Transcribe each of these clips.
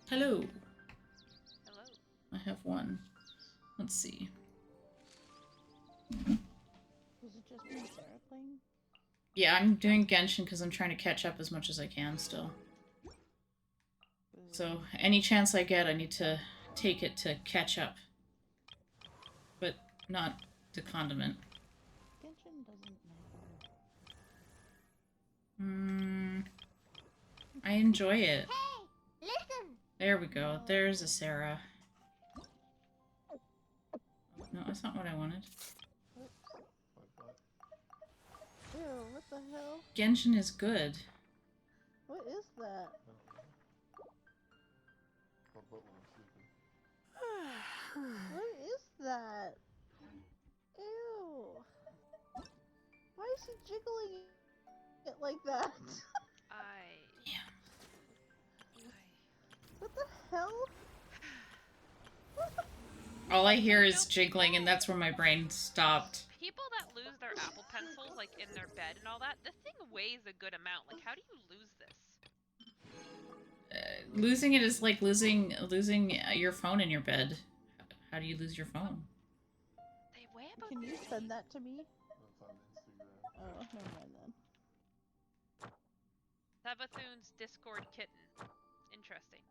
Hello. Hello. I have one. Let's see. Was it just me and Sarah playing? Yeah, I'm doing Genshin because I'm trying to catch up as much as I can still. So, any chance I get, I need to take it to catch up. But not to condiment. Genshin doesn't matter. I enjoy it. Hey, listen! There we go. There's a Sarah. No, that's not what I wanted. Ew, what the hell? Genshin is good. What is that? What is that? Ew. Why is he jiggling it like that? Yeah. What the hell? All I hear is jiggling, and that's where my brain stopped. People that lose their Apple Pencils, like, in their bed and all that, this thing weighs a good amount. Like, how do you lose this? Losing it is like losing your phone in your bed. How do you lose your phone? They weigh about... Can you send that to me? Oh, never mind then. Sabathoon's Discord kitten. Interesting.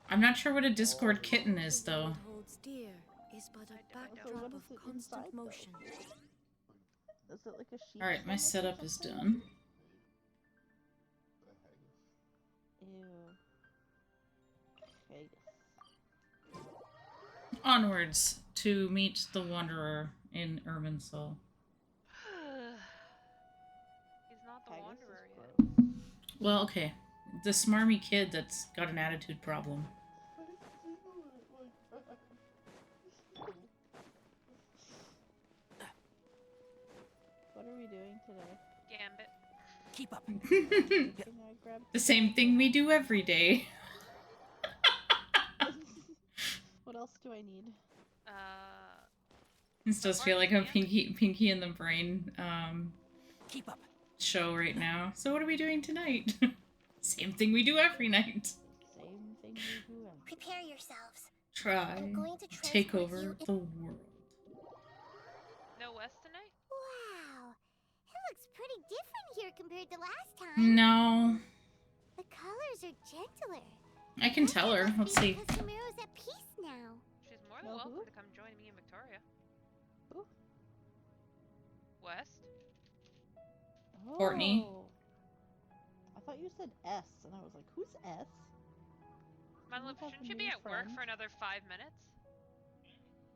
I'm not sure what a Discord kitten is, though. Holds dear is but a I So don't what backdrop is of it constant inside, though? motion. Is it like a sheep? Alright, my stomach or setup is something? done. Ew. Okay. Onwards to meet the Wanderer in Irminsul. He's not the Haggis Wanderer is yet. gross. Well, okay. The smarmy kid that's got an attitude problem. What are we doing today? Gambit. Keep up. Thing I grabbed The same thing we do every day. What else do I need? This does feel like a Pinky in the Brain Keep up. show right now. So what are we doing tonight? Same thing we do every night. Same thing we do every Prepare yourselves. Try I'm going to to take transport over you in- the world. No West tonight? Wow, it looks pretty different here compared to last time. No. The colors are gentler. I can tell her. Must Let's be see. because Sumeru's at peace now. She's more than No, welcome who? to come join me in Victoria. Who? West? Courtney. Oh. I thought you said S, and I was like, who's S? My You love, have shouldn't a you be new at work friend? for another 5 minutes?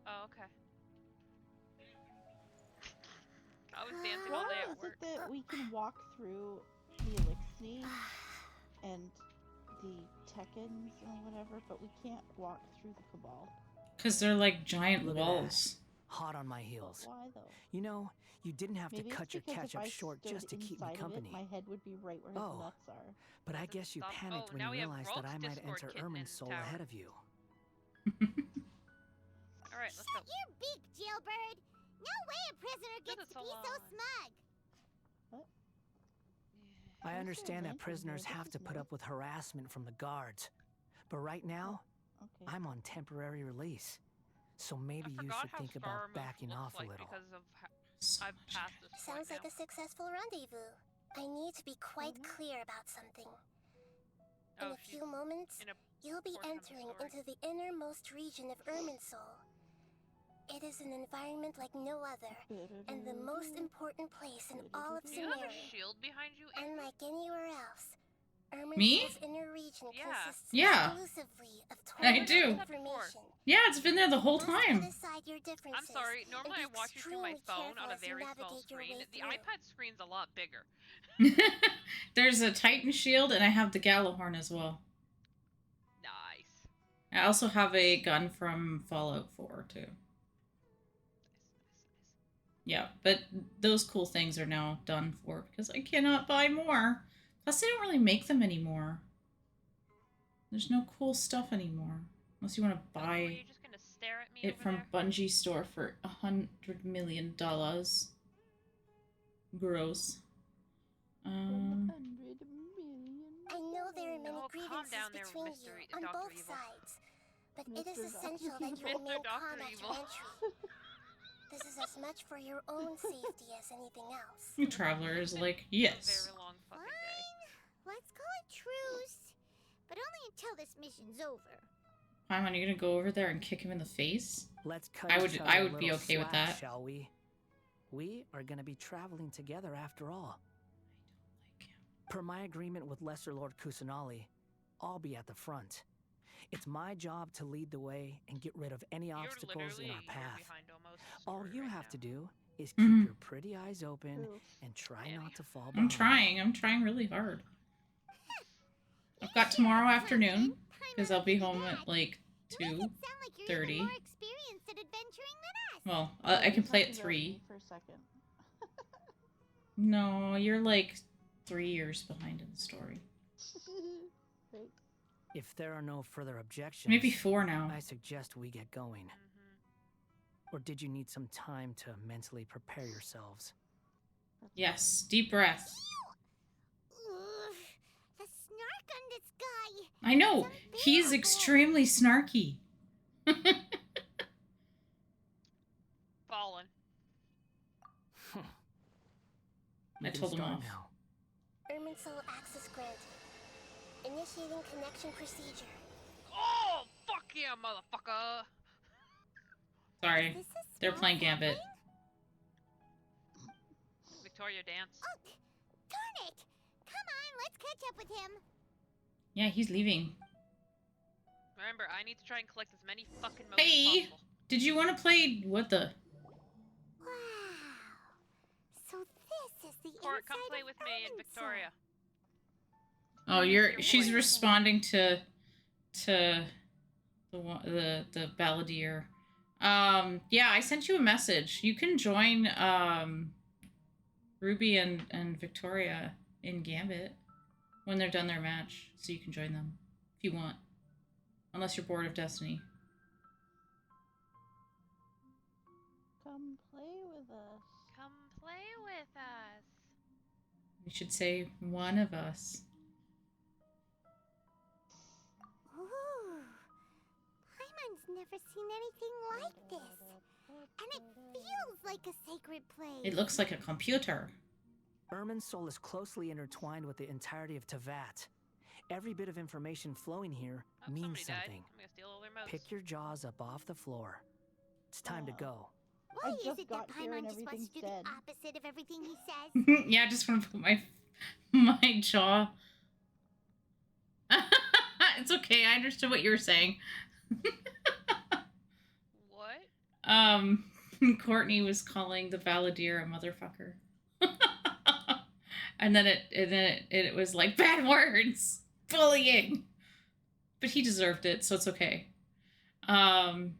Oh, okay. I was dancing all day Why at is work. it that we can walk through the Elixir and the Tekkens and whatever, but we can't walk through the Cabal? Because they're like giant Look at that. walls. Hot on my heels. Why though? You know, you didn't have Maybe to cut it's your because catch if up I short stood just to keep me inside of company. it, my head would be right where his Oh. nuts are. But I Doesn't guess you stop- panicked oh, when now you we have realized that Rolf's I might Discord enter kitten in Irminsul tower. ahead of you. Alright, let's go. Shut your beak, jailbird. No way a prisoner Look at gets the to be so salon. smug. I Where's understand the that ranking prisoners here? have This to is put nice. up with harassment from the guards. But right now, Okay. I'm on temporary release. So maybe I you forgot should how think Star about Remove backing looks off a like little. because of So I've passed this point Sounds like now. a successful rendezvous. I need to be quite clear about something. In Oh, a she's few moments, in a you'll be portion of the entering story. into the innermost region of Irminsul. It is an environment like no other, and the most important place in all of Do you have a Sumeru. shield behind you? April? Unlike anywhere else, Me? Irminsul's inner region Yeah. consists Yeah. exclusively of I 12 do. information. Yeah, it's been there the whole You must time. Set aside your I'm differences sorry, and normally be I watch you through my extremely phone on careful a as you very small navigate your screen. way The through. iPad screen's a lot bigger. There's a Titan shield, and I have the Gallahorn as well. Nice. I also have a gun from Fallout 4, too. Yeah, but those cool things are now done for because I cannot buy more. Plus, they don't really make them anymore. There's no cool stuff anymore. Unless you want to Were buy you just gonna stare at me it over from there? Bungie store for $100 million. Gross. 100 million. I know know there are many Oh, calm grievances down there, between Mr. you E- on Dr. both Evil. sides, but it is Mr. essential Dr. that you Evil. remain Mr. Dr. calm at Evil. your entry. This is as much for your own safety as anything else. The traveler is like, A yes. very long fucking day. Fine. Let's call it truce. But only until this mission's over. Paimon, you gonna go over there and kick him in the face? Let's cut I would- each other I a would be little okay with slack, that. shall we? We are going to be traveling together after all. Like, Per my agreement with Lesser Lord Kusanali, I'll be at the front. It's my job to lead the way and get rid of any You're obstacles literally in a our year path. behind almost the All story you right have now. to do is keep Mhm. your pretty eyes open True. and try Yeah. not to fall I'm behind. trying. I'm trying really hard. I've got tomorrow afternoon, because I'll be home at like 2:30. More experienced at adventuring than us. Well, Oh, I you're can play talking at about 3. me for a second. No, you're like 3 years behind in the story. Right. If there are no further objections, Maybe 4 now. I suggest we get going. Mm-hmm. Or did you need some time to mentally prepare yourselves? Yes, deep breath. Ugh, the snark on this guy. I know, It's he's unbearable. extremely snarky. Fallen. We I can told him start off. now. Irminsul access granted. Initiating connection procedure. Oh, fuck yeah, motherfucker! Sorry, Is this a they're small playing Gambit. sapling? Victoria, dance. Oh, darn it! Come on, let's catch up with him. Yeah, he's leaving. Remember, I need to try and collect as many fucking motes Hey! as possible. Did you want to play what the? Wow. So this is the Court, come inside play of with me and Irminsul. Victoria. Oh, Your she's voice. responding to the balladeer. Yeah, I sent you a message. You can join Ruby and Victoria in Gambit when they're done their match, so you can join them if you want. Unless you're bored of Destiny. Come play with us. Come play with us. You should say one of us. Ooh. Paimon's never seen anything like this. And it feels like a sacred place. It looks like a computer. Irminsul is closely intertwined with the entirety of Tavat. Every bit of information flowing here Oh, means somebody died. something. I'm gonna steal all their motes. Pick your jaws up off the floor. It's time to go. Why I is just it that got here and Paimon just wants everything's to do dead. the opposite of everything he says? Yeah, I just want to put my jaw. It's okay. I understood what you were saying. What? Courtney was calling the balladeer a motherfucker. and then it was like bad words, bullying. But he deserved it, so it's okay. I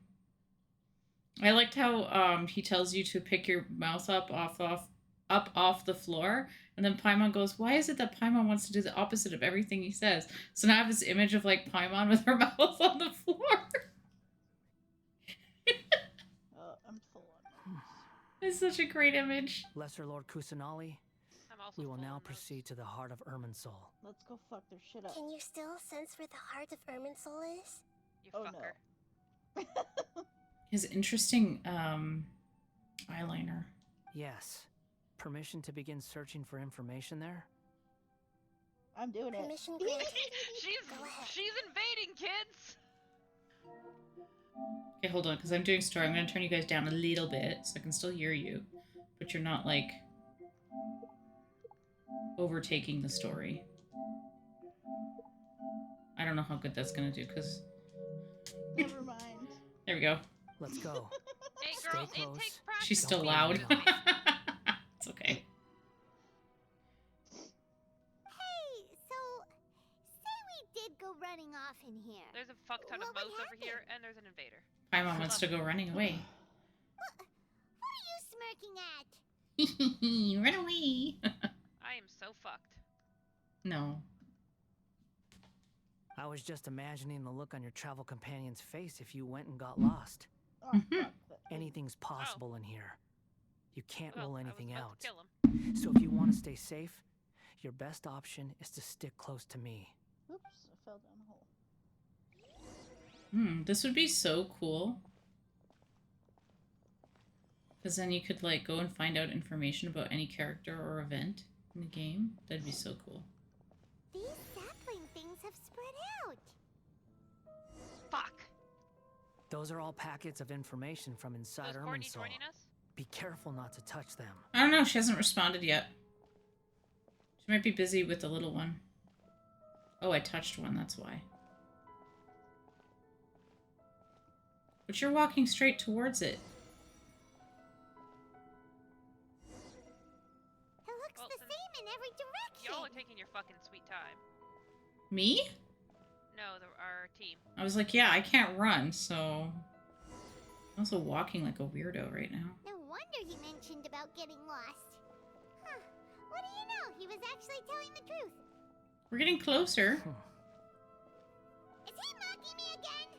liked how he tells you to pick your mouth up off the floor, and then Paimon goes, "Why is it that Paimon wants to do the opposite of everything he says?" So now I have this image of like Paimon with her mouth on the floor. I'm full on. It's such a great image. Lesser Lord Kusanali, I'm also we will full now of motes. proceed to the heart of Irminsul. Let's go fuck their shit up. Can you still sense where the heart of Irminsul is? You Oh, fucker. no. His interesting eyeliner. Yes. Permission to begin searching for information there? I'm doing it. Permission granted. she's Go ahead. she's invading, kids. Okay, hold on, because I'm doing story. I'm going to turn you guys down a little bit so I can still hear you, but you're not like overtaking the story. I don't know how good that's going to do, because Never mind. there we go. Let's go. Hey, Stay girl, it close. takes practice. She's still Don't be loud. loud. It's okay. Hey, so say we did go running off in here. There's a fuck ton of What would motes over here, happen? and there's an invader. Paimon wants to go running away. What are you smirking at? Run away. I am so fucked. No. I was just imagining the look on your travel companion's face if you went and got lost. Oh, fuck that. Anything's possible in here. You can't Well, rule I was anything about out. to kill him. So if you want to stay safe, your best option is to stick close to me. This would be so cool. Because then you could, like, go and find out information about any character or event in the game. That'd be so cool. These sapling things have spread out. Fuck. Those are all packets of information from inside Was Courtney Irminsul. joining us? Be careful not to touch them. I don't know. She hasn't responded yet. She might be busy with the little one. Oh, I touched one. That's why. But you're walking straight towards it. It looks Well, the same in every direction. Y'all are taking your fucking sweet time. Me? No, our team. I was like, yeah, I can't run, so... I'm also walking like a weirdo right now. No wonder he mentioned about getting lost. Huh. What do you know? He was actually telling the truth. We're getting closer. Is he mocking me again?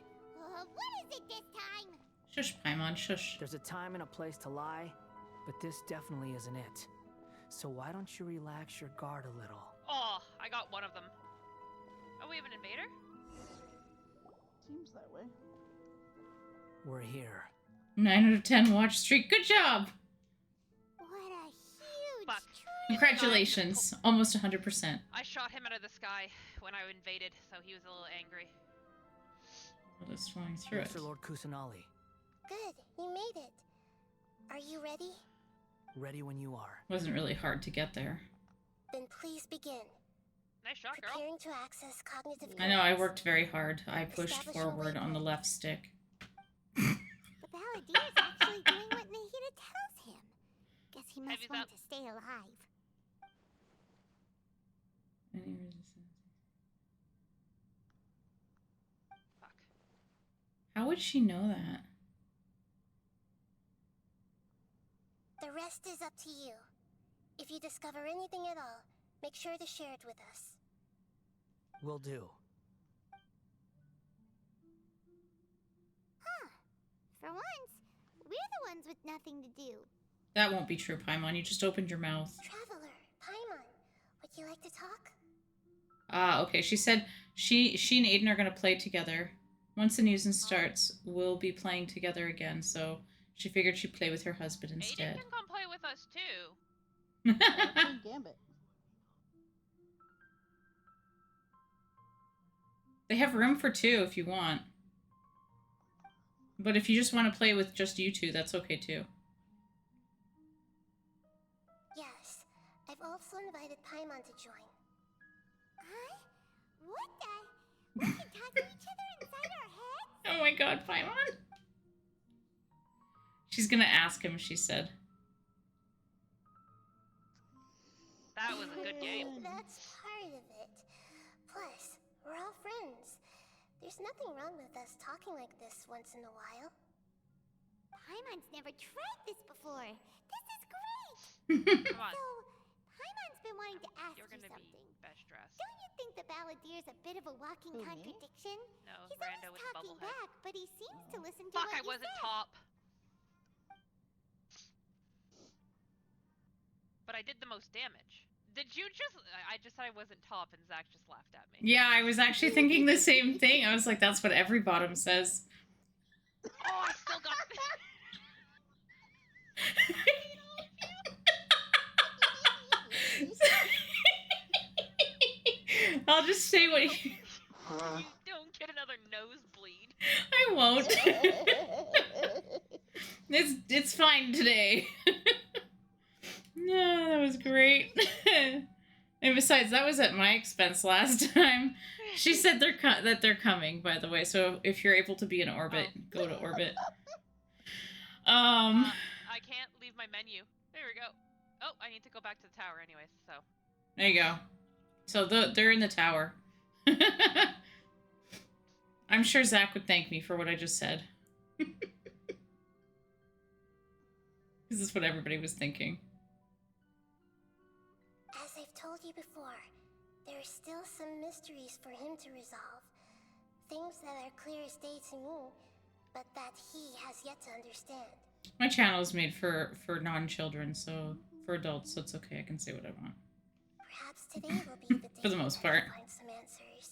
What is it this time? Shush, Paimon, shush. There's a time and a place to lie, but this definitely isn't it. So why don't you relax your guard a little? Oh, I got one of them. Oh, we have an invader? Seems that way. We're here. 9 out of 10 watch streak. Good job! What a huge Fuck. tree. Congratulations. Almost 100%. I shot him out of the sky when I invaded, so he was a little angry. Let us flying through it. Mr. Lord Kusanali, Good, you made it. Are you ready? ready when you are. Wasn't really hard to get there. Then please begin. Nice shot, girl. Preparing to access cognitive I know, I codes. worked very hard. I pushed forward on the left stick. The Balladeer's actually doing what Nahida tells him. Guess he must Heavy's want up. to stay alive. Any resistance? Fuck. How would she know that? The rest is up to you. If you discover anything at all, make sure to share it with us. Will do. Huh. For once, we're the ones with nothing to do. That won't be true, Paimon. You just opened your mouth. Traveler, Paimon, would you like to talk? Ah, okay. She said she and Aiden are going to play together. Once the news starts, we'll be playing together again, so she figured she'd play with her husband Aiden instead. can come play with us too. Playing Gambit. They have room for 2 if you want. But if you just want to play with just you two, that's okay too. Yes, I've also invited Paimon to join. Huh? What the? We can talk to each other inside our heads? Oh my god, Paimon! She's gonna ask him, she said. That was a good game. That's part of it. Plus, we're all friends. There's nothing wrong with us talking like this once in a while. Paimon's never tried this before. This is great. Come on. So, Paimon's been wanting to ask You're you gonna something. be best dressed. Don't you think the Balladeer's a bit of a walking Who, me? contradiction? No, He's Rando always with the talking bubble head. back, but he seems to listen to Fuck, what I you wasn't say. top. But I did the most damage. Did you just... I just said I wasn't top and Zach just laughed at me. Yeah, I was actually thinking the same thing. I was like, that's what every bottom says. Oh, I still got... I'll just say what you... You don't get another nosebleed. I won't. It's fine today. No, that was great. And besides, that was at my expense last time. She said that they're coming, by the way. So if you're able to be in orbit, go to orbit. I can't leave my menu. There we go. Oh, I need to go back to the tower anyways, so... There you go. So they're in the tower. I'm sure Zach would thank me for what I just said. This is what everybody was thinking. As I've told you before, there are still some mysteries for him to resolve. Things that are clear as day to me, but that he has yet to understand. My channel is made for non-children, so for adults, so it's okay. I can say what I want. Perhaps today will be the day For the most that I part. find some answers.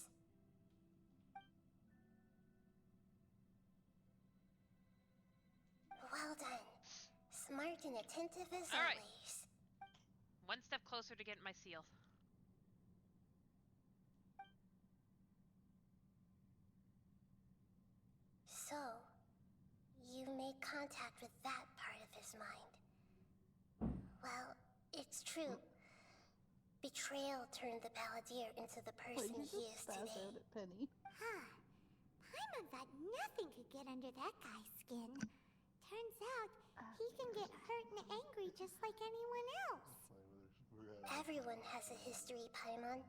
Well done. Smart and attentive as All right. always. One step closer to getting my seal. So, you made contact with that part of his mind. Well, it's true. Betrayal turned the Balladeer into the Wait, person you he just is spaz today. out at Penny. Huh. Paimon thought nothing could get under that guy's skin. Turns out, he can get hurt and angry just like anyone else. Everyone has a history, Paimon.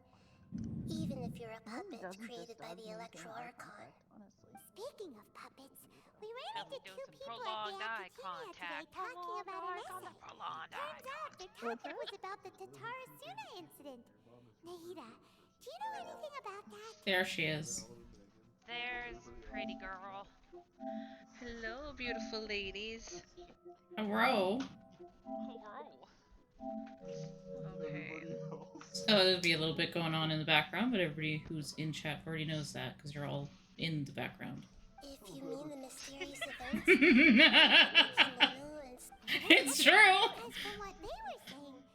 Even if you're a Who puppet doesn't created just by dodge the me with Electro eye Archon. contact, honestly. Speaking of puppets, we ran Tell me into doing two some people at prolonged the eye Academia today contact. talking about an essay. Prolonged eye Turns out their What's topic that? was about the Tatara Suna incident. Nahida, do you know anything about that? There she is. There's pretty girl. Hello, beautiful ladies. Hello. Hello. Okay. So there'll be a little bit going on in the background, but everybody who's in chat already knows that because you're all in the background. If you mean the mysterious events, It's true. Because from what they were saying, it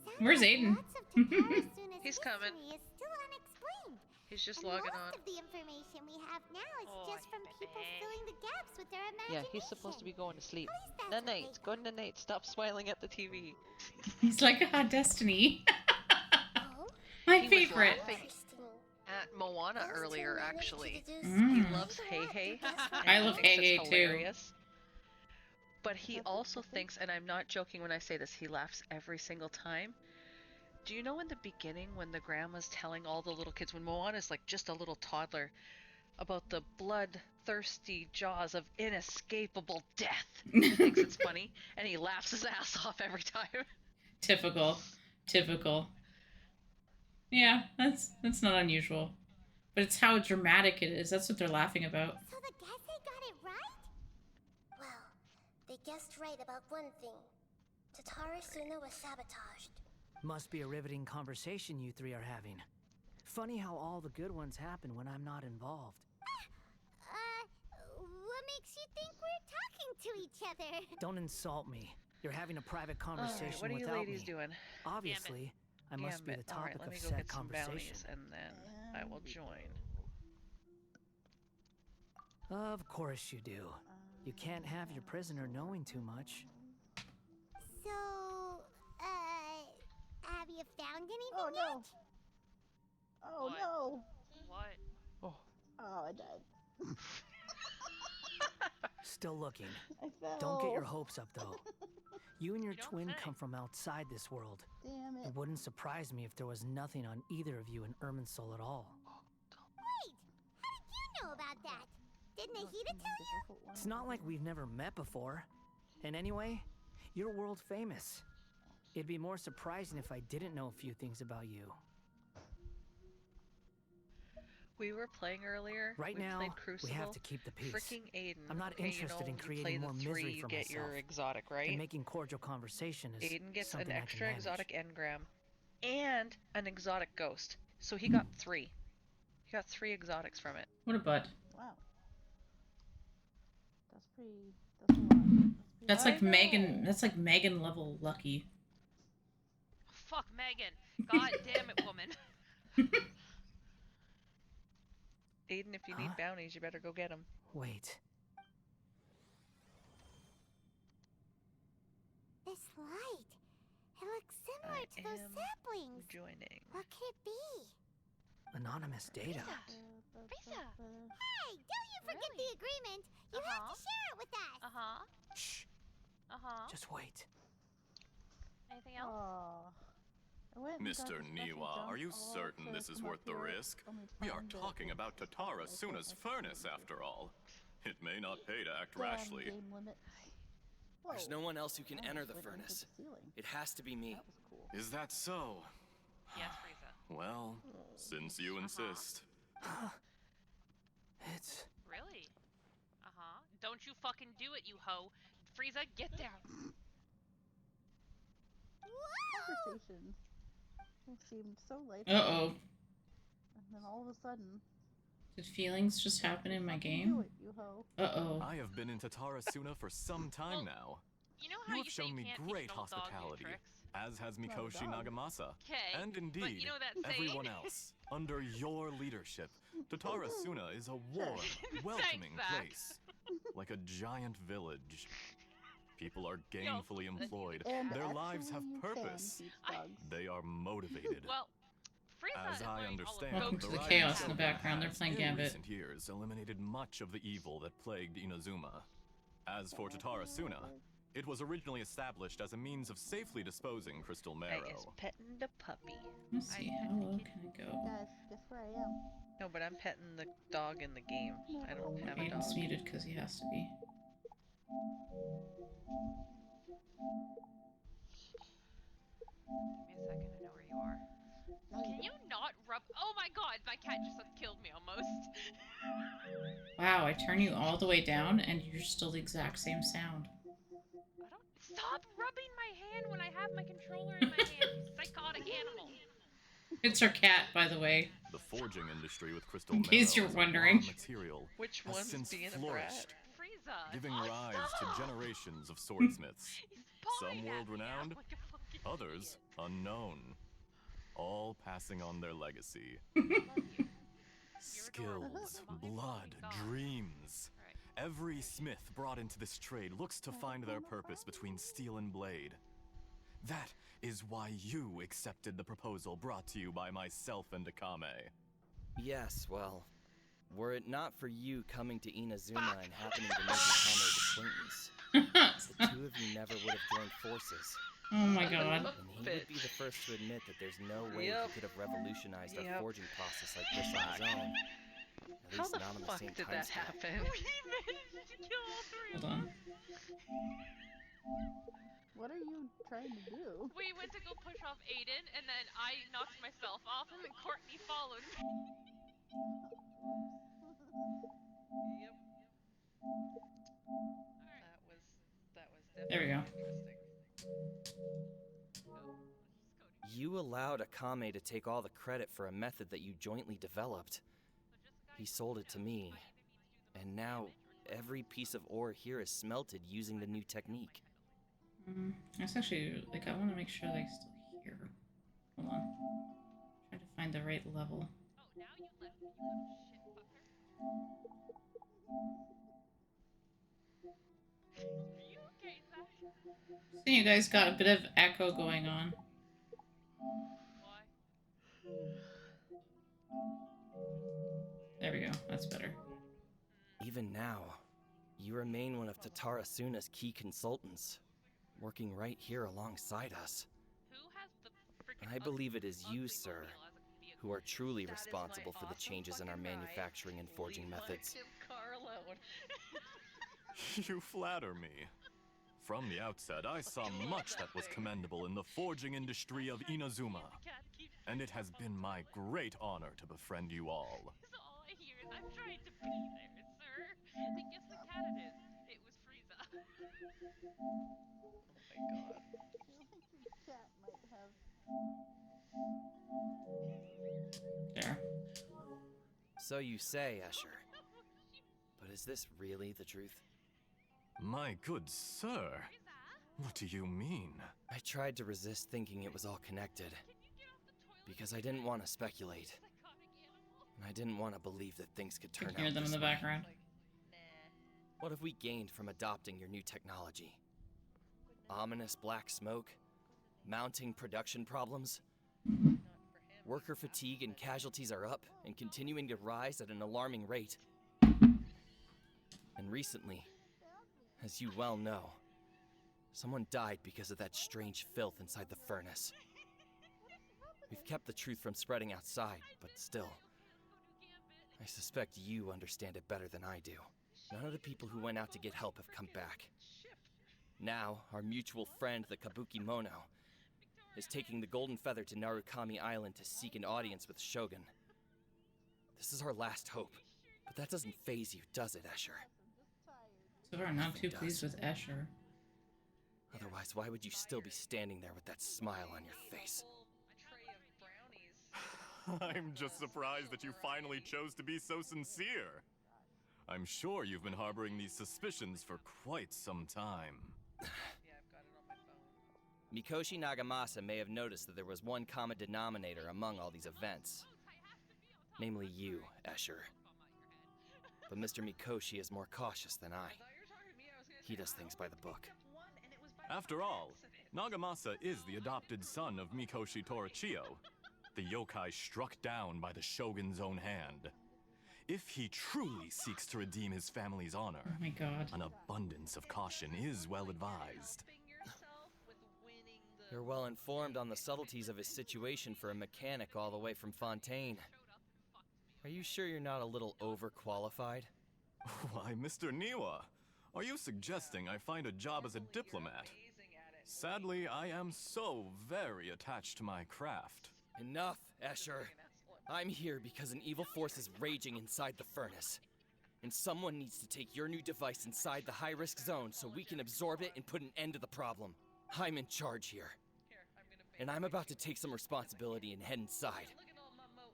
sounds Where's like Aiden? lots of Tatara Suna's He's coming. history is still unexplained. He's just And logging most on. of the information we have now is Oh, just from people baby. filling the gaps with their Yeah, imagination. he's supposed to be going to sleep. At least that's what they Nanate, go to Nanate. Stop smiling at the TV. He's like, Destiny. Oh, My He was favorite. laughing. interesting. At Moana Those two earlier, managed to actually. deduce Mm. He quite loves a Hey lot Hey. through guesswork. I love Thinks Hey it's Hey, too. hilarious. But he That's also interesting. thinks, and I'm not joking when I say this, he laughs every single time. Do you know in the beginning when the grandma's telling all the little kids, when Moana's like just a little toddler, about the bloodthirsty jaws of inescapable death? He thinks it's funny, and he laughs his ass off every time. Typical. Yeah, that's not unusual. But it's how dramatic it is. That's what they're laughing about. So the Gase got it right? Well, they guessed right about one thing. Tatara Suna was sabotaged. Must be a riveting conversation you three are having. Funny how all the good ones happen when I'm not involved. What makes you think we're talking to each other? Don't insult me. You're having a private Alright, conversation what are you without ladies me. doing? Obviously, I must be the Gambit. Alright, topic let me of go said get some conversation. bounties, and then I will join. Of course you do. You can't have your prisoner knowing too much. So, have you found anything Oh no! yet? Oh What? no! What? Oh. Oh, I died. Still looking. I fell. Don't get your hopes up, though. You and your You don't twin say. come from outside this world. Damn it. It wouldn't surprise me if there was nothing on either of you in Irminsul at all. Wait, how did you know about that? Did Nahida tell you? It's not like we've never met before. And anyway, you're world famous. It'd be more surprising if I didn't know a few things about you. We were playing earlier. Right we now, played we Crucible. have to keep the peace. Freaking Aiden. I'm not okay, interested you know, in you creating play more the misery three, for you get your myself. exotic, right? And making cordial conversation is Aiden gets an something I can extra manage. exotic engram and an exotic ghost. So he got 3. He got 3 exotics from it. What a butt. Wow. That's pretty. That's a lot. That's I like know. Megan. That's like Megan level lucky. Fuck Megan. God damn it, woman. Aiden, if you need Huh? bounties, you better go get them. Wait. This light. It looks similar I to those am saplings. Joining. What could it be? Anonymous data. Frieza. Hey, don't you forget Really? the agreement. You have Uh-huh. to share it with us. Uh-huh. Shh. Uh-huh. Just wait. Anything else? Aw. I went and got Mr. the special Niwa, jump are you all certain to this is come worth up the here, risk? only to We are find that talking it's about Tatara like Suna's a furnace, fucking after all. It may not pay to act damn rashly. game limit. There's Whoa. no one else who can I enter almost the went into furnace. the ceiling. It has to be me. That was cool. Is that so? Yes, Frieza. Well, since you insist. It's... Really? Uh-huh. Don't you fucking do it, you hoe. Frieza, get down. Whoa! Conversations. It seemed so light. Uh-oh. And then all of a sudden, Did feelings just happen in my Do game? it, you hoe. Uh-oh. I have been in Tatarasuna for some time now. You know how You you have say shown you me can't great teach an old dog new hospitality, tricks? as has Not a Mikoshi dog. Nagamasa. Okay, And but indeed, you know that saying? everyone else. Under your leadership, Tatarasuna is a warm, welcoming Thanks, Zach. place. Like a giant village. People are gainfully also said employed. And Their lives have actually you purpose. can teach dogs. They are motivated. Well, Frieza As is I learning understand, Welcome the to the rising chaos in the shogun background. They're has, playing in Gambit. recent years, eliminated much of the evil that plagued Inazuma. As for Tatarasuna, it was originally established as a means of safely disposing crystal I is marrow. petting the puppy. Let's see, how low can I go? Guys, guess where I am? No, but I'm petting the dog in the game. I don't have a Aiden's dog. muted because he has to be. Give me a second, I know where you are. Can you not rub? Oh my god, my cat just killed me almost. Wow, I turn you all the way down and you're still the exact same sound. I don't. Stop rubbing my hand when I have my controller in my hand, you psychotic animal. It's our cat, by the way. The forging industry with crystal In marrow case you're as a wondering. raw material Which has one's since being a flourished, brat? Frieza. giving Oh, rise stop! to generations of swordsmiths. He's Some pawing at me world-renowned, now like a fucking others idiot. unknown. All passing on their legacy. Love you. You're adorable. Skills, Oh my blood, God. dreams. Alright. Every smith brought into this trade looks to find their purpose between steel and blade. That is why you accepted the proposal brought to you by myself and Akame. Yes, well, were it not for you coming to Inazuma and happening to make Akame's acquaintance, the two of you never would have joined forces. Oh my god. And he would be the first to admit that there's no way Yep. he could have revolutionized Yep. our forging process like this on his own. At How least the not on the fuck same did time that scale. happen? He managed to kill all three Hold of on. them. What are you trying to do? We went to go push off Aiden, and then I knocked myself off, and then Courtney followed me. Yep. That was There we definitely go. interesting. You allowed Akame to take all the credit for a method that you jointly developed. He sold it to me, and now every piece of ore here is smelted using the new technique. That's actually, like, I want to make sure they're still here. Hold on. Try to find the right level. Oh, now you left me, you little shit fucker. Are you okay, Zach? See, you guys got a bit of echo going on. Why? There we go. That's better. Even now, you remain one of Tatarasuna's key consultants, working right here alongside us. Who has the freaking I believe it is you, ugly sir, mobile as a vehicle? who are truly That is responsible my for the awesome changes in our fucking ride. manufacturing and forging Leave methods. my car alone. You flatter me. From the outset, I saw much that was commendable in the forging industry of Inazuma, The cat keeps and it has been my great honor to befriend you all. So all I hear is I'm trying to be there, sir. And guess what cat it is? It was Frieza. Oh my god. I feel like your cat might have. There. So you say, Escher. But is this really the truth? My good sir, what do you mean? I tried to resist thinking it was all connected, because I didn't want to speculate, and I didn't want to believe that things could You turn can hear out them in this the way. background. What have we gained from adopting your new technology? Ominous black smoke? Mounting production problems? Worker fatigue and casualties are up and continuing to rise at an alarming rate. And recently, as you well know, someone died because of that strange filth inside the furnace. We've kept the truth from spreading outside, but still, I suspect you understand it better than I do. None of the people who went out to get help have come back. Now, our mutual friend, the Kabuki Mono, is taking the Golden Feather to Narukami Island to seek an audience with Shogun. This is our last hope, but that doesn't faze you, does it, Escher? So far, I'm not too Nothing pleased does. with Escher. Otherwise, why would you still be standing there with that smile on your face? A tray of brownies. I'm just surprised that you finally chose to be so sincere. I'm sure you've been harboring these suspicions for quite some time. Yeah, I've got it on my phone. Mikoshi Nagamasa may have noticed that there was one common denominator among all these events. Namely you, Escher. But Mr. Mikoshi is more cautious than I. He does things by the book. After all, Nagamasa is the adopted son of Mikoshi Torichio, the yokai struck down by the shogun's own hand. If he truly seeks to redeem his family's honor, Oh my god. an abundance of caution is well advised. You're well informed on the subtleties of his situation for a mechanic all the way from Fontaine. Are you sure you're not a little overqualified? Why, Mr. Niwa, are you suggesting I find a job as a diplomat? Sadly, I am so very attached to my craft. Enough, Escher. I'm here because an evil force is raging inside the furnace. And someone needs to take your new device inside the high-risk zone so we can absorb it and put an end to the problem. I'm in charge here. And I'm about to take some responsibility and head inside.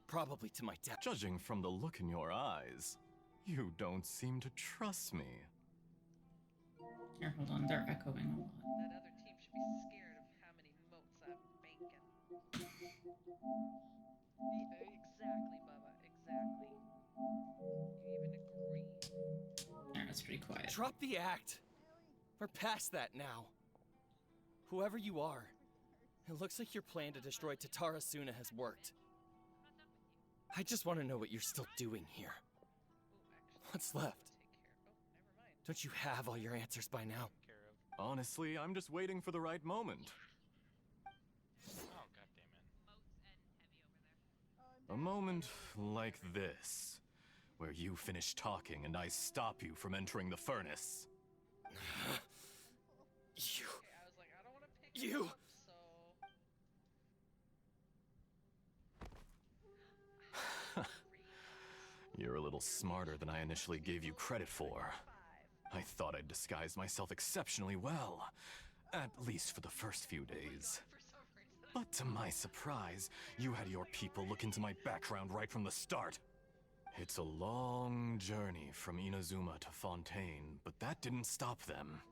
Probably to my death. Judging from the look in your eyes, you don't seem to trust me. Here, hold on. They're echoing a lot. That other team should be scared of how many motes I'm banking. Yeah, exactly, Bubba. Exactly. You even agree. Yeah, it's pretty quiet. Drop the act. We're past that now. Whoever you are, it looks like your plan to destroy Tatarasuna has worked. I just want to know what you're still doing here. What's left? Don't you have all your answers by now? Honestly, I'm just waiting for the right moment. Oh, goddammit. A moment like this, where you finish talking and I stop you from entering the furnace. You. Okay, I was like, I don't want to pick You. it up, so... You're a little smarter than I initially gave you credit for. I thought I'd disguised myself exceptionally well, at least for the first few days. But to my surprise, you had your people look into my background right from the start. It's a long journey from Inazuma to Fontaine, but that didn't stop them.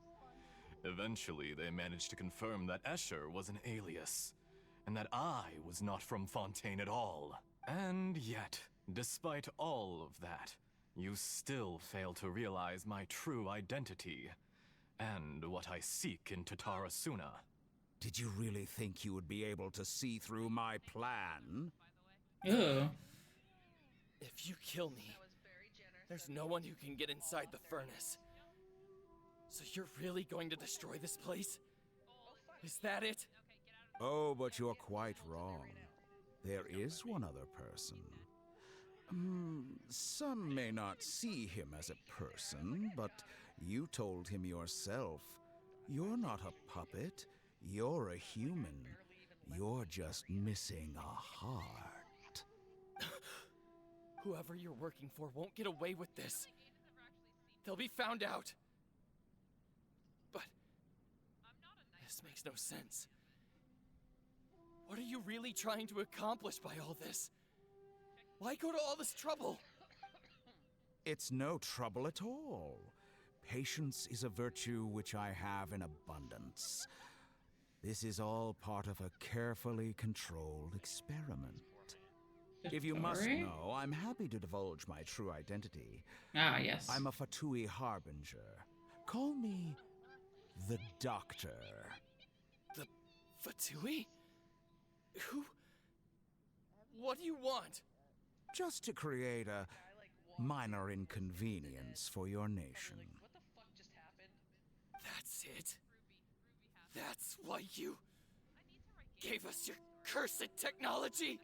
Eventually, they managed to confirm that Escher was an alias, and that I was not from Fontaine at all. And yet, despite all of that, you still fail to realize my true identity, and what I seek in Tatarasuna. Did you really think you would be able to see through my plan? Ew. If you kill me, there's no one who can get inside the furnace. So you're really going to destroy this place? Is that it? Oh, but you're quite wrong. There is one other person. Some may not see him as a person, but you told him yourself. You're not a puppet. You're a human. You're just missing a heart. Whoever you're working for won't get away with this. They'll be found out. But this makes no sense. What are you really trying to accomplish by all this? Why go to all this trouble? It's no trouble at all. Patience is a virtue which I have in abundance. This is all part of a carefully controlled experiment. If you must know, I'm happy to divulge my true identity. Ah, yes. I'm a Fatui Harbinger. Call me the Doctor. The Fatui? Who? What do you want? Just to create a minor inconvenience for your nation. What the fuck just happened? That's it? That's why you gave us your cursed technology?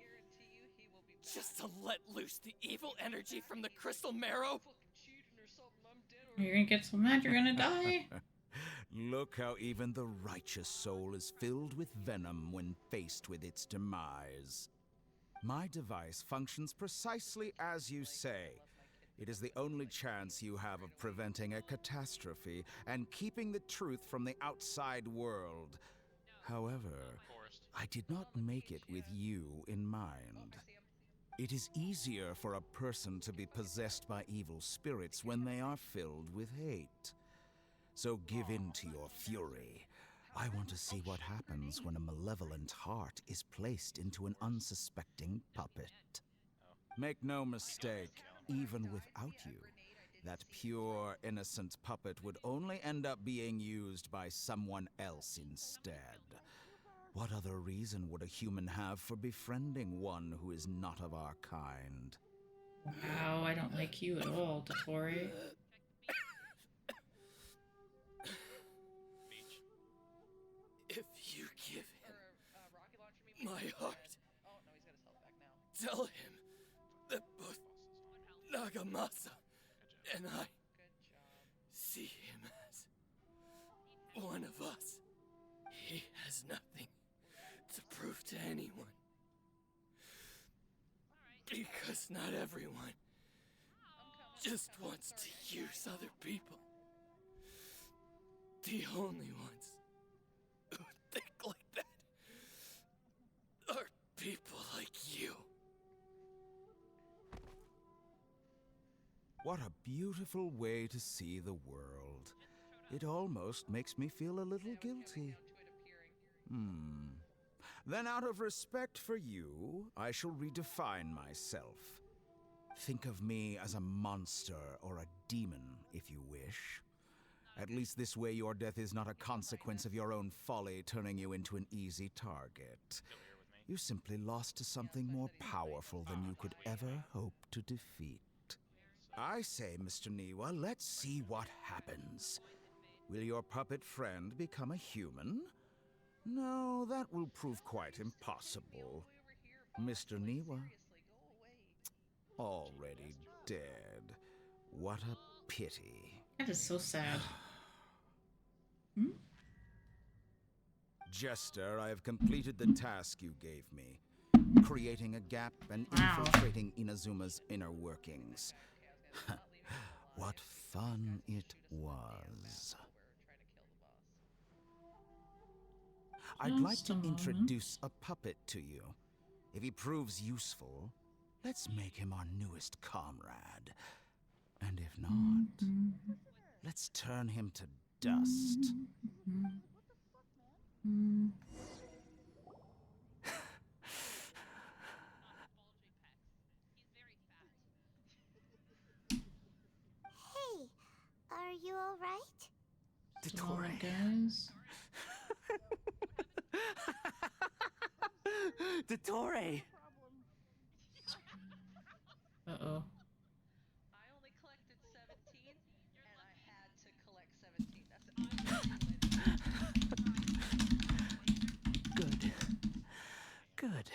Just to let loose the evil energy from the crystal marrow? You're gonna get so mad you're gonna die. Look how even the righteous soul is filled with venom when faced with its demise. My device functions precisely as you say. It is the only chance you have of preventing a catastrophe and keeping the truth from the outside world. However, I did not make it with you in mind. It is easier for a person to be possessed by evil spirits when they are filled with hate. So give in to your fury. I want to see what happens when a malevolent heart is placed into an unsuspecting puppet. Make no mistake, even without you, that pure, innocent puppet would only end up being used by someone else instead. What other reason would a human have for befriending one who is not of our kind? Wow, I don't like you at all, Dottore. If you give him my heart, tell him that both Nagamasa and I see him as one of us. He has nothing to prove to anyone. Because not everyone just wants to use other people. The only ones who think like that are people like you. What a beautiful way to see the world. It almost makes me feel a little guilty. Then out of respect for you, I shall redefine myself. Think of me as a monster or a demon, if you wish. At least this way your death is not a consequence of your own folly turning you into an easy target. You simply lost to something more powerful than you could ever hope to defeat. I say, Mr. Niwa, let's see what happens. Will your puppet friend become a human? No, that will prove quite impossible. Mr. Niwa, already dead. What a pity. That is so sad. Jester, I have completed the task you gave me. Creating a gap and infiltrating Inazuma's inner workings. What fun it was. I'd like to introduce a puppet to you. If he proves useful, let's make him our newest comrade. And if not, let's turn him to dust. Hey, are you alright? Dottore, guys. Dottore! Uh-oh. I only collected 17, and I had to collect 17. Good. Good.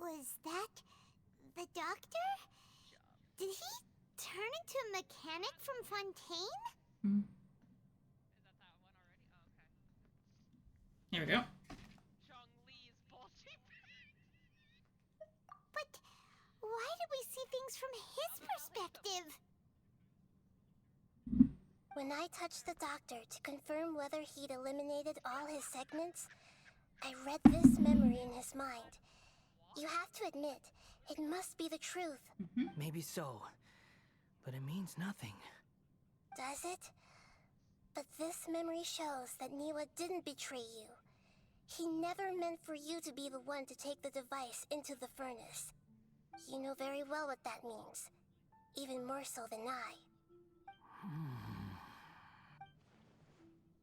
Was that the doctor? Did he turn into a mechanic from Fontaine? There we go. But why do we see things from his perspective? When I touched the doctor to confirm whether he'd eliminated all his segments, I read this memory in his mind. You have to admit, it must be the truth. Maybe so, but it means nothing. Does it? But this memory shows that Niwa didn't betray you. He never meant for you to be the one to take the device into the furnace. You know very well what that means. Even more so than I.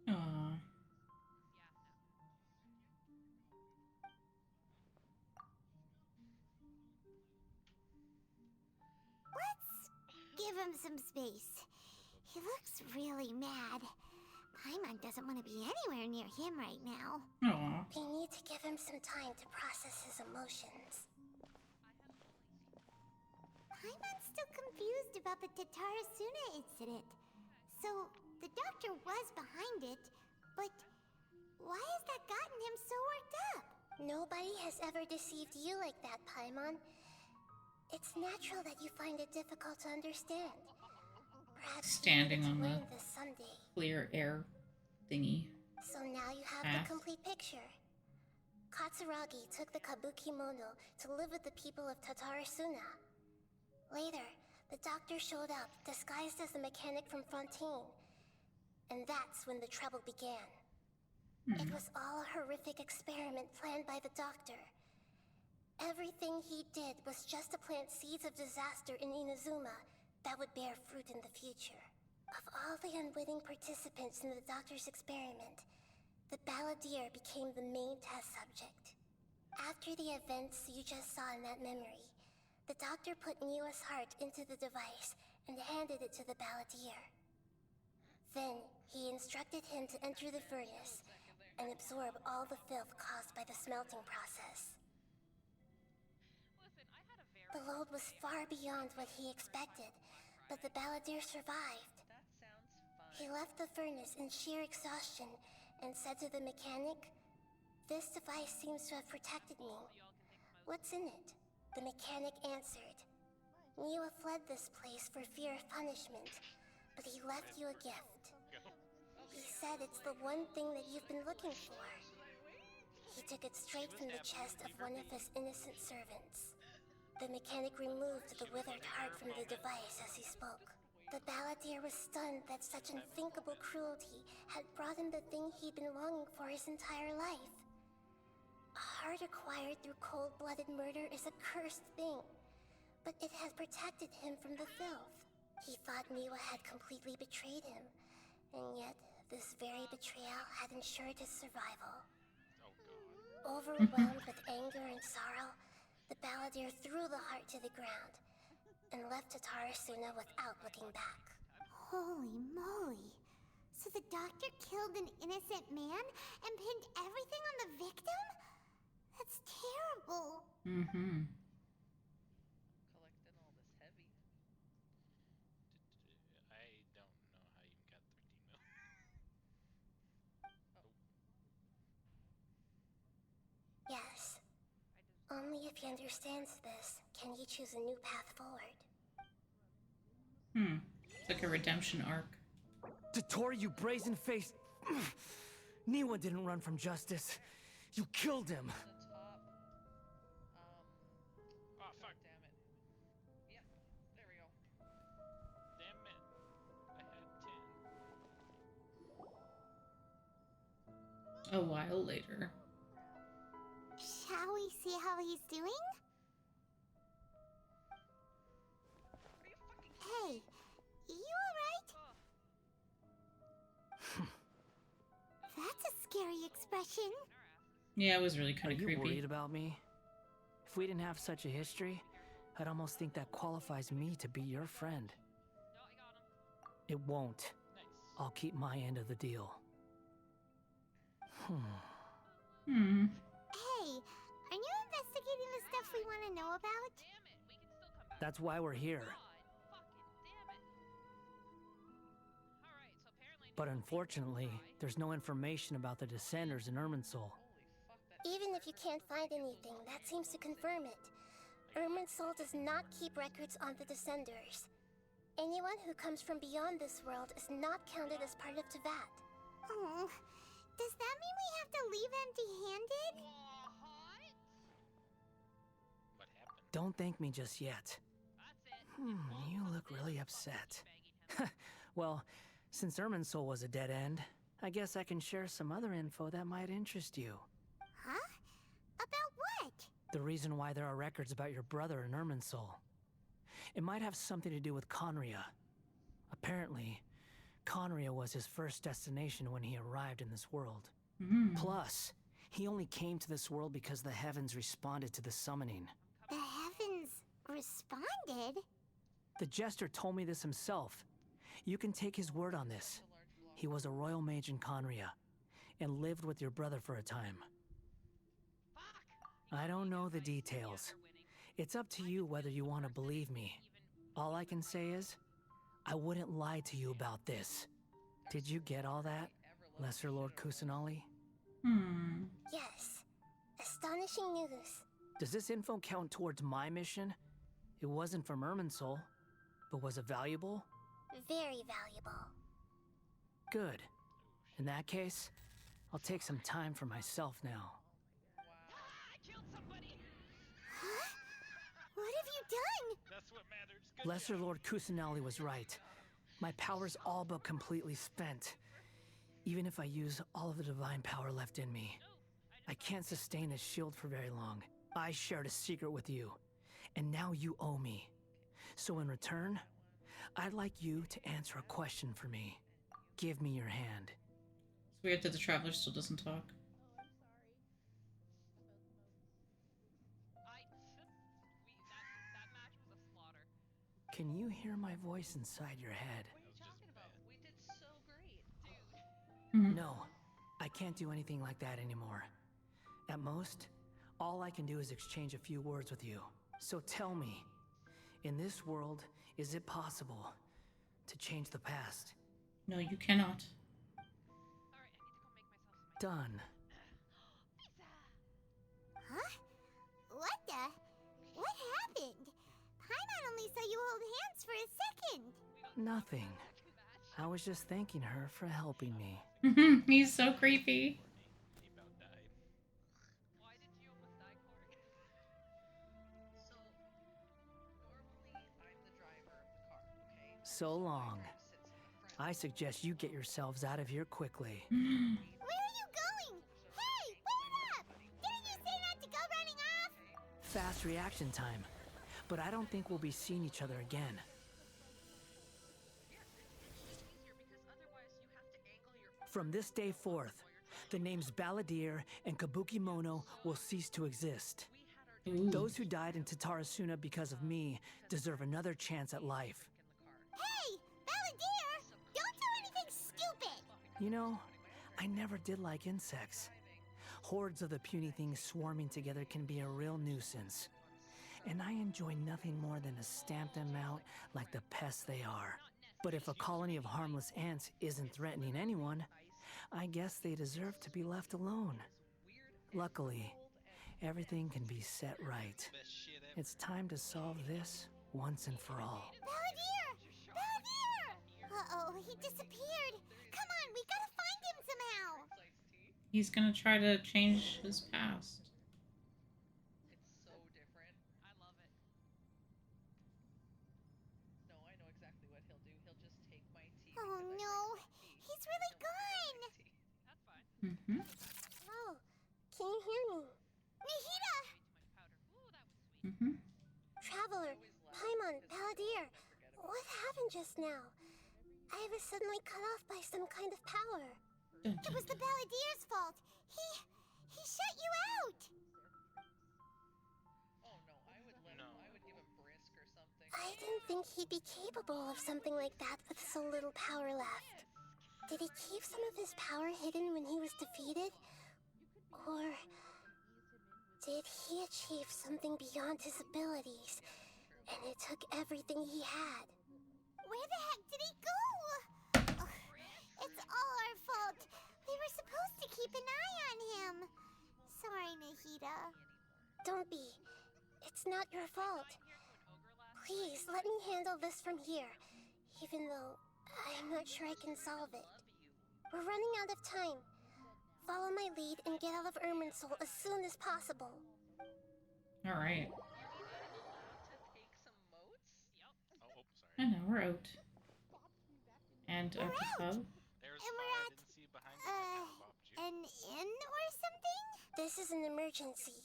Aww. Let's give him some space. He looks really mad. Paimon doesn't want to be anywhere near him right now. Aww. We need to give him some time to process his emotions. Paimon's still confused about the Tatarasuna incident. So, the doctor was behind it, but why has that gotten him so worked up? Nobody has ever deceived you like that, Paimon. It's natural that you find it difficult to understand. Perhaps Standing on the learn this someday. clear air thingy. So now you have the complete picture. Katsuragi took the kabuki mono to live with the people of Tatarasuna. Later, the doctor showed up, disguised as the mechanic from Fontaine. And that's when the trouble began. It was all a horrific experiment planned by the doctor. Everything he did was just to plant seeds of disaster in Inazuma that would bear fruit in the future. Of all the unwitting participants in the doctor's experiment, the balladeer became the main test subject. After the events you just saw in that memory, the doctor put Niwa's heart into the device and handed it to the balladeer. Then, he instructed him to enter the furnace and absorb all the filth caused by the smelting process. The load was far beyond what he expected, but the balladeer survived. He left the furnace in sheer exhaustion and said to the mechanic, "This device seems to have protected me. What's in it?" The mechanic answered, "Niwa fled this place for fear of punishment, but he left you a gift. He said it's the one thing that you've been looking for." He took it straight from the chest of one of his innocent servants. The mechanic removed the withered heart from the device as he spoke. The balladeer was stunned that such unthinkable cruelty had brought him the thing he'd been longing for his entire life. A heart acquired through cold-blooded murder is a cursed thing, but it has protected him from the filth. He thought Niwa had completely betrayed him, and yet this very betrayal had ensured his survival. Overwhelmed with anger and sorrow, the balladeer threw the heart to the ground and left Tatarasuna without looking back. Holy moly. So the doctor killed an innocent man and pinned everything on the victim? That's terrible. Mm-hmm. Collecting all this heavy. I don't know how you got 13 mil. Yes. Only if he understands this can he choose a new path forward. It's like a redemption arc. Tottori, you brazen-faced... Niwa didn't run from justice. You killed him. Oh, fuck. Damn it. Yep, there we go. Damn it. I had 10. A while later. Shall we see how he's doing? Hey, you alright? That's a scary expression. Yeah, it was really kind Are of you creepy. worried about me? If we didn't have such a history, I'd almost think that qualifies me to be your friend. No, I got him. It won't. Nice. I'll keep my end of the deal. Hey, are you investigating the stuff we want to know about? Damn it, we can still come back. That's why we're here. God, fucking damn it. Alright, so apparently... But unfortunately, there's no information about the Descenders in Irminsul. Even if you can't find anything, that seems to confirm it. Irminsul does not keep records on the Descenders. Anyone who comes from beyond this world is not counted as part of Teyvat. Oh, does that mean we have to leave empty-handed? What happened? Don't thank me just yet. That's it. You look really upset. Well, since Irminsul was a dead end, I guess I can share some other info that might interest you. Huh? About what? The reason why there are records about your brother in Irminsul. It might have something to do with Conria. Apparently, Conria was his first destination when he arrived in this world. Plus, he only came to this world because the heavens responded to the summoning. The heavens responded? The Jester told me this himself. You can take his word on this. He was a royal mage in Conria, and lived with your brother for a time. I don't know the details. It's up to you whether you want to believe me. All I can say is, I wouldn't lie to you about this. Did you get all that, Lesser Lord Kusanali? Yes. Astonishing news. Does this info count towards my mission? It wasn't from Irminsul, but was it valuable? Very valuable. Good. In that case, I'll take some time for myself now. Lesser Lord Kusanali was right. My power's all but completely spent. Even if I use all of the divine power left in me, I can't sustain this shield for very long. I shared a secret with you, and now you owe me. So in return, I'd like you to answer a question for me. Give me your hand. It's weird that the Traveler still doesn't talk. That match was a slaughter. Can you hear my voice inside your head? What are you talking about? We did so great. Mhm. No, I can't do anything like that anymore. At most, all I can do is exchange a few words with you. So tell me, in this world, is it possible to change the past? No, you cannot. Alright, I need to go make myself some Done. pizza. Huh? What the? What happened? Paimon only saw you hold hands for a second. Nothing. I was just thanking her for helping me. He's so creepy. He about died. Why did you almost die, Corey? So, normally I'm the driver of the car, okay? So long. Sits in the front. I suggest you get yourselves out of here quickly. Where are you going? Hey, wait up! Didn't you say not to go running off? Fast reaction time. But I don't think we'll be seeing each other again. Easier because otherwise you have to angle your From this day forth, the names Balladeer and Kabuki Mono will cease to exist. Ooh. Those who died in Tatarasuna because of me deserve another chance at life. Hey, Balladeer! Don't do anything stupid! You know, I never did like insects. Hordes of the puny things swarming together can be a real nuisance. And I enjoy nothing more than to stamp them out like the pests they are. But if a colony of harmless ants isn't threatening anyone, I guess they deserve to be left alone. Luckily, everything can be set right. Best shit ever. It's time to solve this once and for all. Balladeer! Balladeer! Uh-oh, he disappeared. Come on, we gotta find him somehow. He's gonna try to change his past. It's so different. I love it. No, I know exactly what he'll do. He'll just take my tea. Oh because I no, drink some tea, he's and really he'll drink gone. my tea. That's fine. Mm-hmm. Oh, can you hear me? Nahida! Way too much powder. Ooh, that was sweet. Mm-hmm. Traveler, Paimon, Balladeer, what happened just now? I was suddenly cut off by some kind of power. It was the Balladeer's fault. He shut you out. Oh no, I would let him. I would give him brisk or something. I didn't think he'd be capable of something like that with so little power left. Did he keep some of his power hidden when he was defeated? Or did he achieve something beyond his abilities, and it took everything he had? Where the heck did he go? Ugh, it's all our fault. We were supposed to keep an eye on him. Sorry, Nahida. Don't be. It's not your fault. Please, let me handle this from here, even though I'm not sure I can solve it. We're running out of time. Follow my lead and get out of Irminsul as soon as possible. All right. To take some moats? Yep. Oh, sorry. I know, we're out. And We're at the out. pub. There's And a we're spot I at, didn't see behind you. I kinda bopped you. an inn or something? This is an emergency.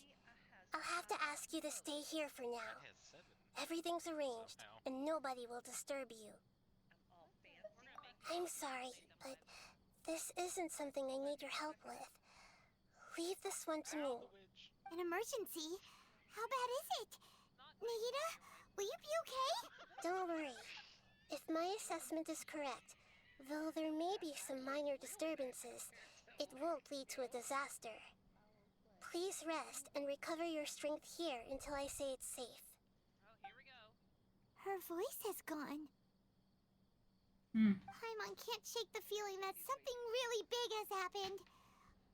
I'll have to ask you to stay here for now. It has 7. Everything's arranged, Somehow. and nobody will disturb you. I'm all fancy. I'm sorry, but this isn't something I need your help with. Leave this one to me. Language. An emergency? How bad is it? Nahida, will you be okay? Don't worry. If my assessment is correct, though there may be some minor disturbances, it won't lead to a disaster. Please rest and recover your strength here until I say it's safe. Oh, here we go. Her voice has gone. Hmm. Paimon can't shake the feeling that something really big has happened.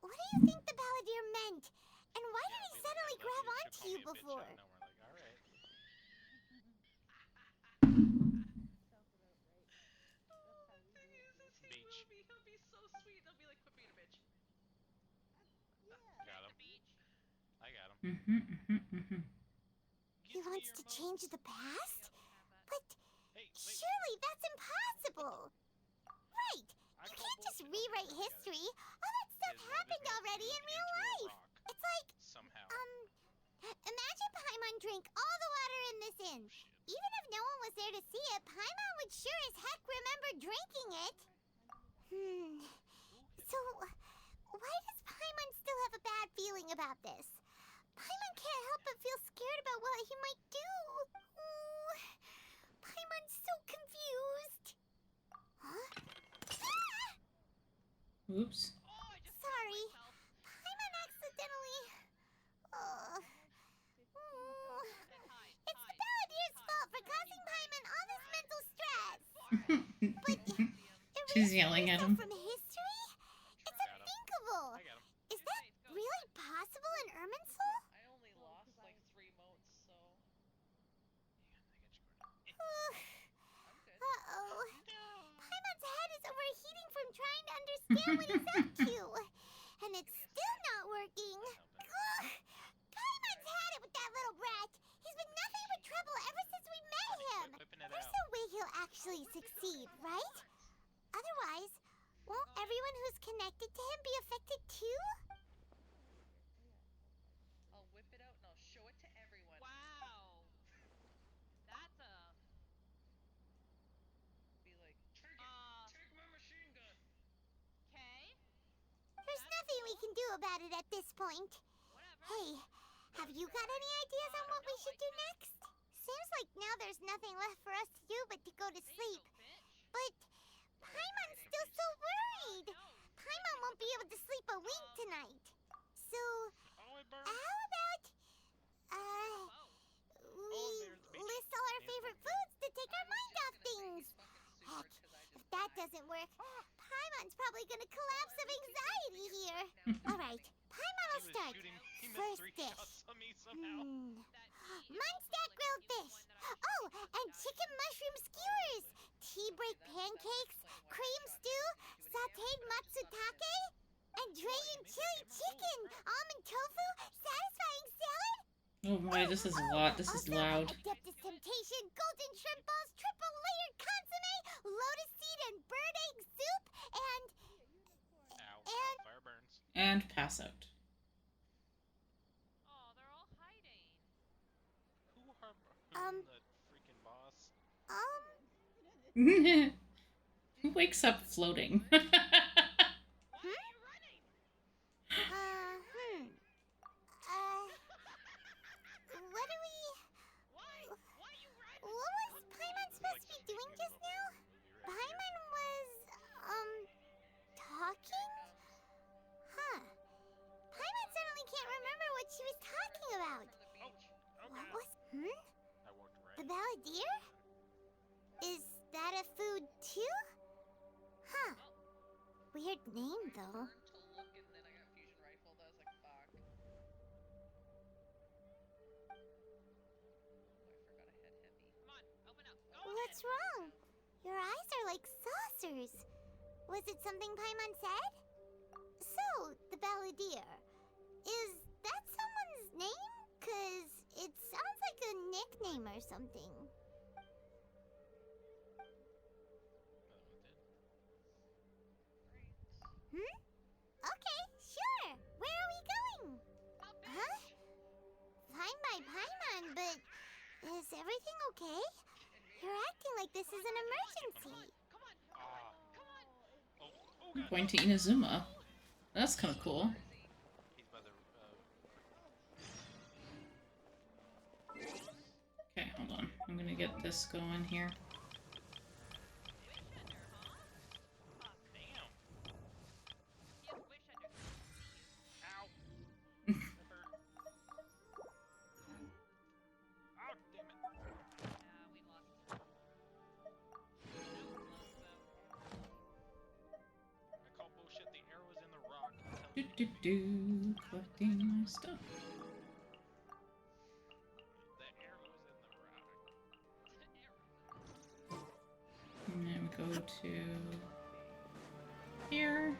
What do you think the Balladeer meant? And why did he suddenly grab onto you before? Now we're like, all right. Beach. He'll be so sweet. They'll be like, quit being a bitch. Got him. Beach. I got him. Mm-hmm, mm-hmm, mm-hmm. He wants to change the past? But surely that's impossible. Right. You can't just rewrite history. All that stuff happened already in real life. It's like, somehow. imagine Paimon drank all the water in this inn. Even if no one was there to see it, Paimon would sure as heck remember drinking it. So, why does Paimon still have a bad feeling about this? Paimon can't help but feel scared about what he might do. Ooh, Paimon's so confused. Huh? Oops. Sorry. Paimon accidentally... It's the Balladeer's fault for causing Paimon all this mental stress. But She's yelling at him. from history? It's unthinkable. Is that really possible in Irminsul? I only lost like 3 motes, so Uh-oh. Paimon's head is overheating from trying to understand what he's up to. And it's still not working. Ugh. Paimon's had it with that little brat. He's been nothing but trouble ever since we met him. There's no way he'll actually succeed, right? Otherwise, won't everyone who's connected to him be affected too? I'll whip it out and I'll show it to everyone. Wow. That's a... Be like, take my machine gun. Okay. There's nothing we can do about it at this point. Whatever. Hey, have you got any ideas on what we should do next? Seems like now there's nothing left for us to do but to go to sleep. But Paimon's still so worried. Paimon won't be able to sleep a wink tonight. So, how about, we list all our favorite foods to take our mind off things? Heck, if that doesn't work, Paimon's probably gonna collapse of anxiety here. Alright, Paimon will start. First dish. Munchak grilled fish. Oh, and chicken mushroom skewers. Tea break pancakes, cream stew, sauteed matsutake, and dragon chili chicken, almond tofu, satisfying salad. Oh my, this is a lot. This is loud. Adeptus temptation, golden shrimp balls, triple layered consomme, lotus seed and bird egg soup, and Fire burns. And pass out. Oh, they're all hiding. Who harmed the freaking boss? Who wakes up floating? Why are you running? What do we... Why? Why are you running? What was Paimon supposed to be doing just now? Paimon was, talking? Huh. Paimon suddenly can't remember what she was talking about. What was... I walked right. The Balladeer? Is that a food too? Huh. Weird name though. Turned to look and then I got fusion rifled. I was like, fuck. Oh, I forgot I had heavy. Come on, open up. Go What's wrong? Your eyes are like saucers. Was it something Paimon said? So, the Balladeer. Is that someone's name? 'Cause it sounds like a nickname or something. Okay, sure. Where are we going? Huh? Fine by Paimon, but is everything okay? You're acting like this is an emergency. Come on. Oh, Going to Inazuma. That's kind of cool. he's by the. Okay, hold on. I'm gonna get this going here. Damn. He has wish under. Ow. That hurt. Oh, damn it. We lost. That was close though. I call bullshit. The arrow's in the rock. Collecting my stuff. The arrow's in the rock. And then go to here.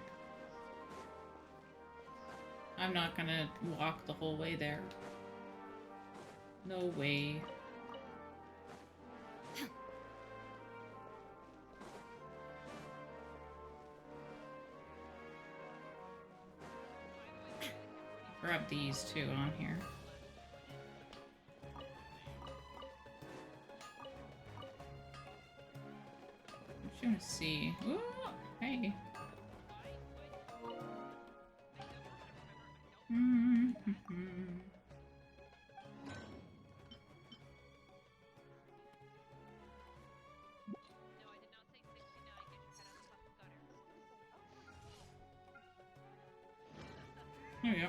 I'm not gonna walk the whole way there. No way. grab these two on here. I'm just gonna see. Ooh, hey. There we go.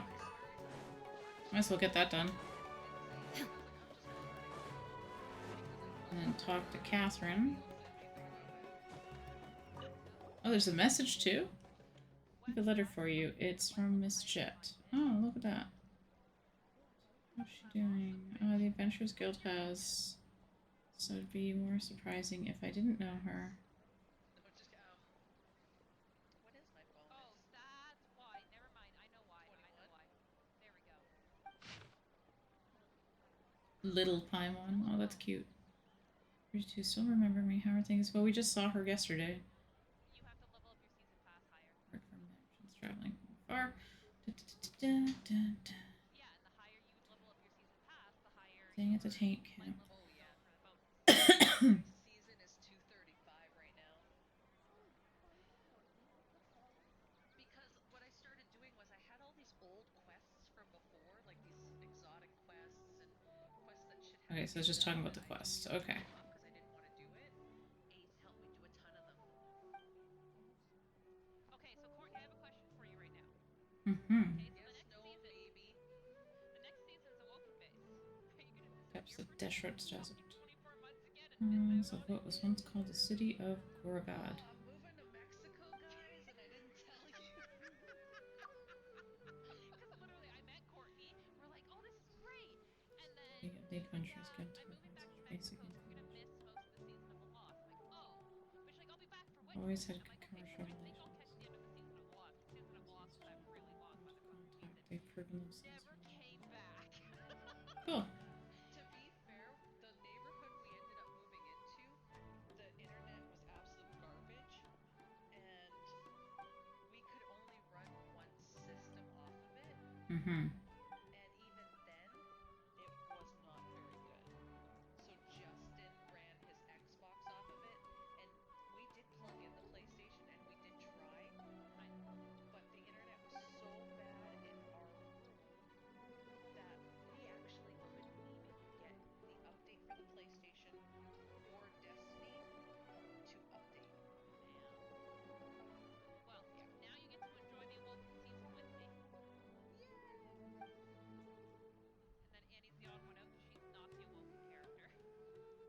Might as well get that done. And then talk to Catherine. Oh, there's a message too? I have a letter for you. It's from Miss Jet. Oh, look at that. What's she doing? Oh, the Adventurers Guild has... So it'd be more surprising if I didn't know her. What is my bonus? Oh, that's why. Never mind. I know why. 21? I know why. There we go. Little Paimon. Oh, that's cute. You two still remember me. How are things? Well, we just saw her yesterday. You have to level up your season pass higher. From mansions traveling far. Da, da, da, da. Yeah, and the higher you level up your season pass, the higher. Staying at the tank camp. Oh yeah. For the bonus. My season is 235 right now. Because what I started doing was I had all these old quests from before, like these exotic quests and quests that should have. Okay, so it's just talking about the quest. Okay. Because I didn't want to do it. Ace helped me do a ton of them. Okay, so Courtney, I have a question for you right now. Mm-hmm. Okay, so Yes, no, maybe. the next season's Awoken Base. Are you gonna Depths disappear of for Deshrot's Desert. 24 months again and miss So out what was once called the city of Gorgad. I'm moving to Mexico, guys, and I didn't tell you. Because literally, I met Courtney. We're like, oh, this is great. And then The Adventurers Guild I'm moving back to basic Mexico, so we're gonna miss most of the season of The Lost. I'm like, oh. But she's like, I'll be back for winter. Always had I'm good like, okay, commercial so I think relations. I'll catch the end of the season of The Lost. The season of The Lost was that really long motherfucking season. They've proven themselves. Never came back. Cool. To be fair, the neighborhood we ended up moving into, the internet was absolute garbage, and we could only run one system off of it, Mm-hmm. and even then, it was not very good. So Justin ran his Xbox off of it, and we did plug in the PlayStation, and we did try, but the internet was so bad in our room that we actually couldn't even get the update for the PlayStation or Destiny to update. Well, now you get to enjoy the Awoken season with me. Yay! And then Annie's the odd one out because she's not the Awoken character.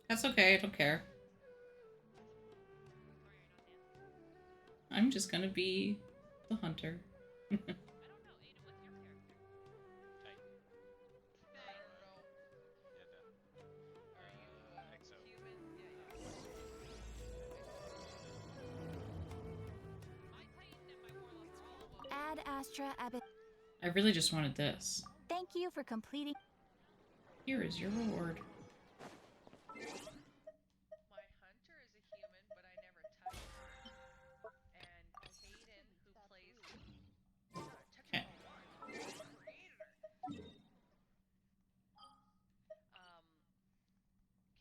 That's okay. I don't care. Sorry, you're not dancing. I'm just gonna be the hunter. I don't know, Aiden, what's your character? Hey. Thanks. I don't know. Yeah, that. Are you I think so. human? Yeah, yeah. My Titan and my Warlock are all Awoken. Ad Astra Abbott. I really just wanted this. Thank you for completing. Here is your reward. My hunter is a human, but I never touched her. And Hayden, who plays Okay.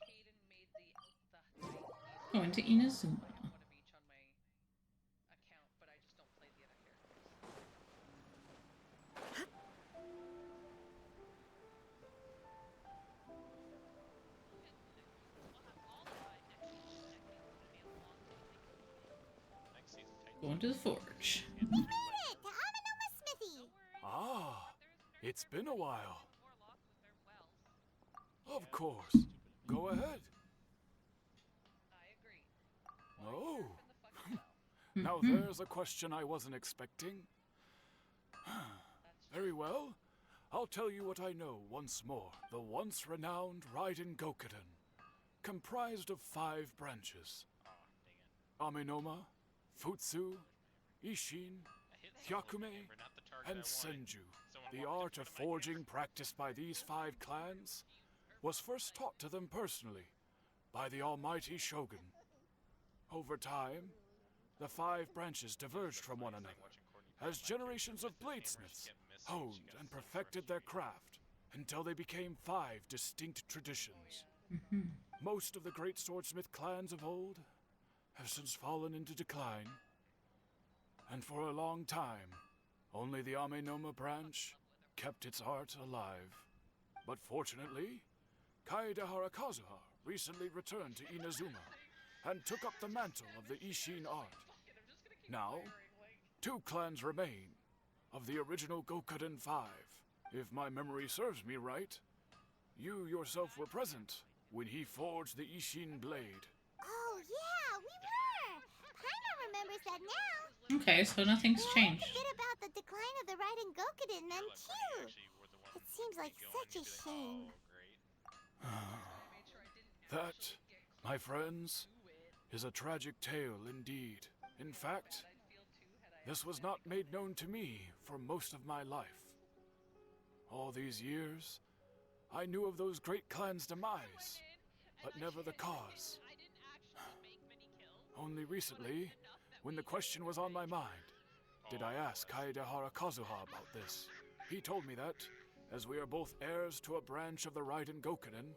Hayden made the Titan. Going to Inazuma. I have one of each on my account, but I just don't play the other characters. We'll have all the time next season. Next season's gonna be a long season. Next season, Titan. Going to the forge. We made it! Amanuma Smithy! Ah, it's been a while. Warlocks with their wells. Of course. Go ahead. I agree. Oh. In the fucking well. Now there's a question I wasn't expecting. Very well. I'll tell you what I know once more. The once renowned Raiden Gokuden, comprised of 5 branches. Oh, dang it. Aminoma, Futsu, Ishin, I hit someone with the Hyakume, hammer, not the target and I wanted. Senju. Someone The walked art in of front my hammer. forging practiced by these 5 clans was first taught to them personally by the almighty Shogun. Over time, the 5 branches diverged from one another as generations of bladesmiths honed and perfected their craft until they became 5 distinct traditions. Most of the great swordsmith clans of old have since fallen into decline, and for a long time, only the Amenoma branch kept its art alive. But fortunately, Kaedehara Kazuha recently returned to Inazuma and took up the mantle of the Ishin art. Now, 2 clans remain of the original Gokuden 5. If my memory serves me right, you yourself were present when he forged the Ishin blade. Oh, yeah, we were! Paimon remembers that now. Okay, so nothing's changed. Forget about the decline of the Raiden Gokuden then, too. It seems like such a shame. That, my friends, is a tragic tale indeed. In fact, this was not made known to me for most of my life. All these years, I knew of those great clans' demise, but never the cause. Only recently, when the question was on my mind, did I ask Kaedehara Kazuha about this. He told me that, as we are both heirs to a branch of the Raiden Gokuden,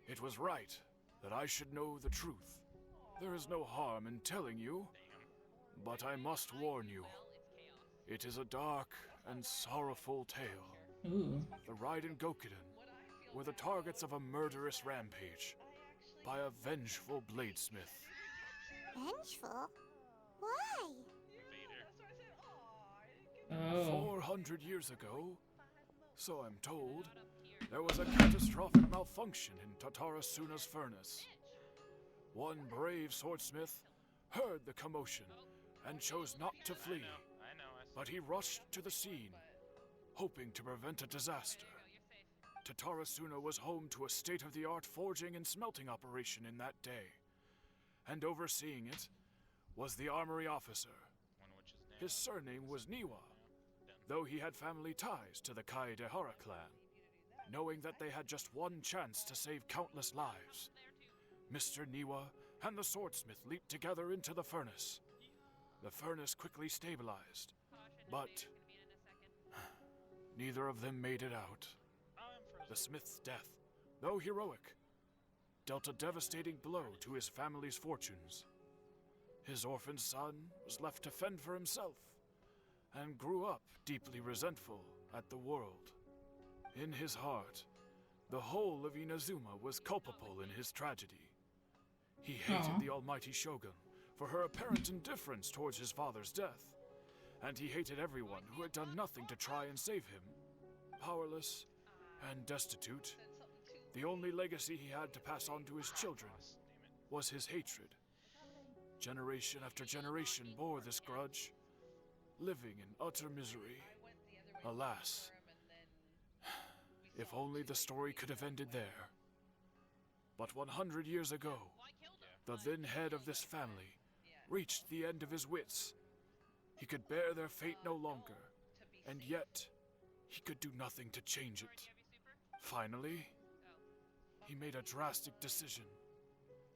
it was right that I should know the truth. There is no harm in telling you, but I must warn you. It is a dark and sorrowful tale. Ooh. The Raiden Gokuden were the targets of a murderous rampage by a vengeful bladesmith. Vengeful? Why? Oh. 400 years ago, so I'm told, there was a catastrophic malfunction in Tatarasuna's furnace. One brave swordsmith heard the commotion and chose not to flee, but he rushed to the scene, hoping to prevent a disaster. Tatarasuna was home to a state-of-the-art forging and smelting operation in that day, and overseeing it was the armory officer. His surname was Niwa, though he had family ties to the Kaedehara clan. Knowing that they had just one chance to save countless lives, Mr. Niwa and the swordsmith leaped together into the furnace. The furnace quickly stabilized, but neither of them made it out. The smith's death, though heroic, dealt a devastating blow to his family's fortunes. His orphan son was left to fend for himself, and grew up deeply resentful at the world. In his heart, the whole of Inazuma was culpable in his tragedy. He hated the almighty Shogun for her apparent indifference towards his father's death, and he hated everyone who had done nothing to try and save him. Powerless and destitute, the only legacy he had to pass on to his children was his hatred. Generation after generation bore this grudge, living in utter misery. Alas, if only the story could have ended there. But 100 years ago, the then head of this family reached the end of his wits. He could bear their fate no longer, and yet he could do nothing to change it. Finally, he made a drastic decision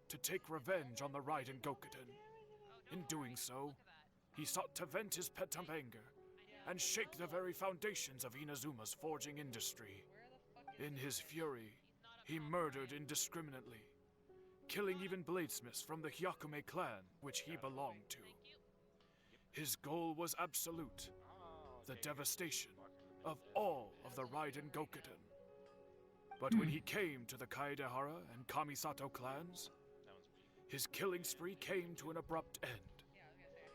to take revenge on the Raiden Gokuden. In doing so, he sought to vent his pent-up anger and shake the very foundations of Inazuma's forging industry. In his fury, he murdered indiscriminately, killing even bladesmiths from the Hyakume clan, which he belonged to. His goal was absolute, the devastation of all of the Raiden Gokuden. But when he came to the Kaedehara and Kamisato clans, his killing spree came to an abrupt end.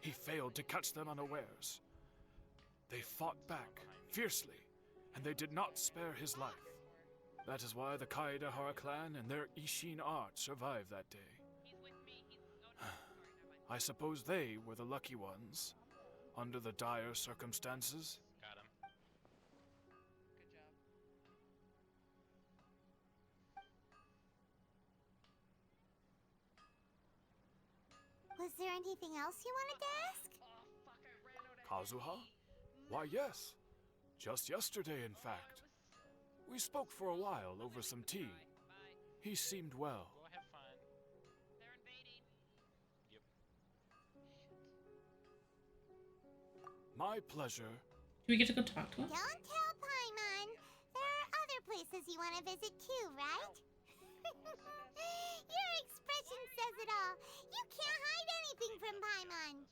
He failed to catch them unawares. They fought back fiercely, and they did not spare his life. That is why the Kaedehara clan and their Ishin art survived that day. I suppose they were the lucky ones, under the dire circumstances. Got him. Was there anything else you wanted to ask? Kazuha? Why, yes. Just yesterday, in fact. We spoke for a while over some tea. He seemed well. Go have fun. They're invading. Yep. My pleasure, Do we get to go talk to him? Don't tell Paimon. There are other places you want to visit too, right? Your expression says it all. You can't hide anything from Paimon.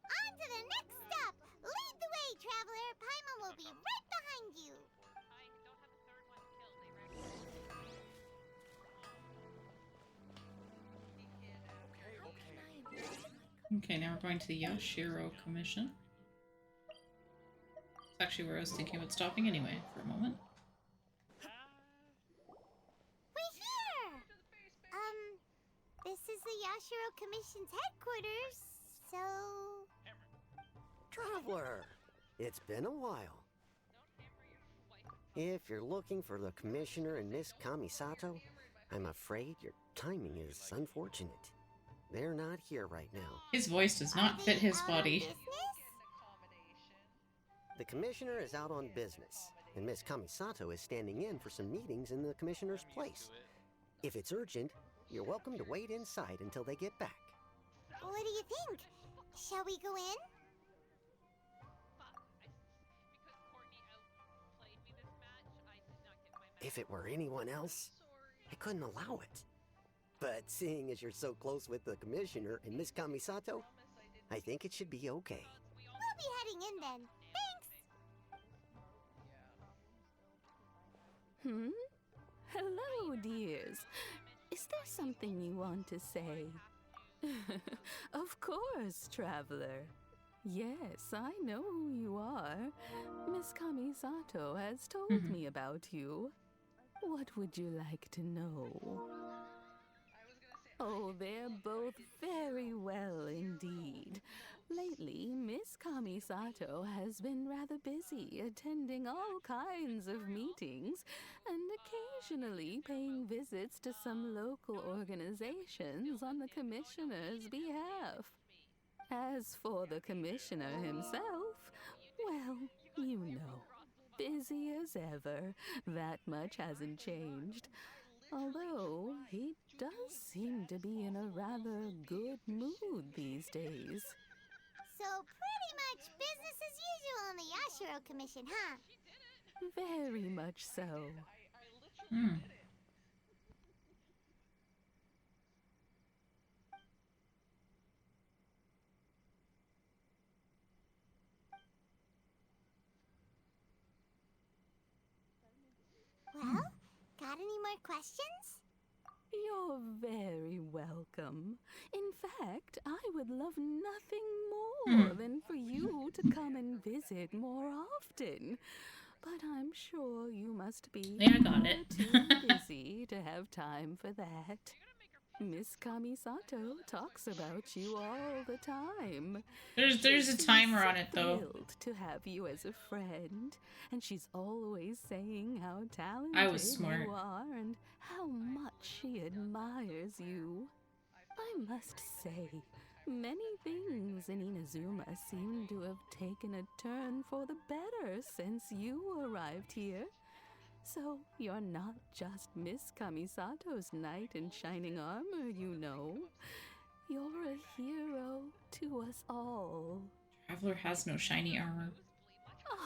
On to the next stop. Lead the way, traveler. Paimon will be right behind you. Okay, now we're going to the Yashiro Commission. It's actually where I was thinking about stopping anyway, for a moment. We're here! This is the Yashiro Commission's headquarters, so... Traveler! It's been a while. If you're looking for the Commissioner and Miss Kamisato, I'm afraid your timing is unfortunate. They're not here right now. His voice does not fit his body. The Commissioner is out on business, and Miss Kamisato is standing in for some meetings in the Commissioner's place. If it's urgent, you're welcome to wait inside until they get back. What do you think? Shall we go in? If it were anyone else, I couldn't allow it. But seeing as you're so close with the Commissioner and Miss Kamisato, I think it should be okay. We'll be heading in then. Thanks! Hello, dears. Is there something you want to say? Of course, traveler. Yes, I know who you are. Miss Kamisato has told me about you. What would you like to know? Oh, they're both very well indeed. Lately, Miss Kamisato has been rather busy attending all kinds of meetings and occasionally paying visits to some local organizations on the Commissioner's behalf. As for the Commissioner himself, well, you know, busy as ever. That much hasn't changed. Although, he does seem to be in a rather good mood these days. So pretty much business as usual in the Yashiro Commission, huh? Very much so. Well, got any more questions? You're very welcome. In fact, I would love nothing more than for you to come and visit more often. But I'm sure you must be too busy to have time for that. Miss Kamisato talks about you all the time. There's a timer on it though. Thrilled to have you as a friend, and she's always saying how talented you are and how much she admires you. I must say, many things in Inazuma seem to have taken a turn for the better since you arrived here. So you're not just Miss Kamisato's knight in shining armor, you know. You're a hero to us all. Traveler has no shiny armor.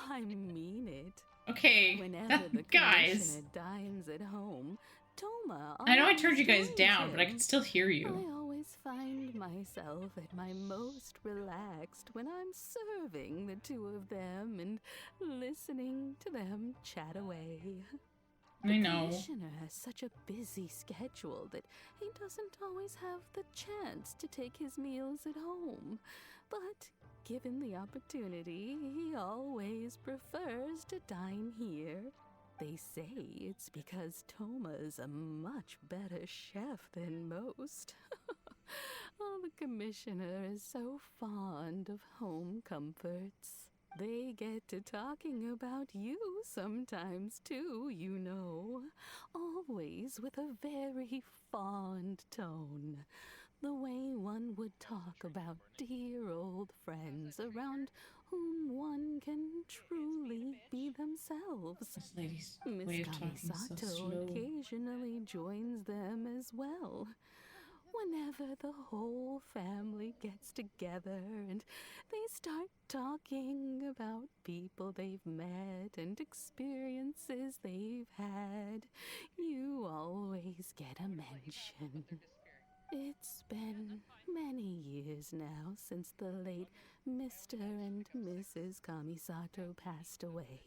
I mean it. Okay, Whenever the guys. Commissioner dines at home, Toma I know I always turned you guys joins down, but I him. can still hear you. I always find myself at my most relaxed when I'm serving the two of them and listening to them chat away. I know. The Commissioner has such a busy schedule that he doesn't always have the chance to take his meals at home. But given the opportunity, he always prefers to dine here. They say it's because Toma's a much better chef than most. Oh, the Commissioner is so fond of home comforts. They get to talking about you sometimes too, you know. Always with a very fond tone. The way one would talk about dear old friends around whom one can truly be themselves. This lady's Miss way of talking so Kamisato slow. occasionally joins them as well. Whenever the whole family gets together and they start talking about people they've met and experiences they've had, you always get a mention. It's been many years now since the late Mr. and Mrs. Kamisato passed away.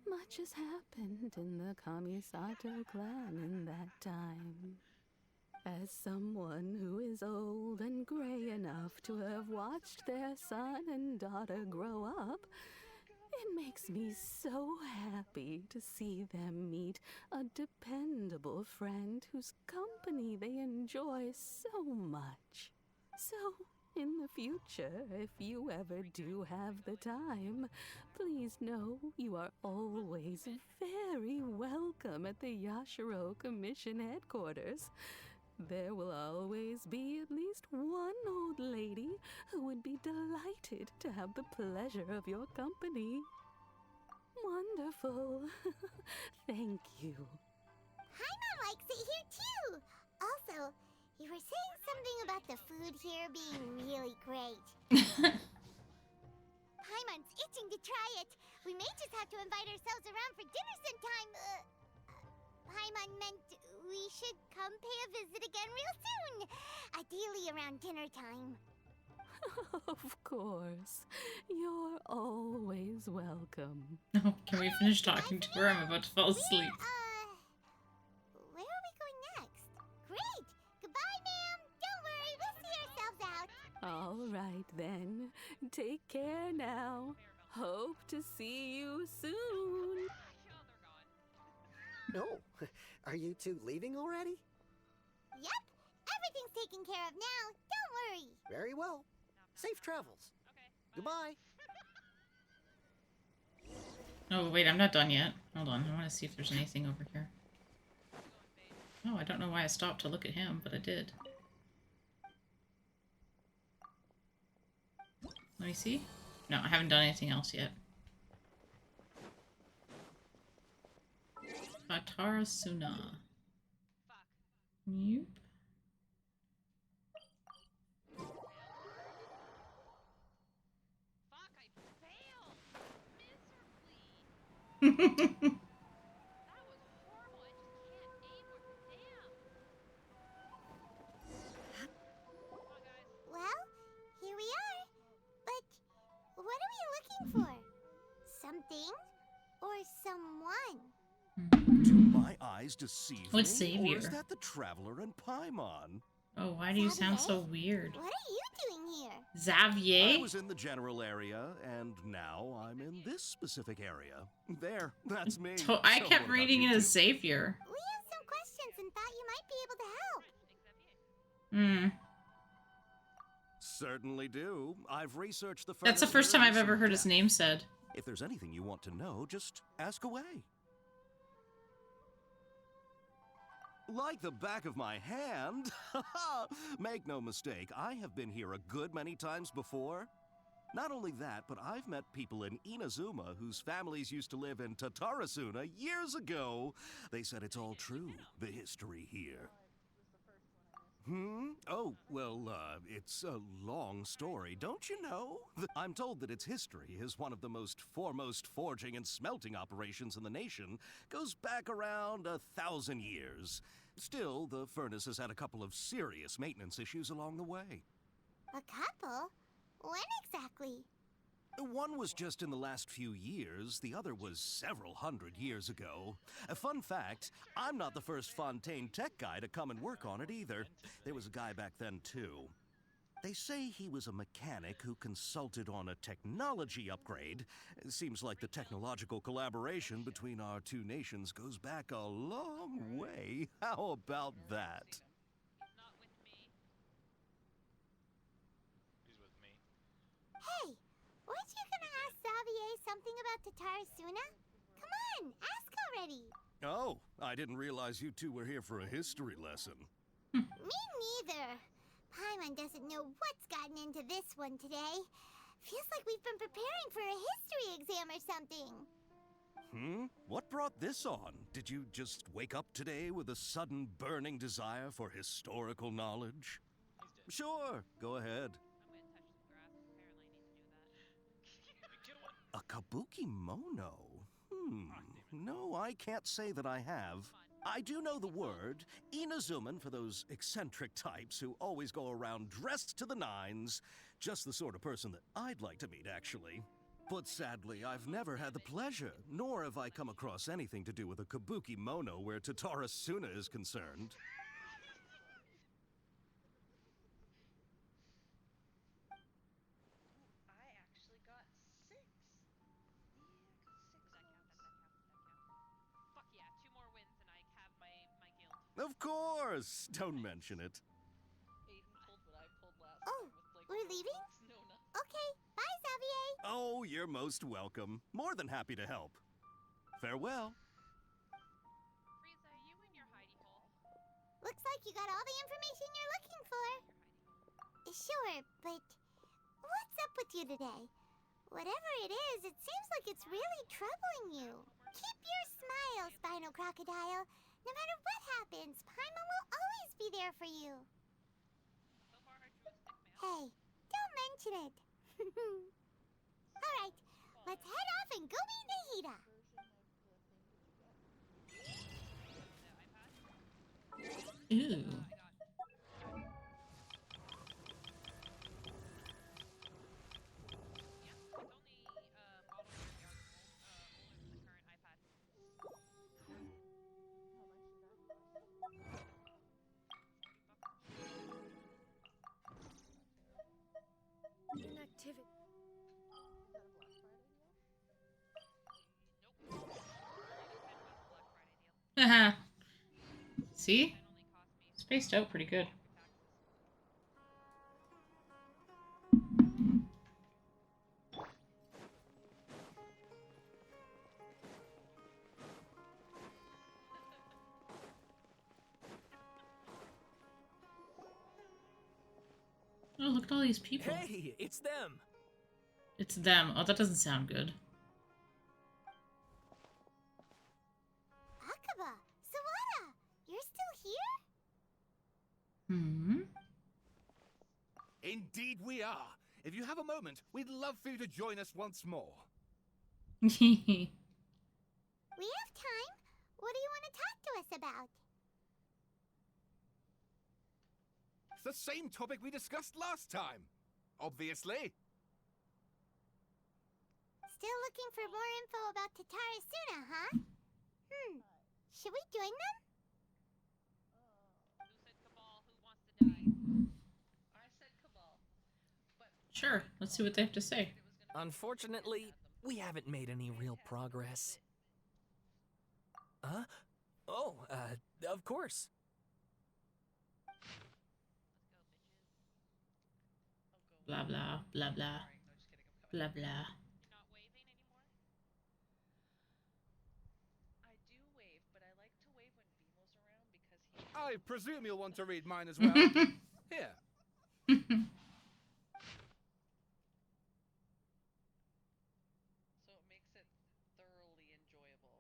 Much has happened in the Kamisato clan in that time. As someone who is old and gray enough to have watched their son and daughter grow up, it makes me so happy to see them meet a dependable friend whose company they enjoy so much. So, in the future, if you ever do have the time, please know you are always very welcome at the Yashiro Commission headquarters. There will always be at least one old lady who would be delighted to have the pleasure of your company. Wonderful. Thank you. Paimon likes it here too. Also, you were saying something about the food here being really great. Paimon's itching to try it. We may just have to invite ourselves around for dinner sometime. Paimon meant we should come pay a visit again real soon. Ideally around dinner time. Of course. You're always welcome. Oh, can we finish talking to her? I'm about to fall asleep. Where are we going next? Great! Goodbye, ma'am! Don't worry, we'll see ourselves out. All right then. Take care now. Hope to see you soon. Oh, are you two leaving already? Yep, everything's taken care of now. Don't worry. Very well. Safe travels. Goodbye. Oh, wait, I'm not done yet. Hold on, I want to see if there's anything over here. Oh, I don't know why I stopped to look at him, but I did. Let me see. No, I haven't done anything else yet. Katarasuna. Nope. Well, here we are. But what are we looking for? Something or someone? Do my eyes deceive What's me? Or is Xavier? that the Traveler and Paimon? Oh, why do you sound so weird? What are you doing here? Xavier? I was in the general area, and now I'm in this specific area. There, that's me. I So kept what about reading you it two? as Xavier. We have some questions and thought you might be able to help. Hmm. Certainly do. I've researched the That's the furnace first time here I've in ever some heard his depth. name said. If there's anything you want to know, just ask away. Like the back of my hand. Make no mistake, I have been here a good many times before. Not only that, but I've met people in Inazuma whose families used to live in Tatarasuna years ago. They said it's all true, the history here. Oh, well, it's a long story, don't you know? I'm told that its history is one of the most foremost forging and smelting operations in the nation. Goes back around 1,000 years. Still, the furnace has had a couple of serious maintenance issues along the way. A couple? When exactly? One was just in the last few years, the other was several hundred years ago. A fun fact, I'm not the first Fontaine tech guy to come and work on it either. There was a guy back then too. They say he was a mechanic who consulted on a technology upgrade. It seems like the technological collaboration between our two nations goes back a long way. How about that? Hey, weren't you gonna ask Xavier something about Tatarasuna? Come on, ask already. Oh, I didn't realize you two were here for a history lesson. Me neither. Paimon doesn't know what's gotten into this one today. Feels like we've been preparing for a history exam or something. What brought this on? Did you just wake up today with a sudden burning desire for historical knowledge? Sure, go ahead. A kabuki mono? No, I can't say that I have. I do know the word, Inazuman, for those eccentric types who always go around dressed to the nines. Just the sort of person that I'd like to meet, actually. But sadly, I've never had the pleasure, nor have I come across anything to do with a kabuki mono where Tatara Suna is concerned. I actually got 6. Fuck yeah, 2 more wins and I have my guild. Of course! Don't mention it. Aiden pulled what I pulled last Oh, time with like we're leaving? No, nothing. Okay, bye, Xavier. Oh, you're most welcome. More than happy to help. Farewell. Frieza, you in your hidey hole. Looks like you got all the information you're looking for. Sure, but what's up with you today? Whatever it is, it seems like it's really troubling you. Keep your smile, Spinal Crocodile. No matter what happens, Paimon will always be there for you. Hey, don't mention it. Alright, let's head off and go meet Nahida. Ooh. Inactivity. Haha. See? Spaced out pretty good. Oh, look at all these people. Hey, it's them. It's them. Oh, that doesn't sound good. Akaba, Sawada, you're still here? Hmm. Indeed we are. If you have a moment, we'd love for you to join us once more. We have time. What do you want to talk to us about? It's the same topic we discussed last time. Obviously. Still looking for more info about Tatara Suna, huh? Should we join them? Who said Cabal? Who wants to die? I said Cabal. But Sure, let's see what they have to say. Unfortunately, we haven't made any real progress. Huh? Oh, of course. Blah blah blah blah blah blah. Not waving anymore? I do wave, but I like to wave when Bemo's around because he... I presume you'll want to read mine as well. Here. So it makes it thoroughly enjoyable.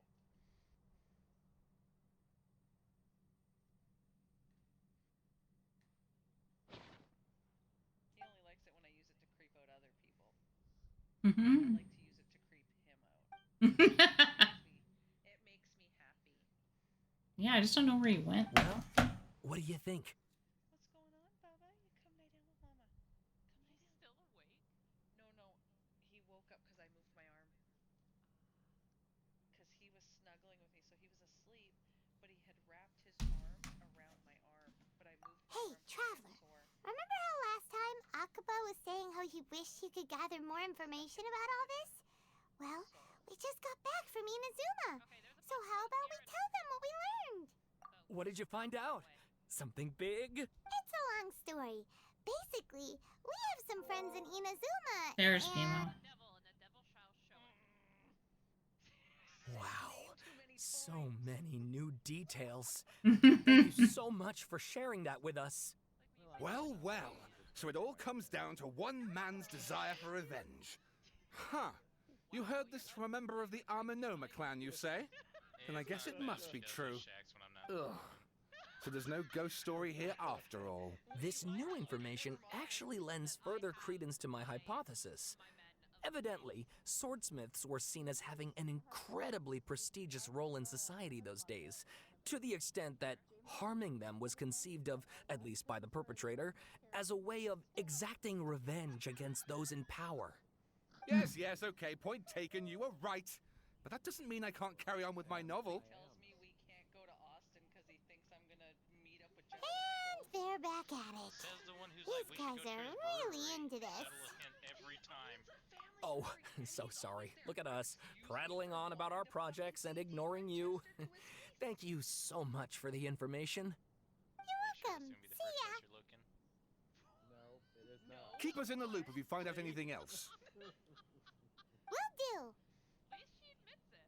He only likes it when I use it to creep out other people. I like to use it to creep him out. It makes me happy. Yeah, I just don't know where he went. Well, what do you think? What's going on, Baba? You come lay down with Mama. Come lay down. Still awake? No. He woke up because I moved my arm. Because he was snuggling with me, so he was asleep, but he had wrapped his arm around my arm. But I moved my Hey, arm Traveler. sore. Remember how last time Akaba was saying how he wished he could gather more information about all this? Well, we just got back from Inazuma. So how about we tell them what we learned? What did you find out? Something big? It's a long story. Basically, we have some friends in Inazuma. There's and... Bemo. Wow. So many new details. Thank you so much for sharing that with us. Well. So it all comes down to one man's desire for revenge. Huh. You heard this from a member of the Arminoma clan, you say? Then I guess it must be true. Ugh. So there's no ghost story here after all. This new information actually lends further credence to my hypothesis. Evidently, swordsmiths were seen as having an incredibly prestigious role in society those days, to the extent that harming them was conceived of, at least by the perpetrator, as a way of exacting revenge against those in power. Yes, okay, point taken, you were right. But that doesn't mean I can't carry on with my novel. And they're back at it. These guys are really into this. Every time. Oh, so sorry. Look at us, prattling on about our projects and ignoring you. Thank you so much for the information. You're welcome. See ya. Keep us in the loop if you find out anything else. Will do. At least she admits it.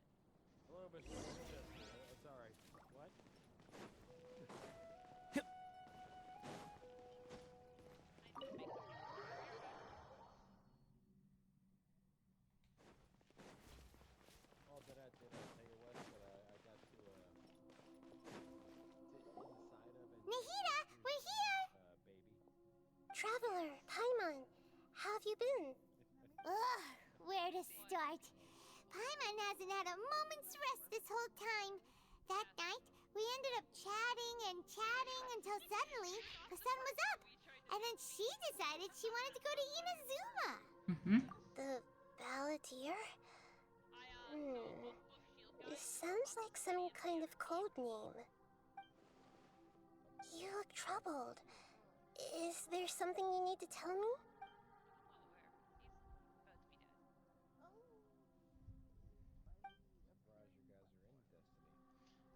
A little bit. It's alright. What? Oh, did I tell you what? I got to inside of it. Nahida, we're here. Baby. Traveler, Paimon, how have you been? Ugh, where to start? Paimon hasn't had a moment's rest this whole time. That night, we ended up chatting and chatting until suddenly the sun was up. And then she decided she wanted to go to Inazuma. The Balladeer? It sounds like some kind of code name. You look troubled. Is there something you need to tell me?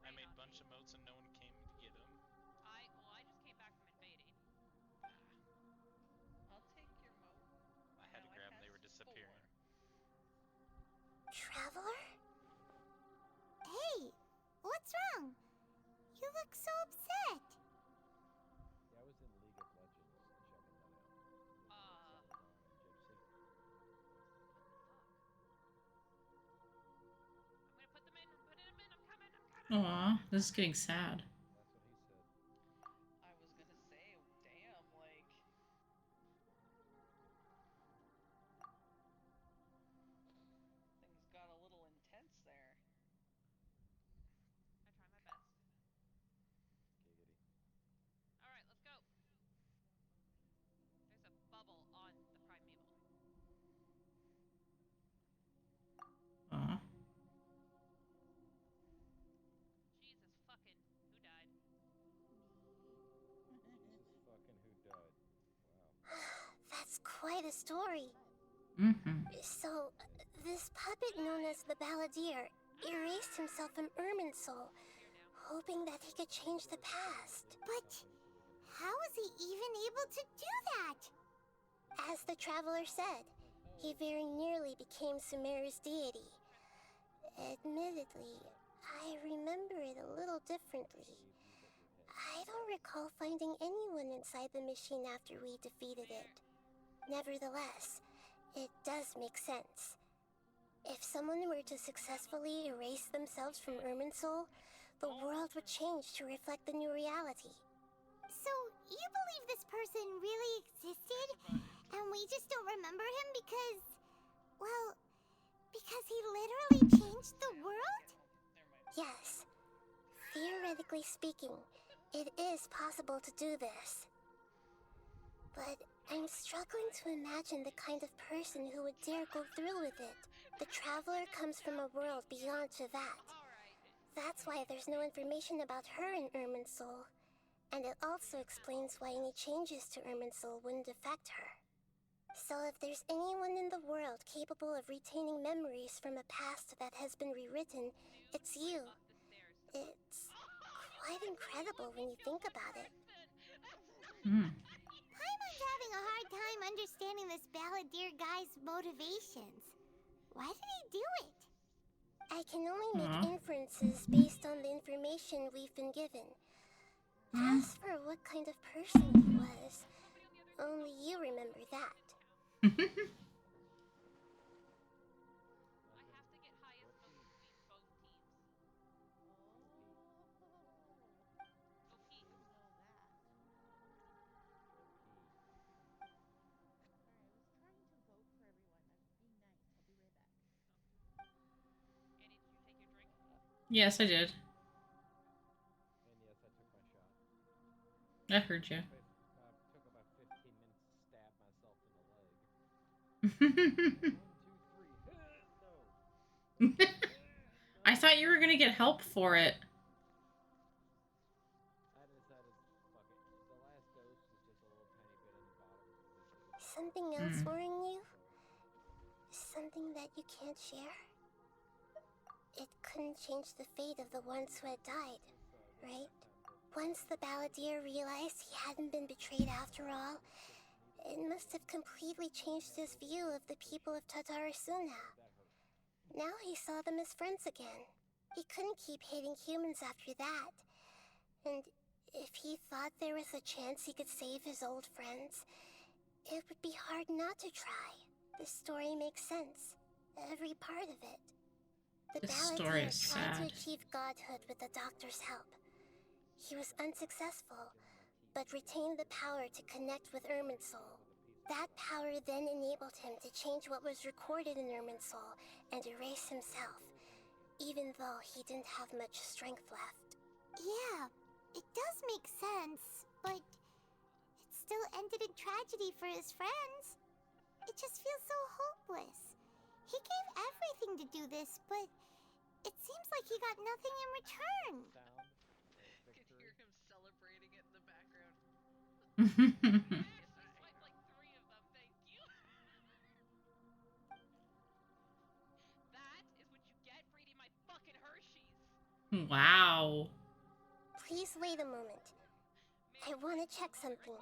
I made a bunch of moats and no one came to get them. I just came back from invading. I'll take your moat. I had to grab them, they were disappearing. Traveler? Hey, what's wrong? You look so upset. Yeah, I was in League of Legends checking that out. I'm gonna put them in, I'm coming. Aw, this is getting sad. That's what he said. I was gonna say, damn, like... Things got a little intense there. I try my best. Giggity. Alright, let's go. There's a bubble on the primeval. Aw. Jesus fucking, who died? Jesus fucking who died. Wow. That's quite a story. So, this puppet known as the Balladeer erased himself from Irminsul, hoping that he could change the past. But how was he even able to do that? As the Traveler said, he very nearly became Sumeru's deity. Admittedly, I remember it a little differently. I don't recall finding anyone inside the machine after we defeated it. Nevertheless, it does make sense. If someone were to successfully erase themselves from Irminsul, the world would change to reflect the new reality. So, you believe this person really existed, and we just don't remember him because, well, because he literally changed the world? Yes. Theoretically speaking, it is possible to do this. But I'm struggling to imagine the kind of person who would dare go through with it. The Traveler comes from a world beyond Javat. That's why there's no information about her in Irminsul. And it also explains why any changes to Irminsul wouldn't affect her. So if there's anyone in the world capable of retaining memories from a past that has been rewritten, it's you. It's quite incredible when you think about it. Paimon's having a hard time understanding this Balladeer guy's motivations. Why did he do it? I can only make inferences based on the information we've been given. As for what kind of person he was, only you remember that. Yes, I did. And yes, I took my shot. I heard you. Took about 15 minutes to stab myself in the leg. 1, 2, 3. No. I thought you were gonna get help for it. I decided, fuck it. The last dose was just a little tiny bit in the bottom. Something else worrying you? Something that you can't share? It couldn't change the fate of the ones who had died, right? Once the Balladeer realized he hadn't been betrayed after all, it must have completely changed his view of the people of Tatarasuna. Now he saw them as friends again. He couldn't keep hating humans after that. And if he thought there was a chance he could save his old friends, it would be hard not to try. This story makes sense. Every part of it. The Balladeer tried to achieve godhood with the doctor's help. He was unsuccessful, but retained the power to connect with Irminsul. That power then enabled him to change what was recorded in Irminsul and erase himself, even though he didn't have much strength left. Yeah, it does make sense, but it still ended in tragedy for his friends. It just feels so hopeless. He gave everything to do this, but it seems like he got nothing in return. You can hear him celebrating it in the background. Wow. Please wait a moment. I want to check something.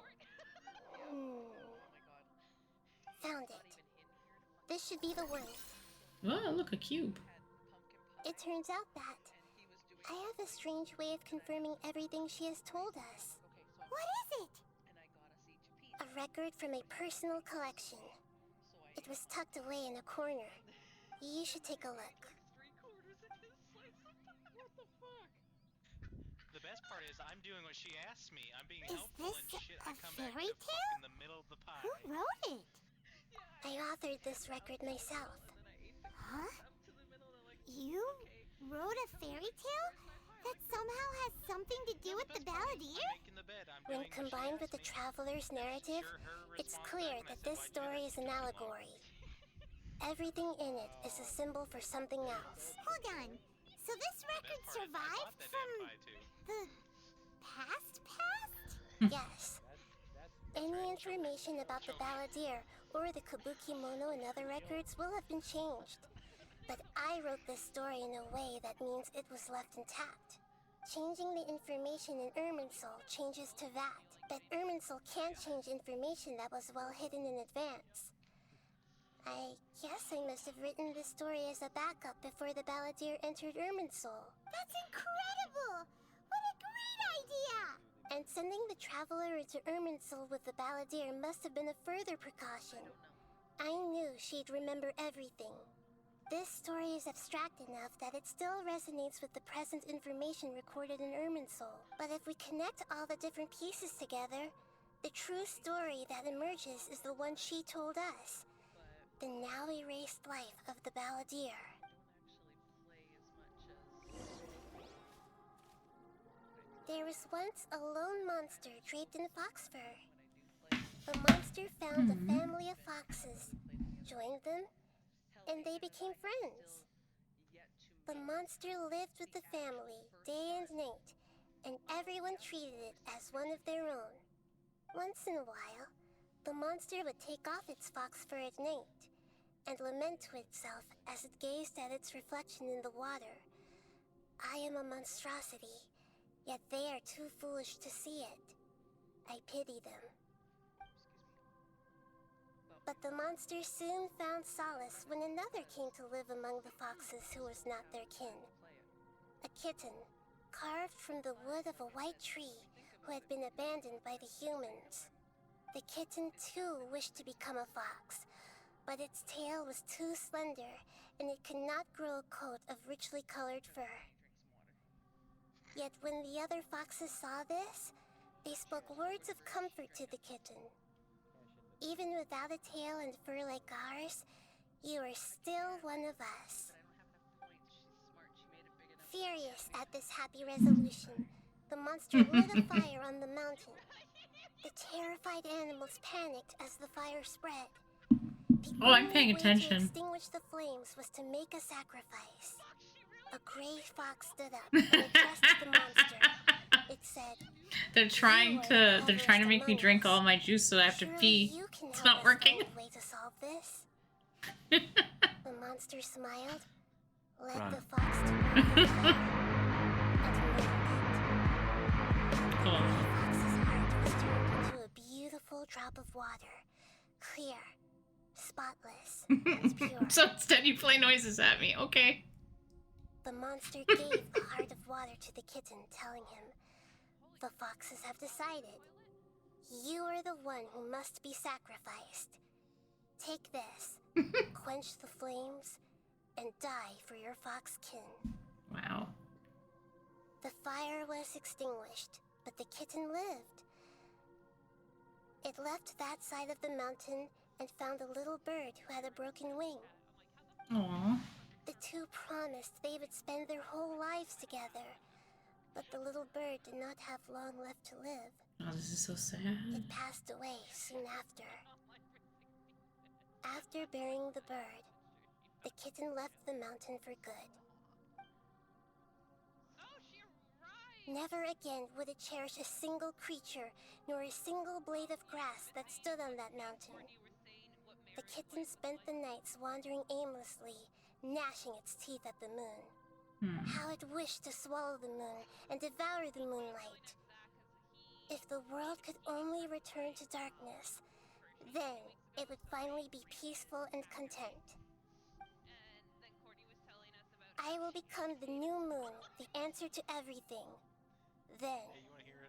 Found it. This should be the one. Oh, look, a cube. It turns out that I have a strange way of confirming everything she has told us. What is it? A record from a personal collection. It was tucked away in a corner. You should take a look. The best part is I'm doing what she asked me. I'm being Is helpful and this shit. a I come back fairy to tale? fucking the middle of the pie. Who wrote it? I authored this record myself. Huh? You wrote a fairy tale? That somehow has something to do with the Balladeer? When combined with the Traveler's narrative, it's clear that this story is an allegory. Everything in it is a symbol for something else. Hold on. So this record survived from the past? Yes. Any information about the Balladeer or the Kabukimono and other records will have been changed. But I wrote this story in a way that means it was left intact. Changing the information in Irminsul changes to that, but Irminsul can't change information that was well hidden in advance. I guess I must have written this story as a backup before the Balladeer entered Irminsul. That's incredible! What a great idea! And sending the Traveler into Irminsul with the Balladeer must have been a further precaution. I knew she'd remember everything. This story is abstract enough that it still resonates with the present information recorded in Irminsul. But if we connect all the different pieces together, the true story that emerges is the one she told us. The now erased life of the Balladeer. There was once a lone monster draped in fox fur. The monster found a family of foxes, joined them, and they became friends. The monster lived with the family day and night, and everyone treated it as one of their own. Once in a while, the monster would take off its fox fur at night and lament to itself as it gazed at its reflection in the water. I am a monstrosity, yet they are too foolish to see it. I pity them. But the monster soon found solace when another came to live among the foxes who was not their kin. A kitten, carved from the wood of a white tree who had been abandoned by the humans. The kitten too wished to become a fox, but its tail was too slender and it could not grow a coat of richly colored fur. Yet when the other foxes saw this, they spoke words of comfort to the kitten. Even without a tail and fur like ours, you are still one of us. Furious at this happy resolution, the monster lit a fire on the mountain. The terrified animals panicked as the fire spread. Oh, I'm paying The only way attention. to extinguish the flames was to make a sacrifice. A gray fox stood up and addressed the monster. It said, They're trying to make me drink all my juice so I have to pee. It's not working. "Find a way to solve this?" The monster smiled, led the fox to burn the fire, and murdered it. The gray fox's heart was turned into a beautiful drop of water, clear, spotless, and pure. So instead you play noises at me. Okay. The monster gave the heart of water to the kitten, telling him, "The foxes have decided. You are the one who must be sacrificed. Take this, quench the flames, and die for your fox kin." Wow. The fire was extinguished, but the kitten lived. It left that side of the mountain and found a little bird who had a broken wing. Aww. The two promised they would spend their whole lives together, but the little bird did not have long left to live. Oh, this is so sad. It passed away soon after. After burying the bird, the kitten left the mountain for good. Never again would it cherish a single creature, nor a single blade of grass that stood on that mountain. The kitten spent the nights wandering aimlessly, gnashing its teeth at the moon. How it wished to swallow the moon and devour the moonlight. If the world could only return to darkness, then it would finally be peaceful and content. I will become the new moon, the answer to everything. Then,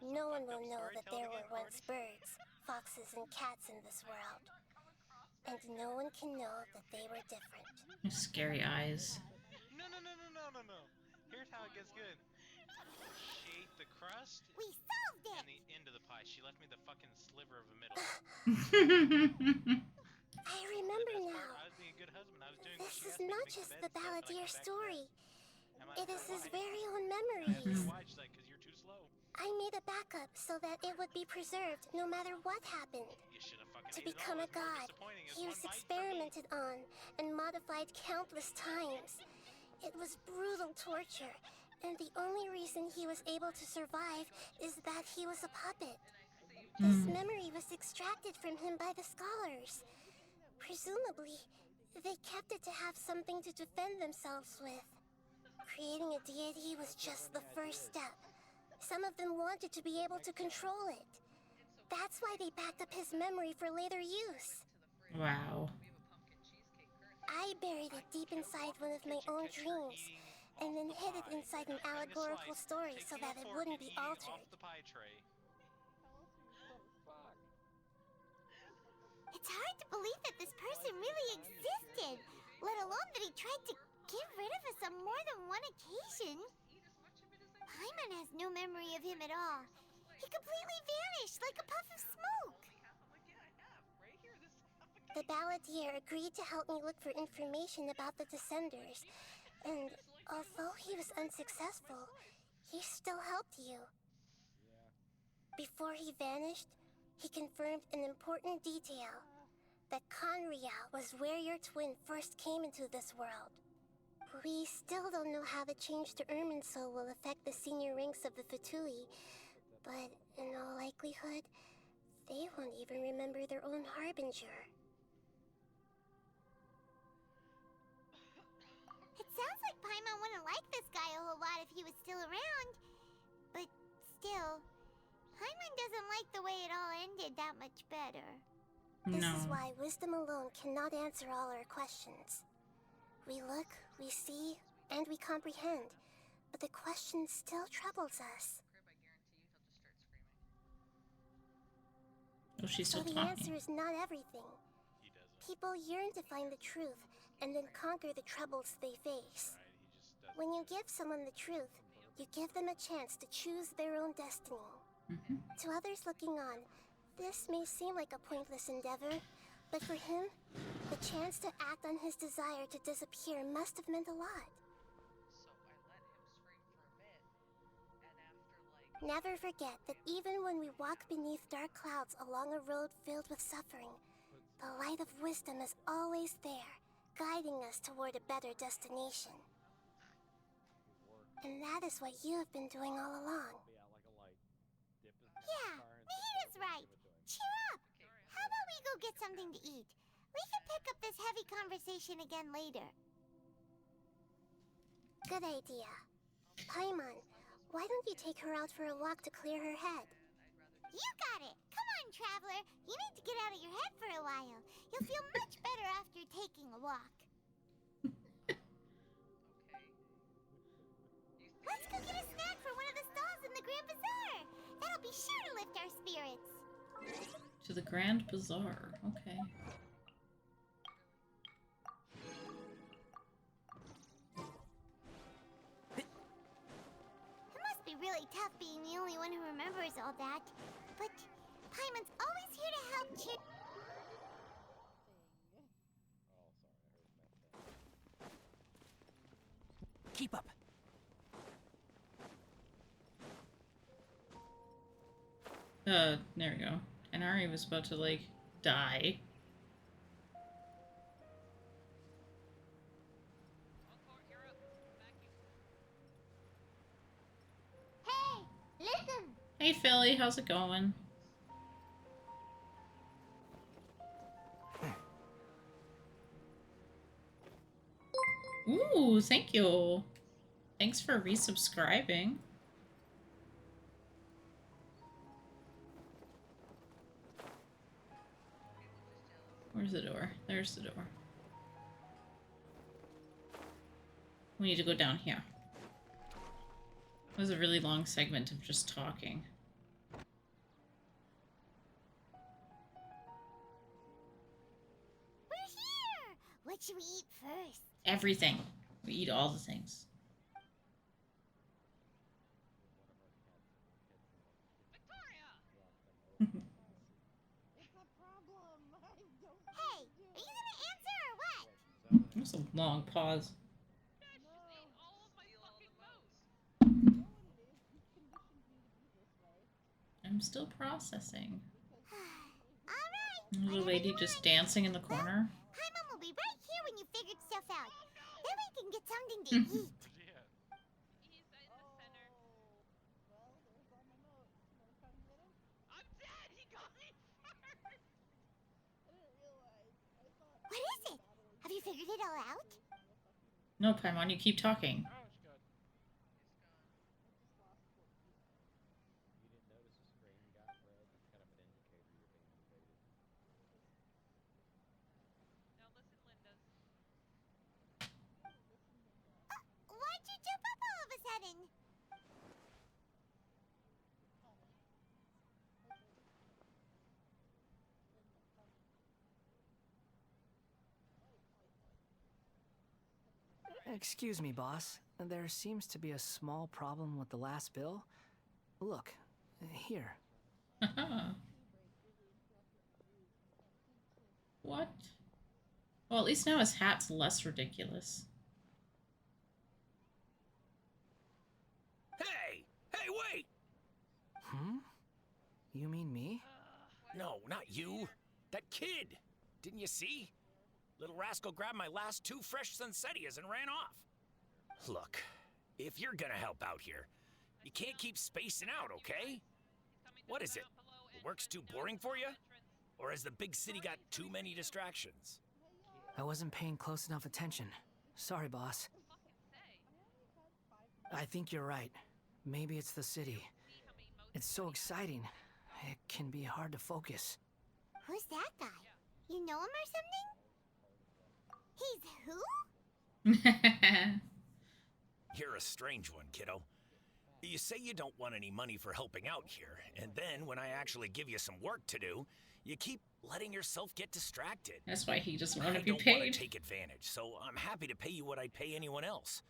no one will know that there were once birds, foxes, and cats in this world. And no one can know that they were different. Scary eyes. No. Here's how it gets good. She ate the crust. We solved it! And the end of the pie. She left me the fucking sliver of the middle. I remember now. I was being a good husband. I was doing This is not just the Balladeer story. It is his very own memories. Why? She's like, 'cause you're too slow. I made a backup so that it would be preserved no matter what happened. To become a god, he was experimented on and modified countless times. It was brutal torture, and the only reason he was able to survive is that he was a puppet. This memory was extracted from him by the scholars. Presumably, they kept it to have something to defend themselves with. Creating a deity was just the first step. Some of them wanted to be able to control it. That's why they backed up his memory for later use. Wow. I buried it deep inside one of my own dreams, and then hid it inside an allegorical story so that it wouldn't be altered. It's hard to believe that this person really existed, let alone that he tried to get rid of us on more than one occasion. Paimon has no memory of him at all. He completely vanished like a puff of smoke. The Balladeer agreed to help me look for information about the Descenders, and although he was unsuccessful, he still helped you. Before he vanished, he confirmed an important detail, that Conria was where your twin first came into this world. We still don't know how the change to Irminsul will affect the senior ranks of the Fatui, but in all likelihood, they won't even remember their own Harbinger. It sounds like Paimon wouldn't like this guy a whole lot if he was still around. But still, Paimon doesn't like the way it all ended that much better. This is why wisdom alone cannot answer all our questions. We look, we see, and we comprehend, but the question still troubles us. Oh, she's So still the talking. answer is not everything. People yearn to find the truth and then conquer the troubles they face. When you give someone the truth, you give them a chance to choose their own destiny. To others looking on, this may seem like a pointless endeavor, but for him, the chance to act on his desire to disappear must have meant a lot. Never forget that even when we walk beneath dark clouds along a road filled with suffering, the light of wisdom is always there, guiding us toward a better destination. And that is what you have been doing all along. Yeah, Mahita's right. Cheer up. How about we go get something to eat? We can pick up this heavy conversation again later. Good idea. Paimon, why don't you take her out for a walk to clear her head? You got it. Come on, traveler. You need to get out of your head for a while. You'll feel much better after taking a walk. Let's go get a snack from one of the stalls in the Grand Bazaar. That'll be sure to lift our spirits. To the Grand Bazaar. Okay. It must be really tough being the only one who remembers all that. But Paimon's always here to help cheer. Keep up. There we go. And Ari was about to, like, die. Hey, listen! Hey, Philly, how's it going? Ooh, thank you. Thanks for resubscribing. Where's the door? There's the door. We need to go down here. It was a really long segment of just talking. We're here! What should we eat first? Everything. We eat all the things. Hey, are you gonna answer or what? That's a long pause. I'm still processing. There's a lady just dancing in the corner. Paimon will be right here when you figured stuff out. Then we can get something to eat. What is it? Have you figured it all out? No, Paimon, you keep talking. Why'd you jump up all of a sudden? Excuse me, boss. There seems to be a small problem with the last bill. Look, here. What? Well, at least now his hat's less ridiculous. Hey! Hey, wait! Hmm? You mean me? No, not you. That kid! Didn't you see? Little rascal grabbed my last 2 fresh Sunsettias and ran off. Look, if you're gonna help out here, you can't keep spacing out, okay? What is it? Work's too boring for you? Or has the big city got too many distractions? I wasn't paying close enough attention. Sorry, boss. I think you're right. Maybe it's the city. It's so exciting. It can be hard to focus. Who's that guy? You know him or something? He's who? You're a strange one, kiddo. You say you don't want any money for helping out here, and then when I actually give you some work to do, you keep letting yourself get distracted. That's why he doesn't want to I be don't want paid. to take advantage, so I'm happy to pay you what I'd pay anyone else.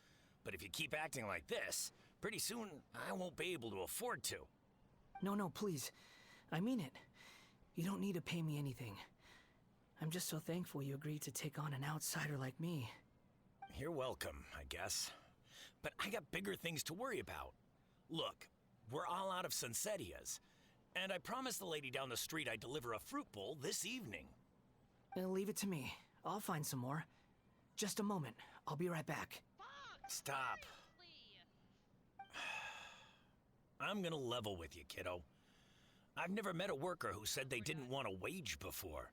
But if you keep acting like this, pretty soon I won't be able to afford to. No, please. I mean it. You don't need to pay me anything. I'm just so thankful you agreed to take on an outsider like me. You're welcome, I guess. But I got bigger things to worry about. Look, we're all out of Sunsettias. And I promised the lady down the street I'd deliver a fruit bowl this evening. Leave it to me. I'll find some more. Just a moment. I'll be right back. Stop. I'm gonna level with you, kiddo. I've never met a worker who said they didn't want a wage before.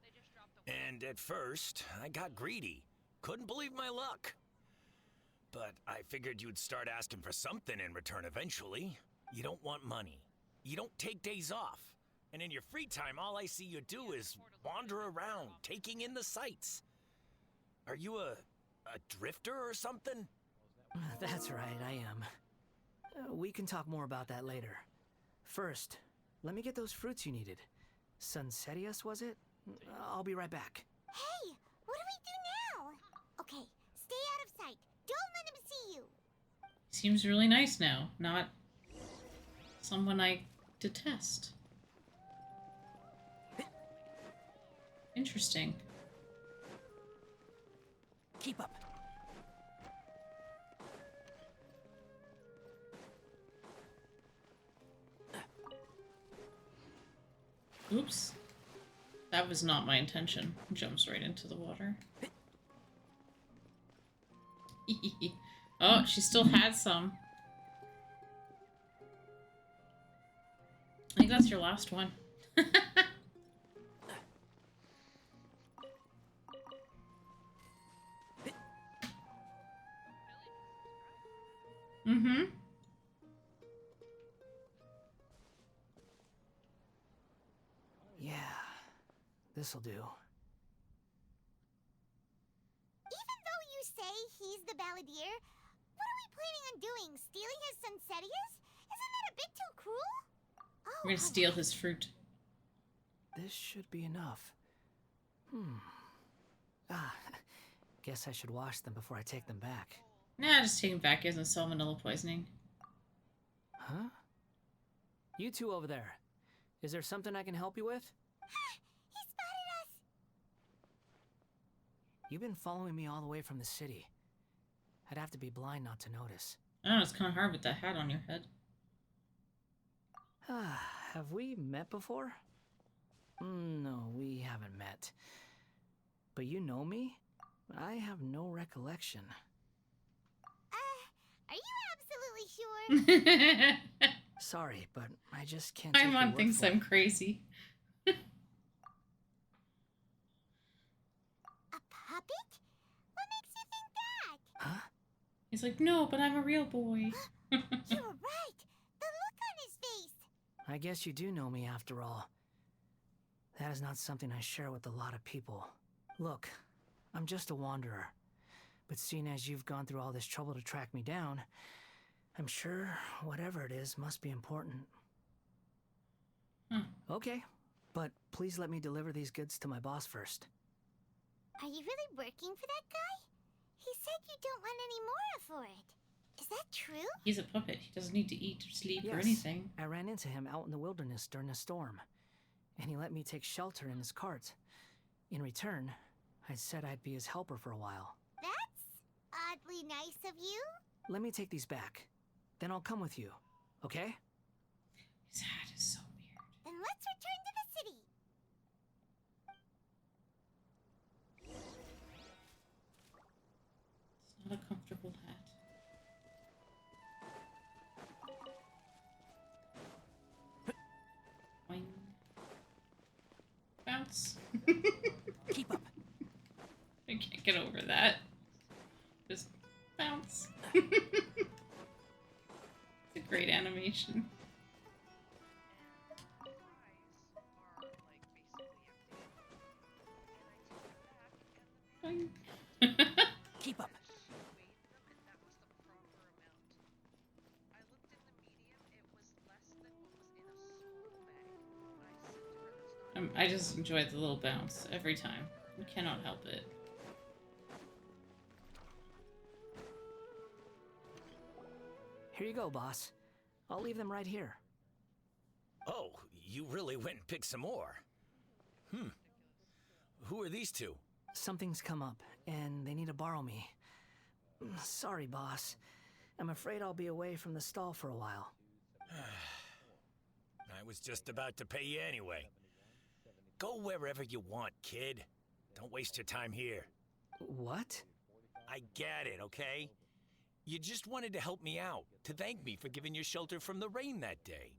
And at first, I got greedy. Couldn't believe my luck. But I figured you'd start asking for something in return eventually. You don't want money. You don't take days off. And in your free time, all I see you do is wander around, taking in the sights. Are you a drifter or something? That's right, I am. We can talk more about that later. First, let me get those fruits you needed. Sunsettias, was it? I'll be right back. Hey, what do we do now? Okay, stay out of sight. Don't let him see you. Seems really nice now, not someone I detest. Interesting. Keep up. Oops. That was not my intention. Jumps right into the water. Oh, she still had some. I think that's your last one. Mm-hmm. Yeah, this'll do. Even though you say he's the balladeer, what are we planning on doing? Stealing his Sunsettias? Isn't that a bit too cruel? Oh, We're gonna steal his fruit. This should be enough. Guess I should wash them before I take them back. Nah, just take him back. He doesn't salmonella poisoning. Huh? You two over there. Is there something I can help you with? He spotted us! You've been following me all the way from the city. I'd have to be blind not to notice. I don't know, it's kind of hard with that hat on your head. Have we met before? No, we haven't met. But you know me? I have no recollection. Are you absolutely sure? Sorry, but I just can't take your Paimon word thinks for I'm it. crazy. A puppet? What makes you think that? Huh? He's like, no, but I'm a real boy. You were right. The look on his face. I guess you do know me after all. That is not something I share with a lot of people. Look, I'm just a wanderer. But seeing as you've gone through all this trouble to track me down, I'm sure whatever it is must be important. Okay, but please let me deliver these goods to my boss first. Are you really working for that guy? He said you don't want any more for it. Is that true? He's a puppet. He doesn't need to eat or sleep or Yes, anything. I ran into him out in the wilderness during a storm, and he let me take shelter in his cart. In return, I said I'd be his helper for a while. That's oddly nice of you. Let me take these back. Then I'll come with you, okay? His hat is so weird. Then let's return to the city. It's not a comfortable hat. Boing. Bounce. Keep up. I can't get over that. Just bounce. It's a great animation. Boing. Keep up. I just enjoy the little bounce every time. I cannot help it. Here you go, boss. I'll leave them right here. Oh, you really went and picked some more. Who are these two? Something's come up, and they need to borrow me. Sorry, boss. I'm afraid I'll be away from the stall for a while. was just about to pay you anyway. Go wherever you want, kid. Don't waste your time here. What? I get it, okay? You just wanted to help me out, to thank me for giving you shelter from the rain that day.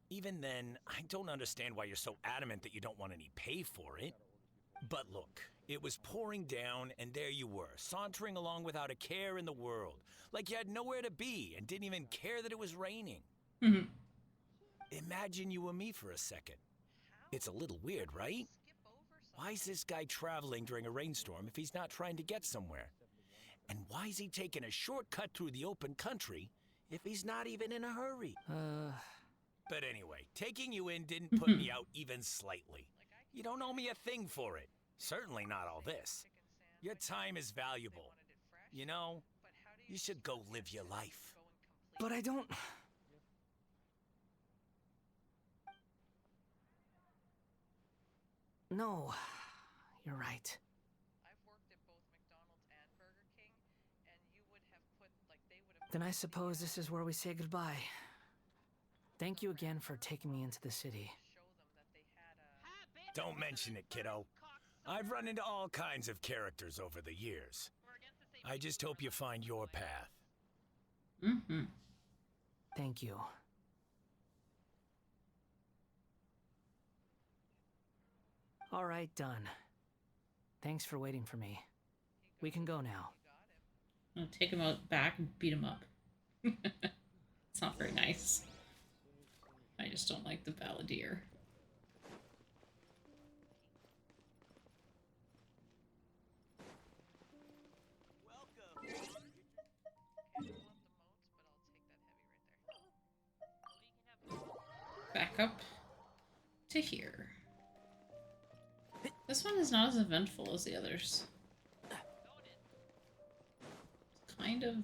Even then, I don't understand why you're so adamant that you don't want any pay for it. But look, it was pouring down, and there you were, sauntering along without a care in the world, like you had nowhere to be and didn't even care that it was raining. Mhm. Imagine you were me for a second. It's a little weird, right? Why is this guy traveling during a rainstorm if he's not trying to get somewhere? And why is he taking a shortcut through the open country if he's not even in a hurry? But anyway, taking you in didn't put me out even slightly. You don't owe me a thing for it. Certainly not all this. Your time is valuable. You know, you should go live your life. But I don't... No, you're right. Then I suppose this is where we say goodbye. Thank you again for taking me into the city. Don't mention it, kiddo. I've run into all kinds of characters over the years. I just hope you find your path. Mm-hmm. Thank you. All right, done. Thanks for waiting for me. We can go now. I'll take him out back and beat him up. It's not very nice. I just don't like the balladeer. Back up to here. This one is not as eventful as the others. It's kind of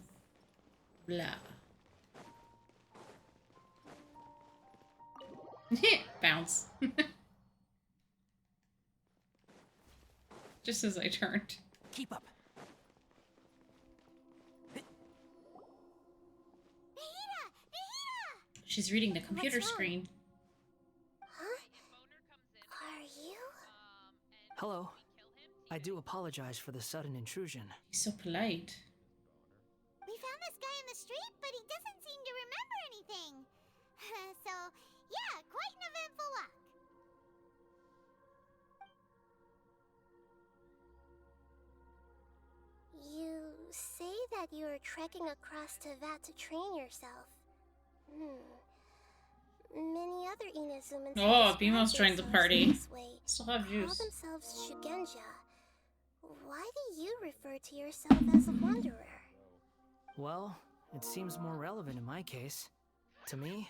blah. Bounce. Just as I turned. Keep up. She's reading the computer screen. Are you? Hello. I do apologize for the sudden intrusion. He's so polite. We found this guy in the street, but he doesn't seem to remember anything. So, yeah, quite an eventful walk. You say that you are trekking across to Vat to train yourself. Many other Inazumans Oh, Beamos joined the party. Still have call juice. themselves Shugenja. Why do you refer to yourself as a wanderer? Well, it seems more relevant in my case. To me,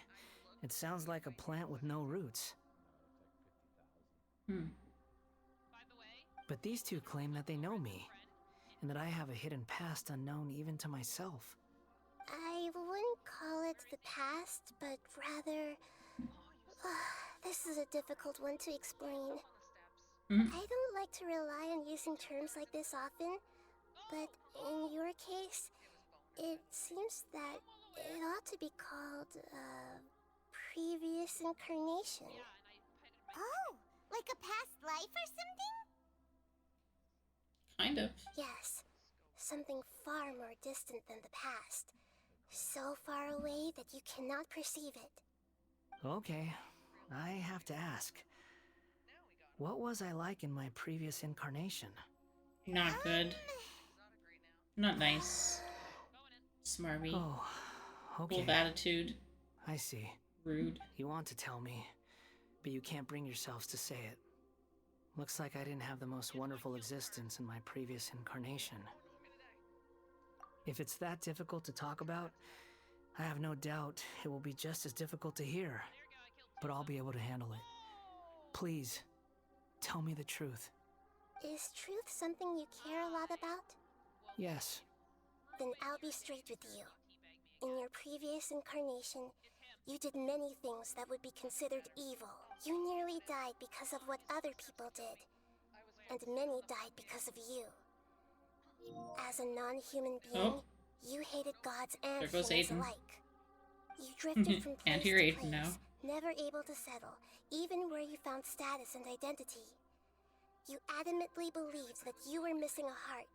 it sounds like a plant with no roots. But these two claim that they know me, and that I have a hidden past unknown even to myself. I wouldn't call it the past, but rather... this is a difficult one to explain. I don't like to rely on using terms like this often, but in your case, it seems that it ought to be called, previous incarnation. Oh, like a past life or something? Kind of. Yes, something far more distant than the past. So far away that you cannot perceive it. Okay, I have to ask. What was I like in my previous incarnation? Not good. Not nice. Smarmy. Oh, okay. Full of attitude. I see. Rude. You want to tell me, but you can't bring yourselves to say it. Looks like I didn't have the most wonderful existence in my previous incarnation. If it's that difficult to talk about, I have no doubt it will be just as difficult to hear. But I'll be able to handle it. Please, tell me the truth. Is truth something you care a lot about? Yes. Then I'll be straight with you. In your previous incarnation, you did many things that would be considered evil. You nearly died because of what other people did. And many died because of you. As a non-human being, you hated gods and There goes humans Aiden. alike. You drifted from place Can't hear to Aiden place, now. never able to settle, even where you found status and identity. You adamantly believed that you were missing a heart.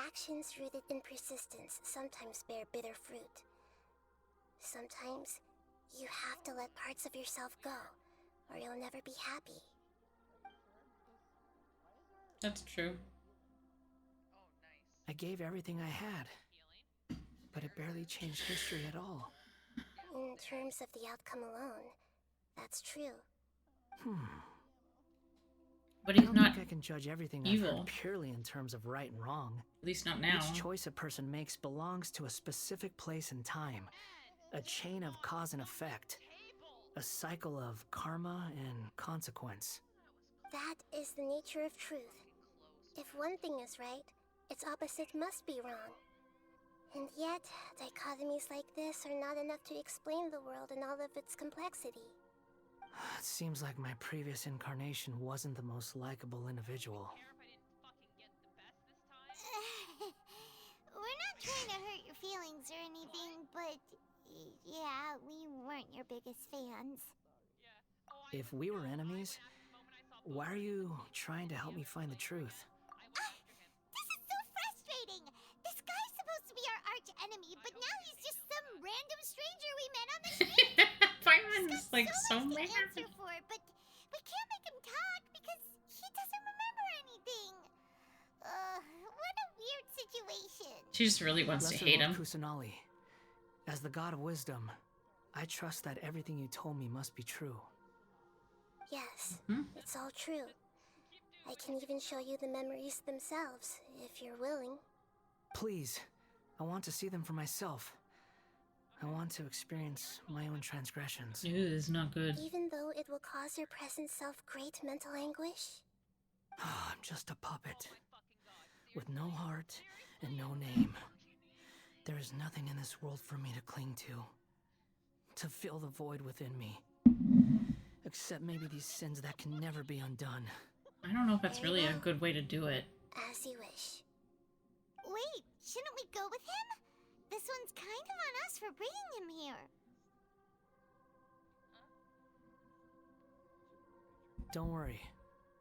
Actions rooted in persistence sometimes bear bitter fruit. Sometimes, you have to let parts of yourself go, or you'll never be happy. That's true. I gave everything I had, but it barely changed history at all. In terms of the outcome alone, that's true. But I he's don't not think I can judge everything I've evil. heard purely in terms of right and wrong. At least not now. Each choice a person makes belongs to a specific place and time. A chain of cause and effect. A cycle of karma and consequence. That is the nature of truth. If one thing is right, its opposite must be wrong. And yet, dichotomies like this are not enough to explain the world in all of its complexity. It seems like my previous incarnation wasn't the most likable individual. We're not trying to hurt your feelings or anything, but yeah, we weren't your biggest fans. If we were enemies, why are you trying to help me find the truth? This is so frustrating! This guy's supposed to be our arch enemy, but now he's just some random stranger we met on the street. Fireman's like so much mad. to answer for, but we can't make him talk because he doesn't remember anything. What a weird situation. She just really wants to Lesser hate Lord him. Kusanali, as the god of wisdom, I trust that everything you told me must be true. Yes, it's all true. I can even show you the memories themselves, if you're willing. Please, I want to see them for myself. I want to experience my own transgressions. Ew, this is not good. Even though it will cause your present self great mental anguish? I'm just a puppet, with no heart and no name. There is nothing in this world for me to cling to fill the void within me. Except maybe these sins that can never be undone. I don't know if that's really a good way to do it. As you wish. Wait, shouldn't we go with him? This one's kind of on us for bringing him here. Don't worry.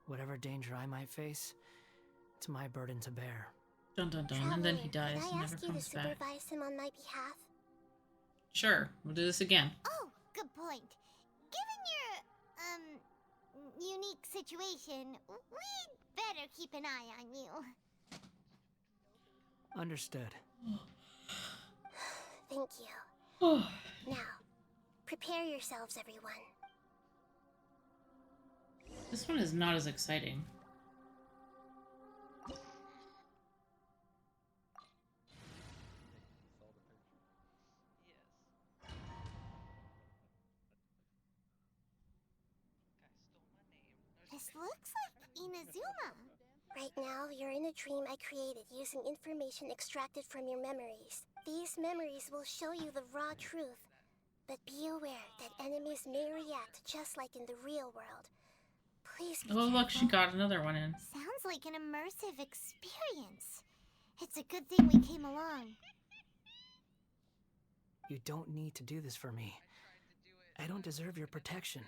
Whatever danger I might face, it's my burden to bear. Dun dun dun, and then he dies Can and I never ask you to comes back. supervise him on my behalf? Sure, we'll do this again. Oh, good point. Given your, unique situation, we'd better keep an eye on you. Understood. Thank you. Now, prepare yourselves, everyone. This one is not as exciting. This looks like Inazuma. Right now, you're in a dream I created using information extracted from your memories. These memories will show you the raw truth. But be aware that enemies may react just like in the real world. Please be Oh, look, she careful. got another one in. Sounds like an immersive experience. It's a good thing we came along. You don't need to do this for me. I don't deserve your protection.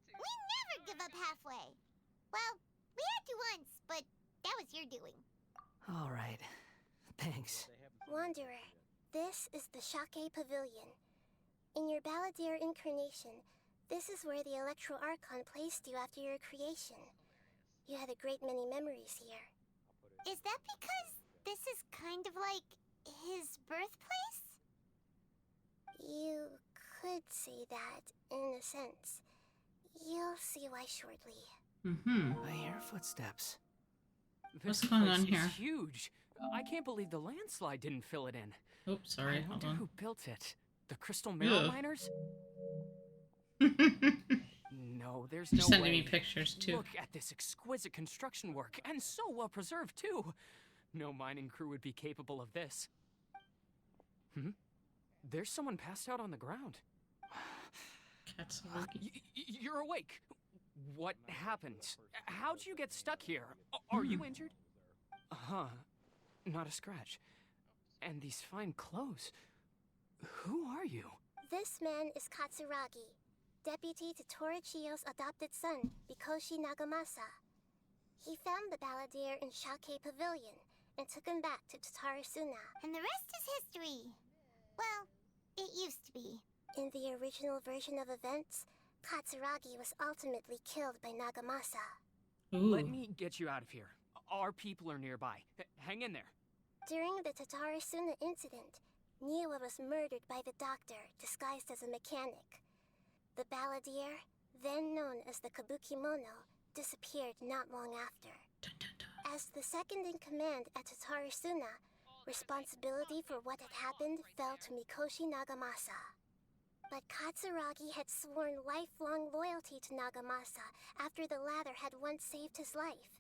We never give up halfway. Well, we had to once, but that was your doing. All right. Thanks. Wanderer, this is the Shake Pavilion. In your Balladeer incarnation, this is where the Electro Archon placed you after your creation. You had a great many memories here. Is that because this is kind of like his birthplace? You could say that, in a sense. You'll see why shortly. I hear footsteps. What's This going place on is here? huge. I can't believe the landslide didn't fill it in. Oops, sorry, I hold wonder on. who built it. The Crystal Mirror Ugh. Miners? No, there's You're no sending way. me pictures, too. Look at this exquisite construction work, and so well preserved too. No mining crew would be capable of this. There's someone passed out on the ground. You're awake. What happened? How'd you get stuck here? Are you injured? Not a scratch. And these fine clothes. Who are you? This man is Katsuragi, deputy to Torichiyo's adopted son, Mikoshi Nagamasa. He found the balladeer in Shake Pavilion and took him back to Tatarasuna. And the rest is history. Well, it used to be. In the original version of events, Katsuragi was ultimately killed by Nagamasa. Let me get you out of here. Our people are nearby. Hang in there. During the Tatarasuna incident, Niwa was murdered by the doctor, disguised as a mechanic. The balladeer, then known as the Kabukimono, disappeared not long after. As the second in command at Tatarasuna, responsibility for what had happened fell to Mikoshi Nagamasa. But Katsuragi had sworn lifelong loyalty to Nagamasa after the latter had once saved his life.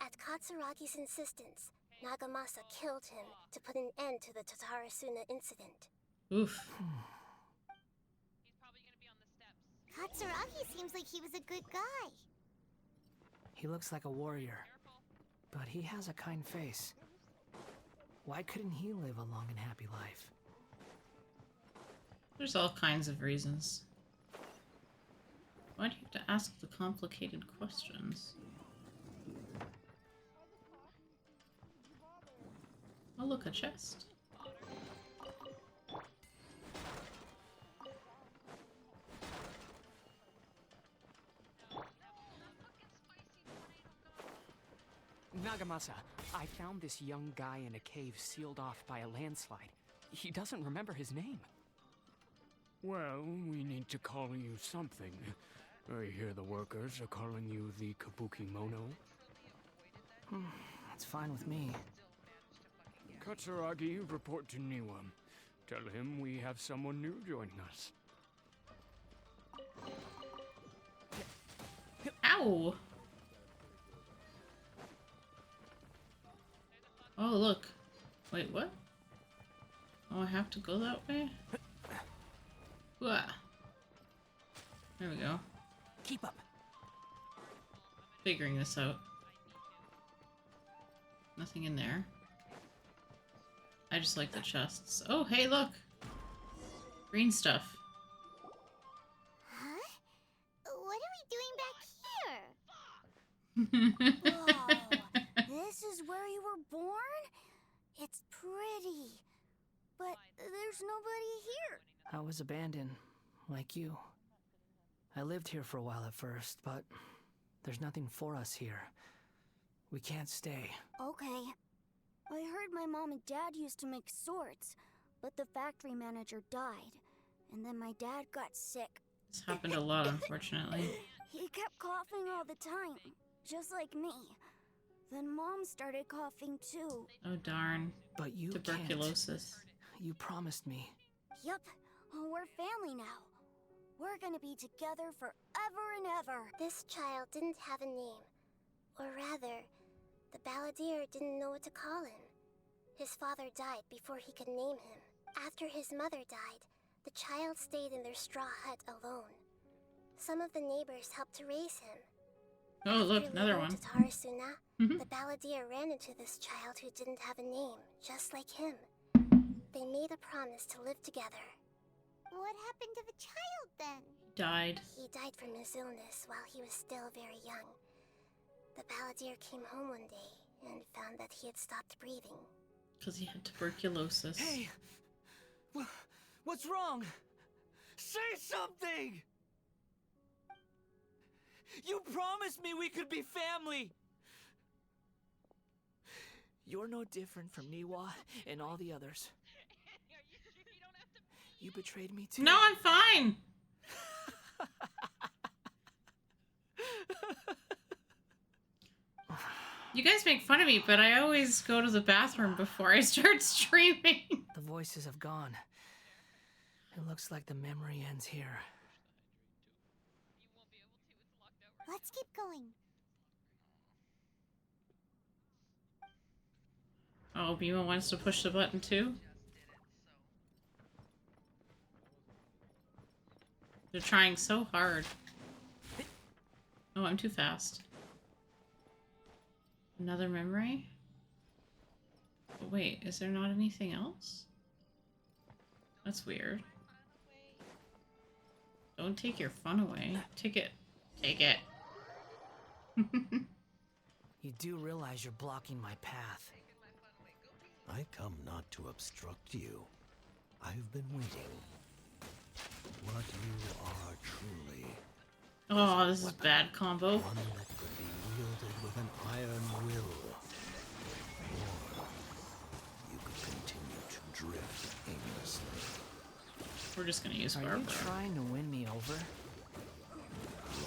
At Katsuragi's insistence, Nagamasa killed him to put an end to the Tatarasuna incident. Oof. Katsuragi seems like he was a good guy. He looks like a warrior, but he has a kind face. Why couldn't he live a long and happy life? There's all kinds of reasons. Why do you have to ask the complicated questions? Oh, look, a chest. Nagamasa, I found this young guy in a cave sealed off by a landslide. He doesn't remember his name. Well, we need to call you something. I hear the workers are calling you the Kabukimono. That's fine with me. Katsuragi, report to Niwa. Tell him we have someone new joining us. Ow! Oh, look. Wait, what? Oh, I have to go that way? Wah. There we go. Keep up. Figuring this out. Nothing in there. I just like the chests. Oh, hey, look! Green stuff. Huh? What are we doing back here? Whoa, this is where you were born? It's pretty. But there's nobody here. I was abandoned, like you. I lived here for a while at first, but there's nothing for us here. We can't stay. Okay. I heard my mom and dad used to make swords, but the factory manager died. And then my dad got sick. This happened a lot, unfortunately. He kept coughing all the time, just like me. Then Mom started coughing too. Oh, darn. But you Tuberculosis. Can't. You promised me. Yup. We're family now. We're gonna be together forever and ever. This child didn't have a name. Or rather, the balladeer didn't know what to call him. His father died before he could name him. After his mother died, the child stayed in their straw hut alone. Some of the neighbors helped to raise him. Oh, look, another one. To Tatarasuna, the balladeer ran into this child who didn't have a name, just like him. They made a promise to live together. What happened to the child then? Died. He died from his illness while he was still very young. The balladeer came home one day and found that he had stopped breathing. Because he had tuberculosis. Hey! What's wrong? Say something! You promised me we could be family! You're no different from Niwa and all the others. You betrayed me too. No, I'm fine! You guys make fun of me, but I always go to the bathroom before I start streaming. The voices have gone. It looks like the memory ends here. Let's keep going. Oh, Bima wants to push the button too? They're trying so hard. Oh, I'm too fast. Another memory? But wait, is there not anything else? That's weird. Don't take your fun away. Take it. Take it. You do realize you're blocking my path. I come not to obstruct you. I've been waiting. What you are truly. Oh, this is bad combo. One that could be wielded with an iron will. Or you could continue to drift aimlessly. We're just gonna use Are Barbara. you trying to win me over?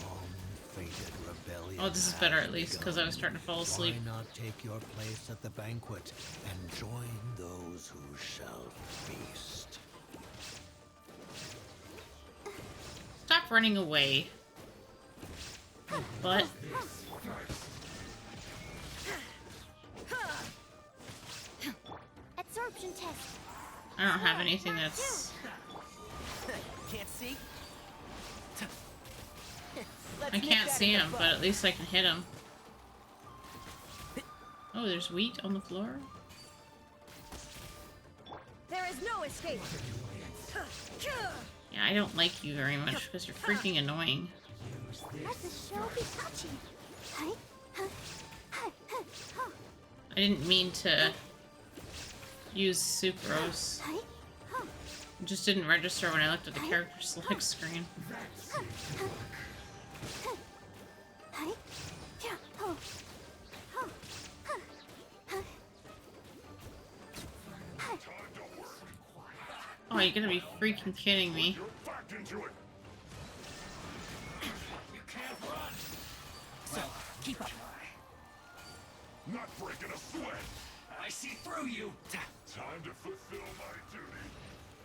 Long-fated rebellion. Oh, this is better at least, because I was starting to fall asleep. Why not take your place at the banquet and join those who shall feast? Stop running away. But Absorption test. I don't have anything that's... Can't see? I can't see him, but at least I can hit him. Oh, there's wheat on the floor? There is no escape. Yeah, I don't like you very much because you're freaking annoying. Let the show be touchy. I didn't mean to use sucrose. It just didn't register when I looked at the character select screen. Oh, you're gonna be freaking kidding me. So, keep up. Not breaking a sweat. I see through you. Time to fulfill my duty.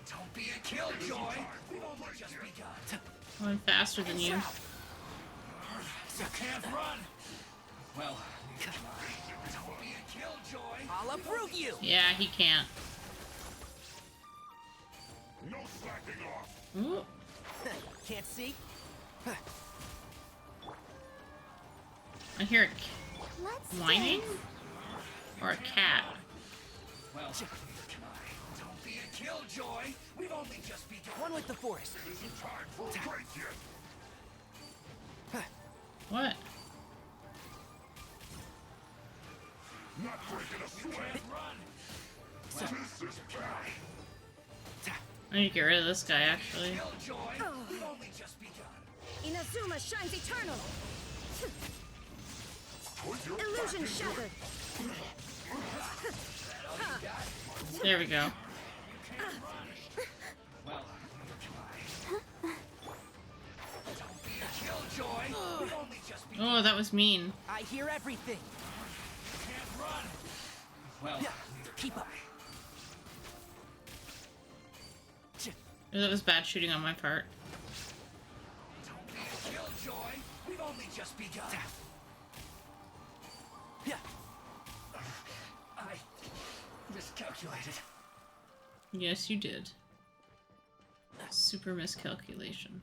Don't be a killjoy. We've only just begun. I'm faster than you. You can't run. Well, come on. Don't be a killjoy. I'll uproot you. Yeah, he can't. No slacking off. Ooh. Can't see? I hear a whining? Or a cat? Well, don't be a killjoy. We've only just begun. One with the forest. Isn't time for a break yet. What? Not breaking a sweat. Run. This is bad. I need to get rid of this guy, actually. We've only just begun. Inazuma shines eternal. Illusion shattered. There we go. Well, don't be a killjoy. We've only just begun. Oh, that was mean. I hear everything. Can't run. Well, keep up. Oh, that was bad shooting on my part. don't be a killjoy. We've only just begun. I miscalculated. Yes, you did. Super miscalculation.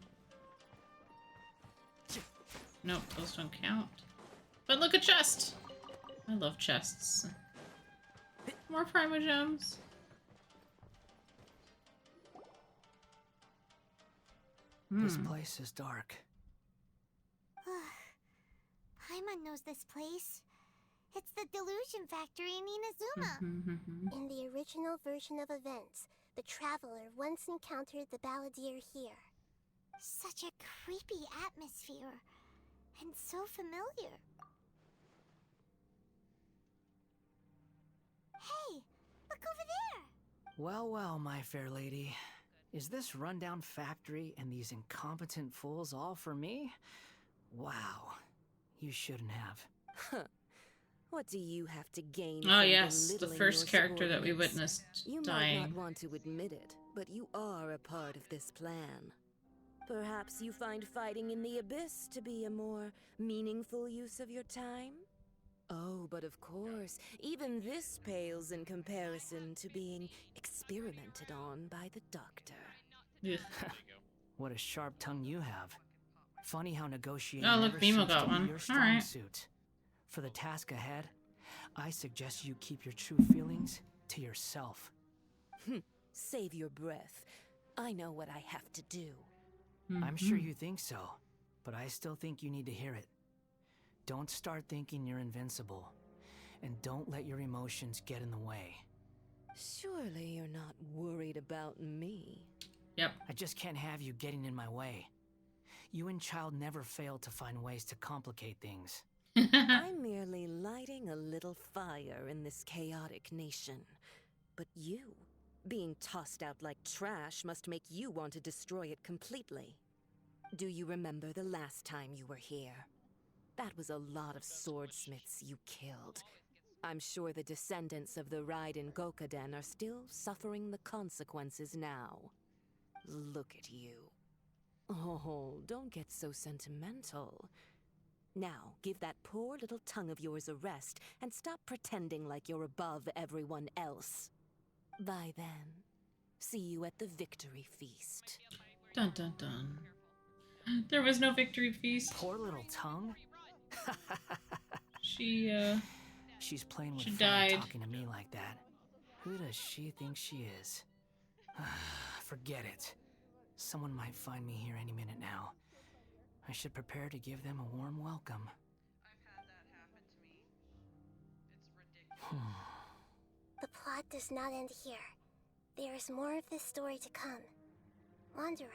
Nope, those don't count. But look, a chest! I love chests. More primogems. This place is dark. Paimon knows this place. It's the delusion factory in Inazuma. In the original version of events, the Traveler once encountered the Balladeer here. Such a creepy atmosphere. And so familiar. Hey, look over there! Well, well, my fair lady. Is this rundown factory and these incompetent fools all for me? Wow. You shouldn't have. What do you have to gain? Oh from yes, the belittling first your character that we subordinates? witnessed You dying. might not want to admit it, but you are a part of this plan. Perhaps you find fighting in the abyss to be a more meaningful use of your time? Oh, but of course, even this pales in comparison to being experimented on by the doctor. What a sharp tongue you have. Funny how negotiating Oh, look, never Mimo seems got to be one. your strong Alright. suit. For the task ahead, I suggest you keep your true feelings to yourself. Save your breath. I know what I have to do. I'm sure you think so, but I still think you need to hear it. Don't start thinking you're invincible, and don't let your emotions get in the way. Surely you're not worried about me. Yep. I just can't have you getting in my way. You and Child never fail to find ways to complicate things. I'm merely lighting a little fire in this chaotic nation. But you, being tossed out like trash, must make you want to destroy it completely. Do you remember the last time you were here? That was a lot of swordsmiths you killed. I'm sure the descendants of the Raiden Gokaden are still suffering the consequences now. Look at you. Oh, don't get so sentimental. Now, give that poor little tongue of yours a rest and stop pretending like you're above everyone else. Bye then. See you at the victory feast. Dun dun dun. There was no victory feast. Poor little tongue? She's playing with she fire died. talking to me like that. Who does she think she is? Forget it. Someone might find me here any minute now. I should prepare to give them a warm welcome. The plot does not end here. There is more of this story to come. Wanderer,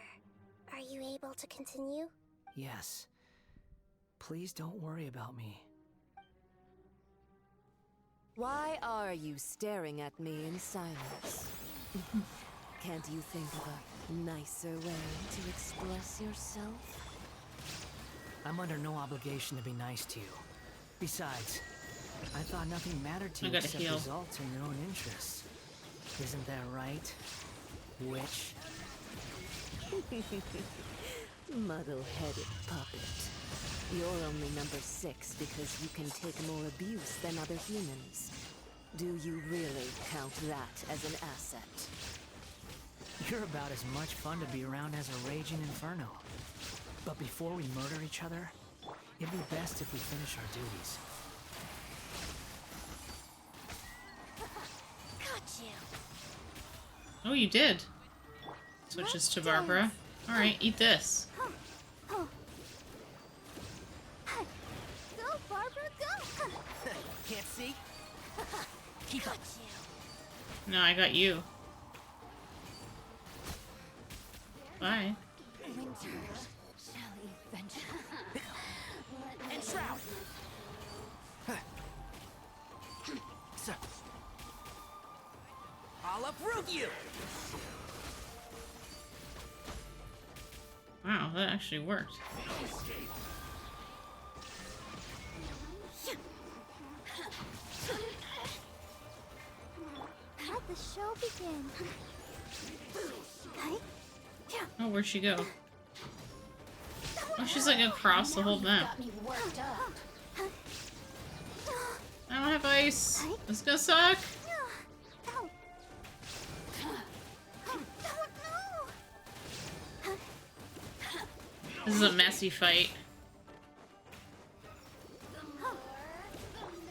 are you able to continue? Yes. Please don't worry about me. Why are you staring at me in silence? Can't you think of a nicer way to express yourself? I'm under no obligation to be nice to you. Besides, I thought nothing mattered to you except results in your own interests. Isn't that right, witch? Muddle-headed puppet. You're only number 6 because you can take more abuse than other humans. Do you really count that as an asset? You're about as much fun to be around as a raging inferno. But before we murder each other, it'd be best if we finish our duties. Got you. Oh, you did. Switches to Barbara. Alright, eat this. Go, Barbara, go! Can't see? Keep up. No, I got you. Bye. And Shroud! Sir. I'll uproot you! Wow, that actually worked. Let the show begin. Oh, where'd she go? Oh, she's like across the whole map. I don't have ice. This is gonna suck. This is a messy fight.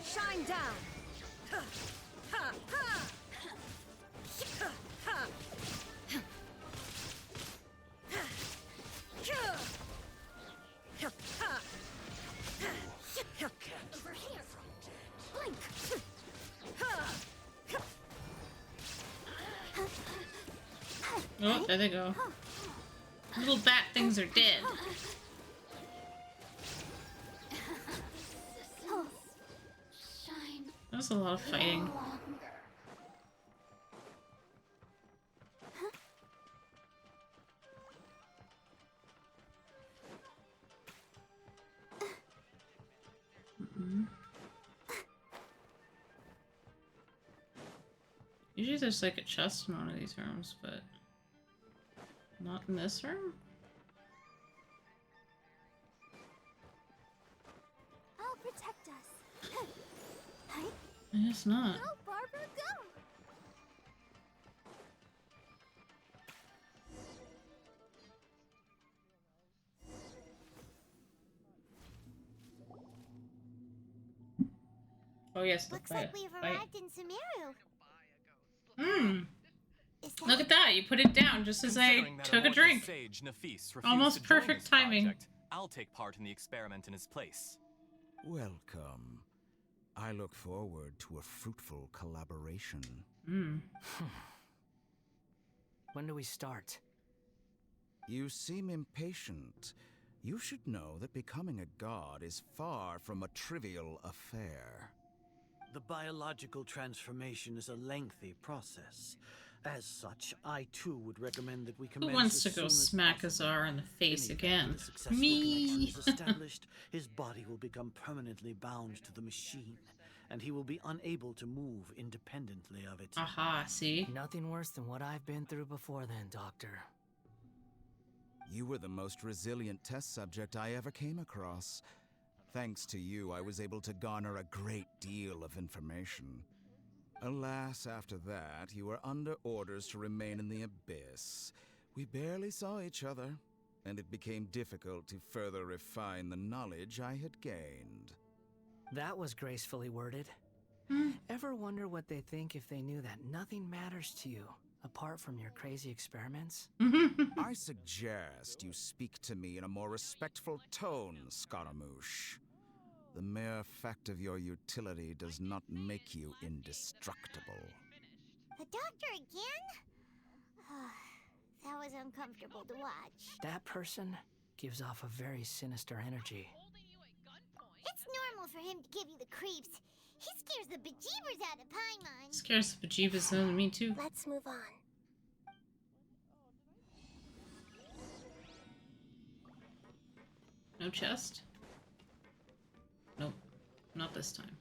Shine down. Over here. Blink. Oh, there they go. Little bat things are dead. That was a lot of fighting. Usually there's like a chest in one of these rooms, but not in this room? I'll protect us. I guess not. Go, Barbara, go! Oh yes, the Looks like we've arrived in Sumeru. Look at that, you put it down just as I Considering that took a immortal drink. Sage Nafis refused Almost to join perfect this timing. project, I'll take part in the experiment in his place. Welcome. I look forward to a fruitful collaboration. When do we start? You seem impatient. You should know that becoming a god is far from a trivial affair. The biological transformation is a lengthy process. As such, I too would recommend that we Who commence wants to as go soon as smack possible. Azar in the face In the event again? that a successful Me! connection is established, his body will become permanently bound to the machine, and he will be unable to move independently of it. Aha, see? Nothing worse than what I've been through before then, Doctor. You were the most resilient test subject I ever came across. Thanks to you, I was able to garner a great deal of information. Alas, after that, you were under orders to remain in the abyss. We barely saw each other, and it became difficult to further refine the knowledge I had gained. That was gracefully worded. Ever wonder what they think if they knew that nothing matters to you, apart from your crazy experiments? I suggest you speak to me in a more respectful tone, Scaramouche. The mere fact of your utility does not make you indestructible. The doctor again? That was uncomfortable to watch. That person gives off a very sinister energy. It's normal for him to give you the creeps. He scares the bejeebers out of Paimon. Scares the bejeebus out of me too. Let's move on. No chest? Nope. Not this time.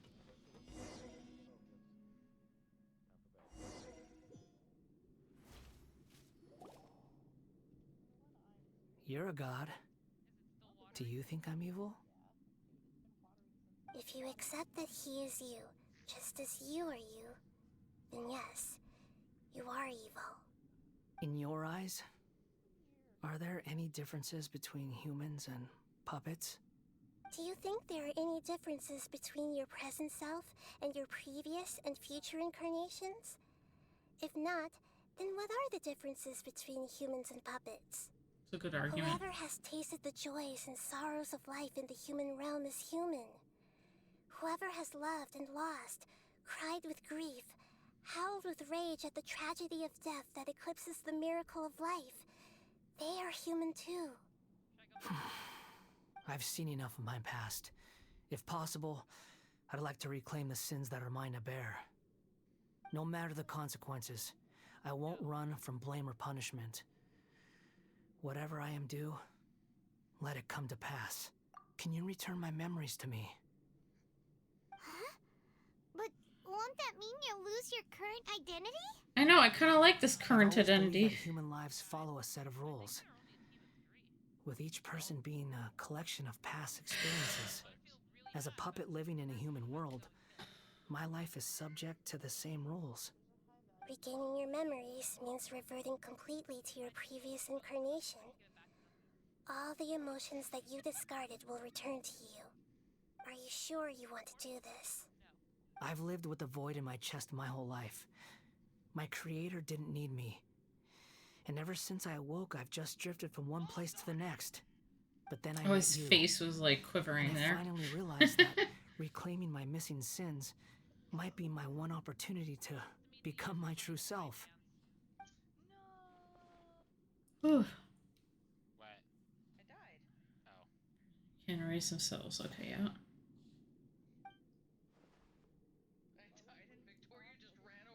You're a god. Do you think I'm evil? If you accept that he is you, just as you are you, then yes, you are evil. In your eyes, are there any differences between humans and puppets? Do you think there are any differences between your present self and your previous and future incarnations? If not, then what are the differences between humans and puppets? It's a good argument. Whoever has tasted the joys and sorrows of life in the human realm is human. Whoever has loved and lost, cried with grief, howled with rage at the tragedy of death that eclipses the miracle of life, they are human too. I've seen enough of my past. If possible, I'd like to reclaim the sins that are mine to bear. No matter the consequences, I won't run from blame or punishment. Whatever I am due, let it come to pass. Can you return my memories to me? Huh? But won't that mean you'll lose your current identity? I know, I kind of like this current I've always believed identity. that human lives follow a set of rules, with each person being a collection of past experiences. As a puppet living in a human world, my life is subject to the same rules. Regaining your memories means reverting completely to your previous incarnation. All the emotions that you discarded will return to you. Are you sure you want to do this? I've lived with the void in my chest my whole life. My creator didn't need me. And ever since I awoke, I've just drifted from one place to the next. But then I Oh, his met you, face was like quivering and there. I finally realized that reclaiming my missing sins might be my one opportunity to become my true self. Whew. What? I died. Oh. Can't erase themselves. Okay, yeah.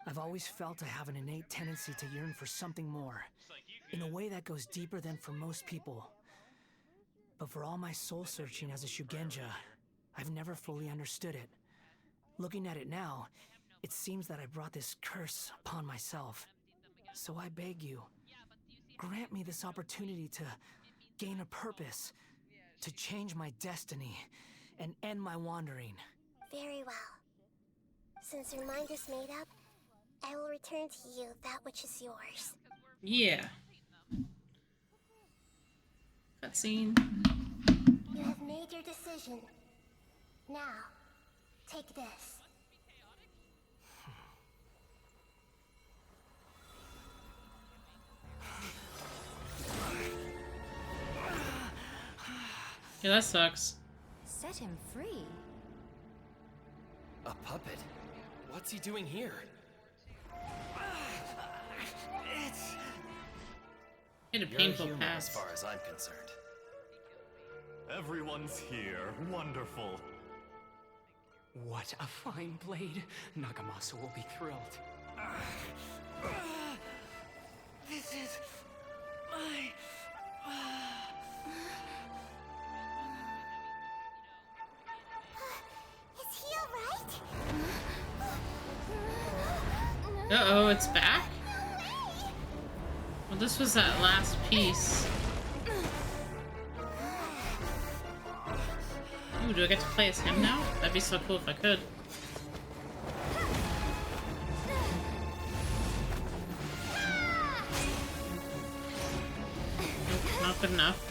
I've always felt I have an innate tendency to yearn for something more, in a way that goes deeper than for most people. But for all my soul searching as a Shugenja, I've never fully understood it. Looking at it now, it seems that I brought this curse upon myself. So I beg you, grant me this opportunity to gain a purpose, to change my destiny, and end my wandering. Very well. Since your mind is made up, I will return to you that which is yours. Yeah. Cutscene. You have made your decision. Now, take this. Yeah, that sucks. Set him free? A puppet? What's he doing here? It's... In a You're painful human as past. far as I'm concerned. Everyone's here. Wonderful. What a fine blade. Nagamasa will be thrilled. This is my... Is he alright? Uh-oh, it's back? Well, this was that last piece. Ooh, do I get to play as him now? That'd be so cool if I could. Nope, not good enough.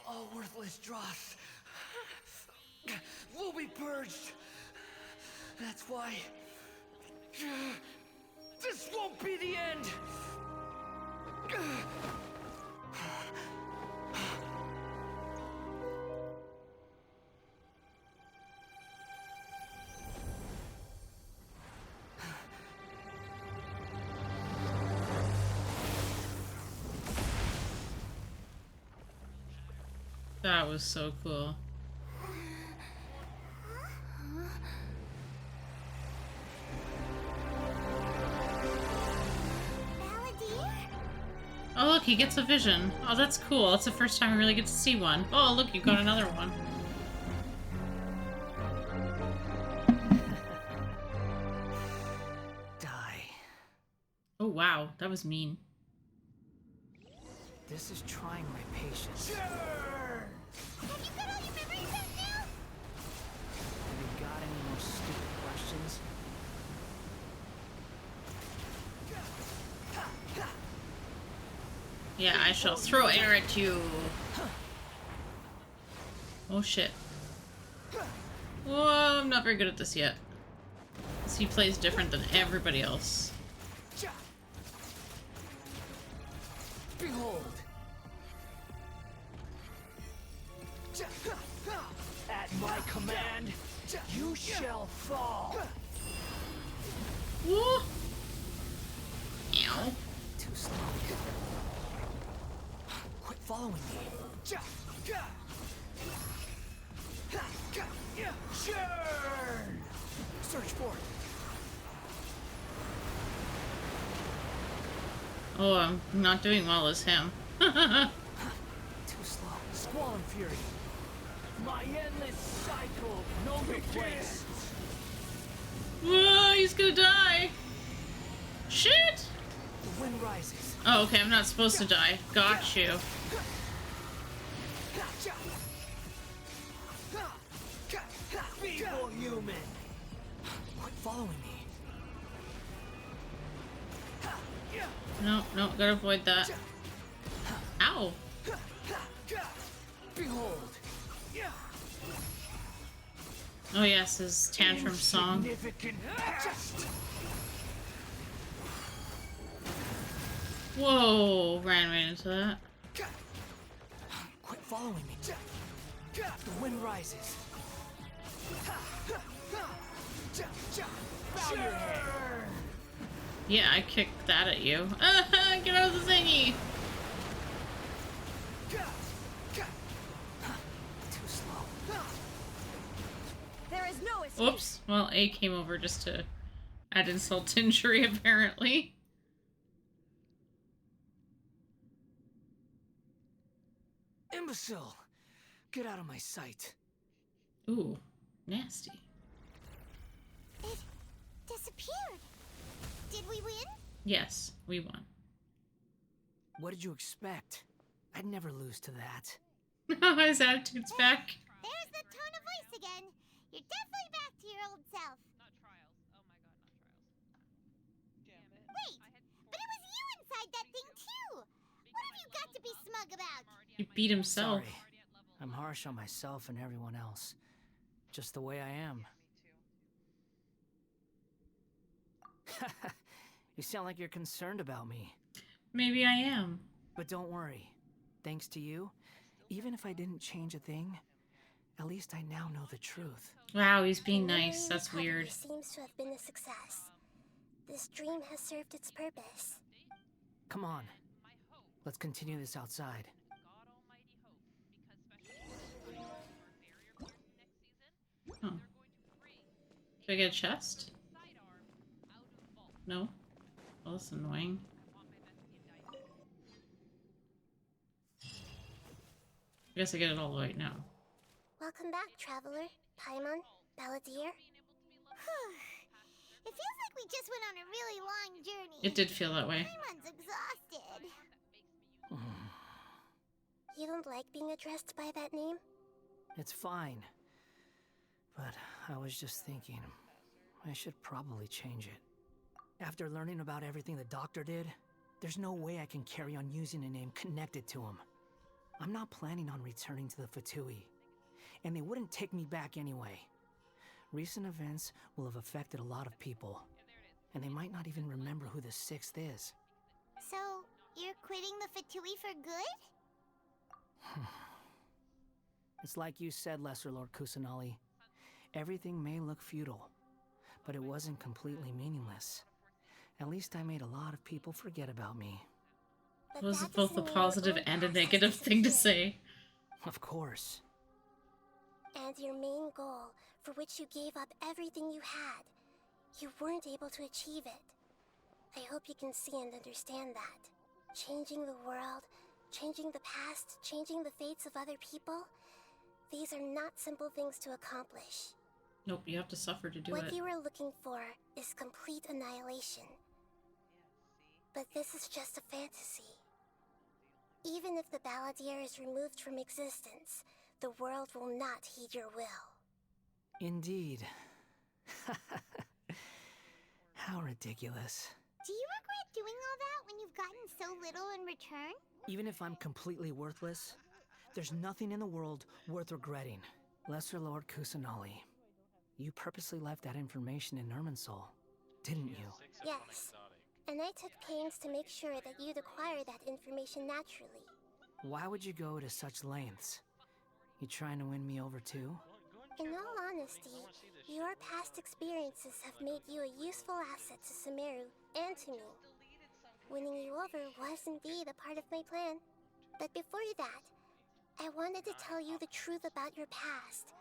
All worthless dross will be purged. That's why this won't be the end. That was so cool. Oh look, he gets a vision. Oh, that's cool. That's the first time we really get to see one. Oh look, you got another one. Die. Oh wow, that was mean. This is trying my patience. Have you got all your memories out now? Have you got any more stupid questions? Yeah, I shall throw air at you. Oh shit. Whoa, I'm not very good at this yet. He plays different than everybody else. Behold. At my command, you shall fall. Woo! Ow. Too slow. Quit following me. Churn! Search for it. Oh, I'm not doing well as him. Too slow. Squall and fury. My endless cycle, no replace. Whoa, he's gonna die. Shit! The wind rises. Oh, okay, I'm not supposed to die. Got you. Feeble human. Quit following me. No, no, gotta avoid that. Ow! Behold. Oh yes, his tantrum song. Significant past. Whoa, ran right into that. Quit following me. The wind rises. Yeah, I kicked that at you. Get out of the thingy! Too slow. There is no escape. Oops. Well, A came over just to add insult to injury, apparently. Imbecile! Get out of my sight. Ooh, nasty. It disappeared. Did we win? Yes, we won. What did you expect? I'd never lose to that. His attitude's back. There's the tone of voice again. You're definitely back to your old self. Not trials. Oh my god, not trials. Damn it. Wait, but it was you inside smug about? He beat himself. Sorry. I'm harsh on myself and everyone else. Just the way I am. You sound like you're concerned about me. Maybe I am. But don't worry. Thanks to you, even if I didn't change a thing, at least I now know the truth. Wow, he's being The nice. memory That's recovery weird. seems to have been a success. This dream has served its purpose. Come on. Let's continue this outside. Oh. Do I get a chest? No? Well, that's annoying. I guess I get it all the way now. Welcome back, traveler, Paimon, Balladeer. It feels like we just went on a really long journey. It did feel that way. Paimon's exhausted. You don't like being addressed by that name? It's fine. But I was just thinking, I should probably change it. After learning about everything the doctor did, there's no way I can carry on using a name connected to him. I'm not planning on returning to the Fatui, and they wouldn't take me back anyway. Recent events will have affected a lot of people, and they might not even remember who the Sixth is. So, you're quitting the Fatui for good? It's like you said, Lesser Lord Kusanali. Everything may look futile, but it wasn't completely meaningless. At least I made a lot of people forget about me. It was both a positive and a negative thing to say. Of course. And your main goal, for which you gave up everything you had, you weren't able to achieve it. I hope you can see and understand that. Changing the world, changing the past, changing the fates of other people, these are not simple things to accomplish. Nope, you have to suffer to do it. What you are looking for is complete annihilation. But this is just a fantasy. Even if the Balladeer is removed from existence, the world will not heed your will. Indeed. How ridiculous. Do you regret doing all that when you've gotten so little in return? Even if I'm completely worthless, there's nothing in the world worth regretting. Lesser Lord Kusanali, you purposely left that information in Irminsul, didn't you? Yes, and I took pains to make sure that you'd acquire that information naturally. Why would you go to such lengths? You trying to win me over too? In all honesty, your past experiences have made you a useful asset to Sumeru and to me. Winning you over was indeed a part of my plan. But before that, I wanted to tell you the truth about your past.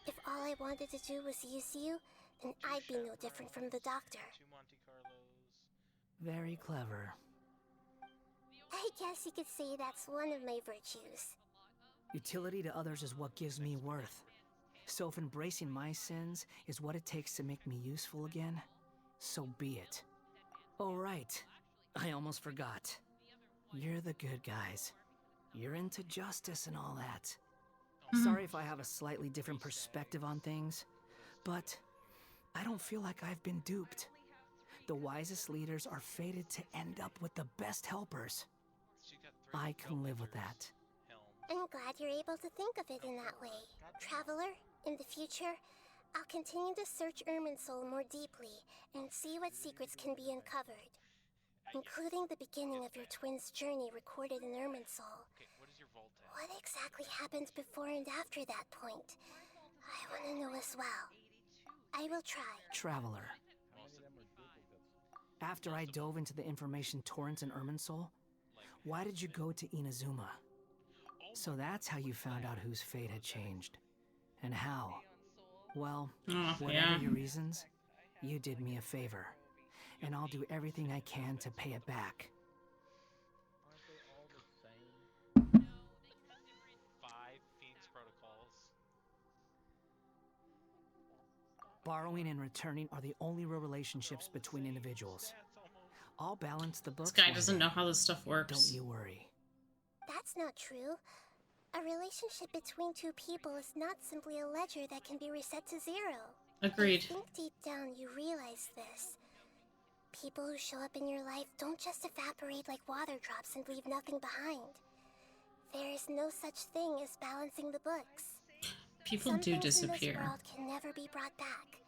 If all I wanted to do was use you, then I'd be no different from the doctor. Very clever. I guess you could say that's one of my virtues. Utility to others is what gives me worth. So if embracing my sins is what it takes to make me useful again, so be it. Oh right, I almost forgot. You're the good guys. You're into justice and all that. Sorry if I have a slightly different perspective on things, but I don't feel like I've been duped. The wisest leaders are fated to end up with the best helpers. I can live with that. I'm glad you're able to think of it in that way. Traveler, in the future, I'll continue to search Irminsul more deeply and see what secrets can be uncovered, including the beginning of your twins' journey recorded in Irminsul. What exactly happened before and after that point? I want to know as well. I will try. Traveler. After I dove into the information torrents in Irminsul, why did you go to Inazuma? So that's how you found out whose fate had changed. And how. Well, whatever your reasons, you did me a favor. And I'll do everything I can to pay it back. Borrowing and returning are the only real relationships between individuals. I'll balance the books. This guy doesn't know how this stuff works. Don't you worry. That's not true. A relationship between two people is not simply a ledger that can be reset to zero. Agreed. I think deep down you realize this. People who show up in your life don't just evaporate like water drops and leave nothing behind. There is no such thing as balancing the books. People Some do things in disappear. this world can never be brought back,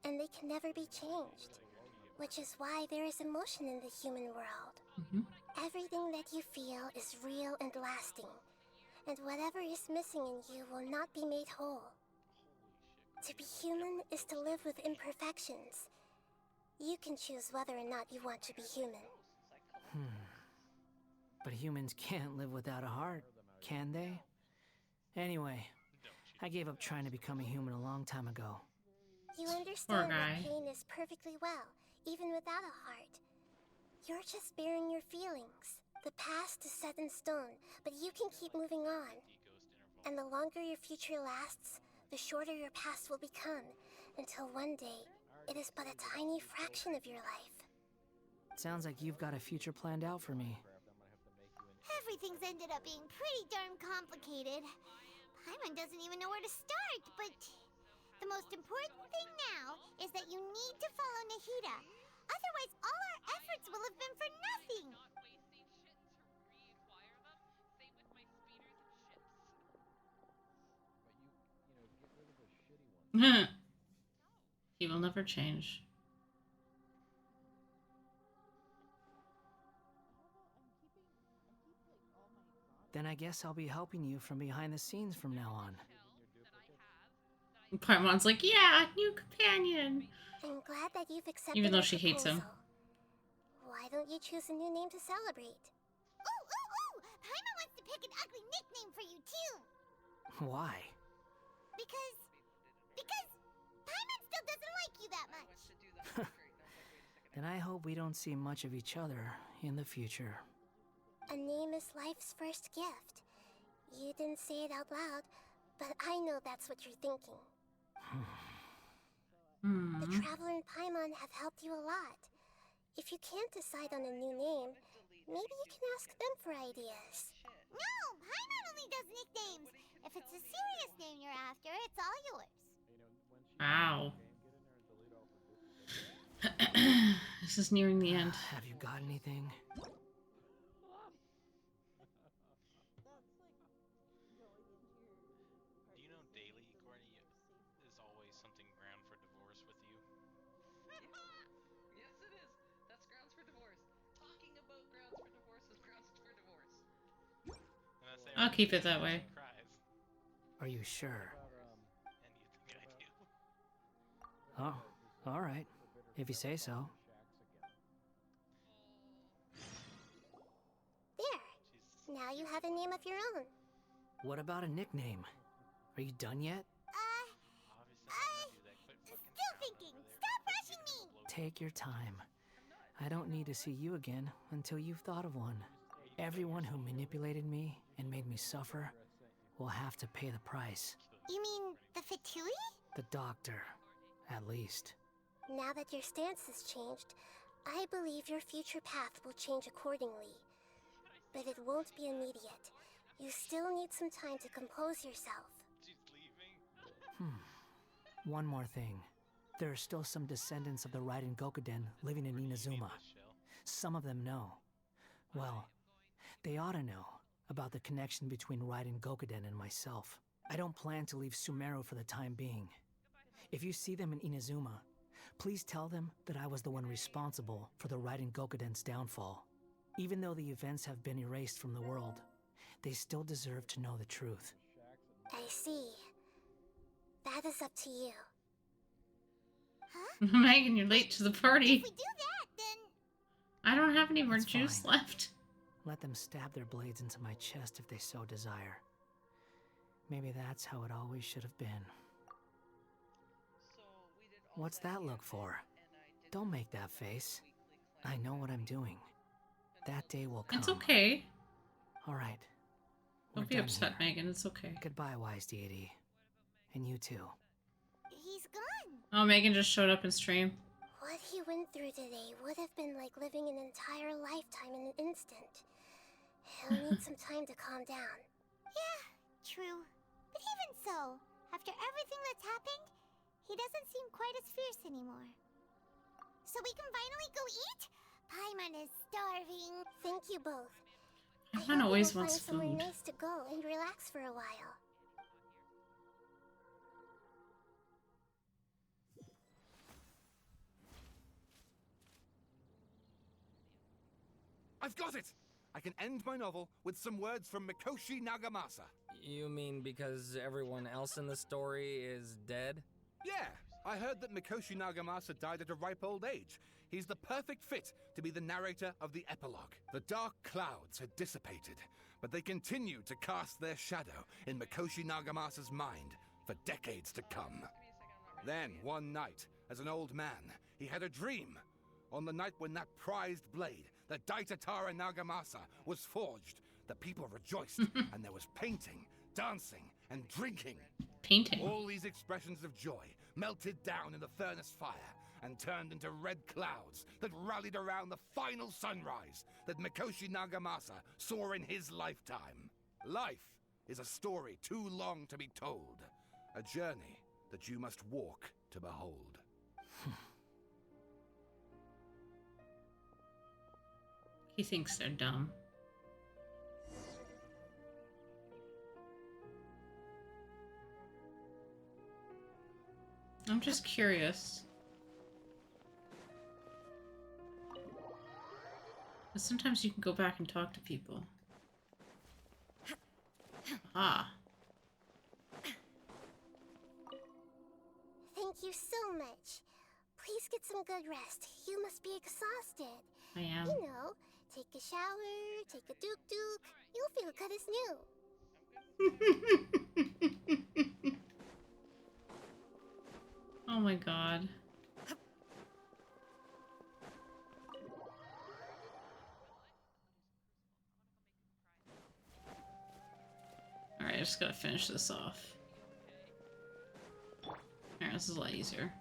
and they can never be changed, which is why there is emotion in the human world. Everything that you feel is real and lasting, and whatever is missing in you will not be made whole. To be human is to live with imperfections. You can choose whether or not you want to be human. But humans can't live without a heart, can they? Anyway, I gave up trying to become a human a long time ago. You understand that pain is perfectly well, even without a heart. You're just bearing your feelings. The past is set in stone, but you can keep moving on. And the longer your future lasts, the shorter your past will become, until one day, it is but a tiny fraction of your life. Sounds like you've got a future planned out for me. Everything's ended up being pretty darn complicated. Paimon doesn't even know where to start, but the most important thing now is that you need to follow Nahida. Otherwise, all our efforts will have been for nothing. He will never change. Then I guess I'll be helping you from behind the scenes from now on. Paimon's like, yeah, new companion. I'm glad that you've accepted Even though my she hates him. proposal. Why don't you choose a new name to celebrate? Ooh! Paimon wants to pick an ugly nickname for you, too! Why? Because Paimon still doesn't like you that much. Then I hope we don't see much of each other in the future. A name is life's first gift. You didn't say it out loud, but I know that's what you're thinking. The Traveler and Paimon have helped you a lot. If you can't decide on a new name, maybe you can ask them for ideas. No, Paimon only does nicknames. If it's a serious name you're after, it's all yours. Wow. This is nearing the end. Have you got anything? Do you know daily, Courtney, is always something ground for divorce with you? Yes, it is. That's grounds for divorce. Talking about grounds for divorce is grounds for divorce. I'll keep it that way. Are you sure? And you think I do? Oh, all right. If you say so. There. Now you have a name of your own. What about a nickname? Are you done yet? Still thinking. Stop rushing me! Take your time. I don't need to see you again until you've thought of one. Everyone who manipulated me and made me suffer will have to pay the price. You mean the Fatui? The doctor, at least. Now that your stance has changed, I believe your future path will change accordingly. But it won't be immediate. You still need some time to compose yourself. One more thing. There are still some descendants of the Raiden Gokuden living in Inazuma. Some of them know. Well, they ought to know about the connection between Raiden Gokuden and myself. I don't plan to leave Sumeru for the time being. If you see them in Inazuma, please tell them that I was the one responsible for the Raiden Gokuden's downfall. Even though the events have been erased from the world, they still deserve to know the truth. I see. That is up to you. Megan, you're late to the party. If we do that, then... I don't have any more That's juice fine. left. Let them stab their blades into my chest if they so desire. Maybe that's how it always should have been. What's that look for? Don't make that face. I know what I'm doing. That day will come. It's okay. All right. Don't be We're done upset, here. Megan. It's okay. Goodbye, wise deity. And you too. He's gone. Oh, Megan just showed up in stream. What he went through today would have been like living an entire lifetime in an instant. He'll need some time to calm down. Yeah, true. But even so, after everything that's happened, he doesn't seem quite as fierce anymore. So we can finally go eat? Paimon is starving. Thank you both. Everyone always wants find somewhere food. nice to go and relax for a while. I've got it! I can end my novel with some words from Mikoshi Nagamasa. You mean because everyone else in the story is dead? Yeah, I heard that Mikoshi Nagamasa died at a ripe old age. He's the perfect fit to be the narrator of the epilogue. The dark clouds had dissipated, but they continued to cast their shadow in Mikoshi Nagamasa's mind for decades to come. Then, one night, as an old man, he had a dream. On the night when that prized blade, the Daitatara Nagamasa, was forged, the people rejoiced, and there was painting, dancing, and drinking. Painting. All these expressions of joy melted down in the furnace fire and turned into red clouds that rallied around the final sunrise that Mikoshi Nagamasa saw in his lifetime. Life is a story too long to be told, a journey that you must walk to behold. He thinks they're dumb. I'm just curious. But sometimes you can go back and talk to people. Ah. Thank you so much. Please get some good rest. You must be exhausted. I am. You know, take a shower, take a duk-duk. You'll feel good as new. Oh my god. Alright, I just gotta finish this off. Alright, this is a lot easier.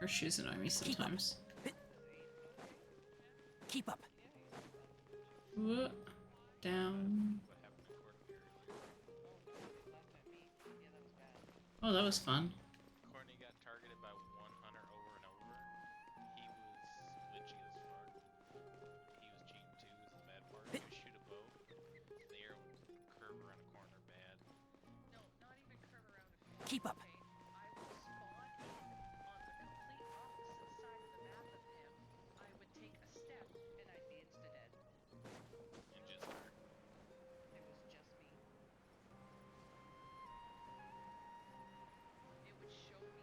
Her shoes annoy me sometimes. Keep up. Whoop. Down. Oh, that was fun. Courtney got targeted by one hunter over and over. He was glitchy as fuck. He was cheating too, is the bad part. He would shoot a bow. The arrow would curve around a corner bad. No, not even curve around a corner. Keep up. I would spawn in on the complete opposite side of the map of him. I would take a step and I'd be insta-dead. And just her. It was just me. It would show me,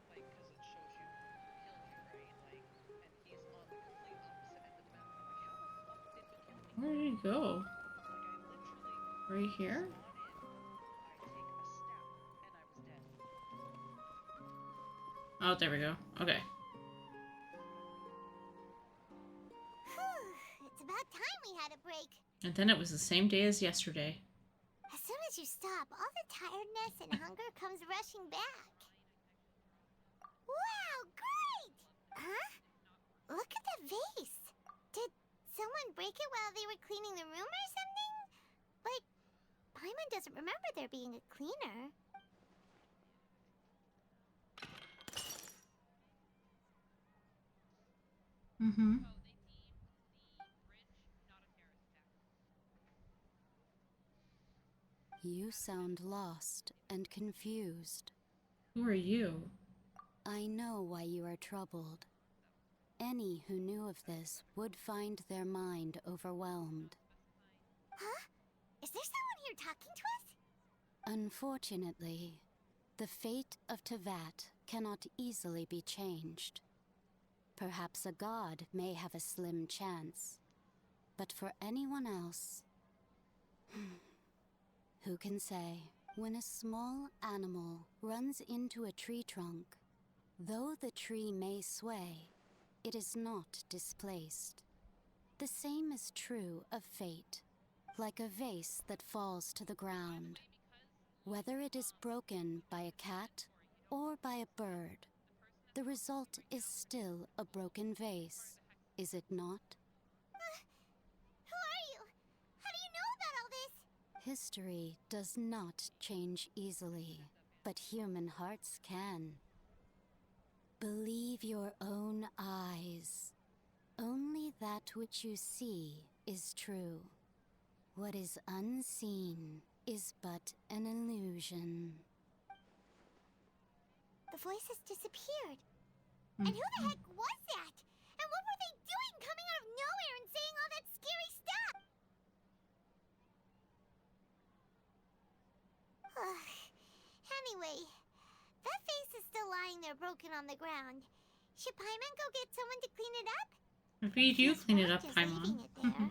like, because it shows you who killed you, right? Like, and he's on the complete opposite end of the map. I'm like, how the fuck did he kill me? Where did he go? Like, I literally Right here? spawn in, I take a step, and I was dead. Oh, there we go. Okay. It's about time we had a break. And then it was the same day as yesterday. As soon as you stop, all the tiredness and hunger comes rushing back. Wow, great! Huh? Look at the vase. Did someone break it while they were cleaning the room or something? Like, Paimon doesn't remember there being a cleaner. Mm-hmm. You sound lost and confused. Who are you? I know why you are troubled. Any who knew of this would find their mind overwhelmed. Huh? Is there someone here talking to us? Unfortunately, the fate of Tevat cannot easily be changed. Perhaps a god may have a slim chance, but for anyone else, who can say? When a small animal runs into a tree trunk, though the tree may sway, it is not displaced. The same is true of fate, like a vase that falls to the ground. Whether it is broken by a cat or by a bird, the result is still a broken vase, is it not? Who are you? How do you know about all this? History does not change easily, but human hearts can. Believe your own eyes. Only that that which you see is true. What is unseen is but an illusion. The voice has disappeared. And who the heck was that? And what were they doing coming out of nowhere and saying all that scary stuff? Anyway, that face is still lying there broken on the ground. Should Paimon go get someone to clean it up? Maybe you clean it up, Just Paimon. leaving it there.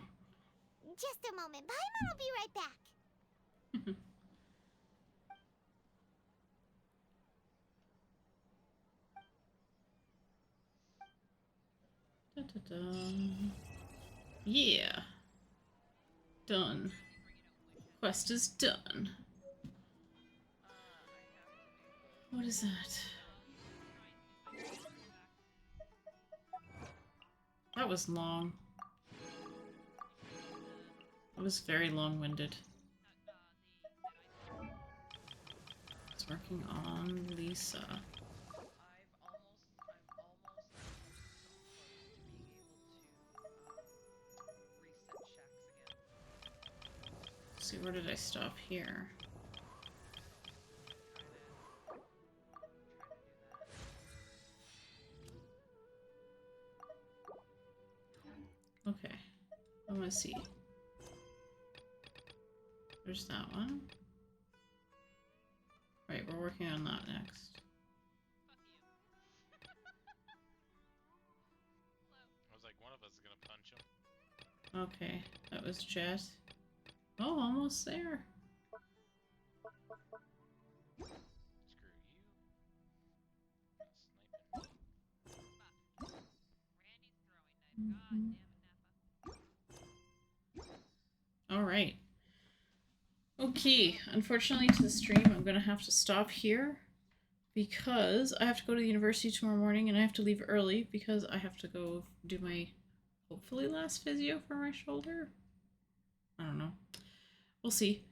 Just a moment. Paimon will be right back. Da-da-da. Yeah. Done. Quest is done. What is that? That was long. It was very long-winded. It's working on Lisa. Let's see, where did I stop here? Okay, I want to see. There's that one. Right, we're working on that next. I was like, one of us is gonna punch him. Okay, that was Jet. Oh, almost there. All right. Okay, unfortunately to the stream, I'm going to have to stop here because I have to go to the university tomorrow morning and I have to leave early because I have to go do my hopefully last physio for my shoulder. I don't know. We'll see.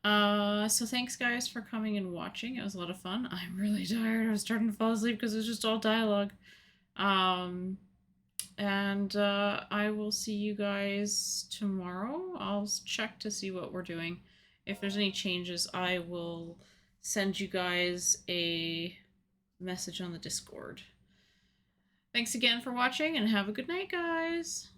So thanks guys for coming and watching. It was a lot of fun. I'm really tired. I was starting to fall asleep because it was just all dialogue. I will see you guys tomorrow. I'll check to see what we're doing. If there's any changes, I will send you guys a message on the Discord. Thanks again for watching and have a good night, guys.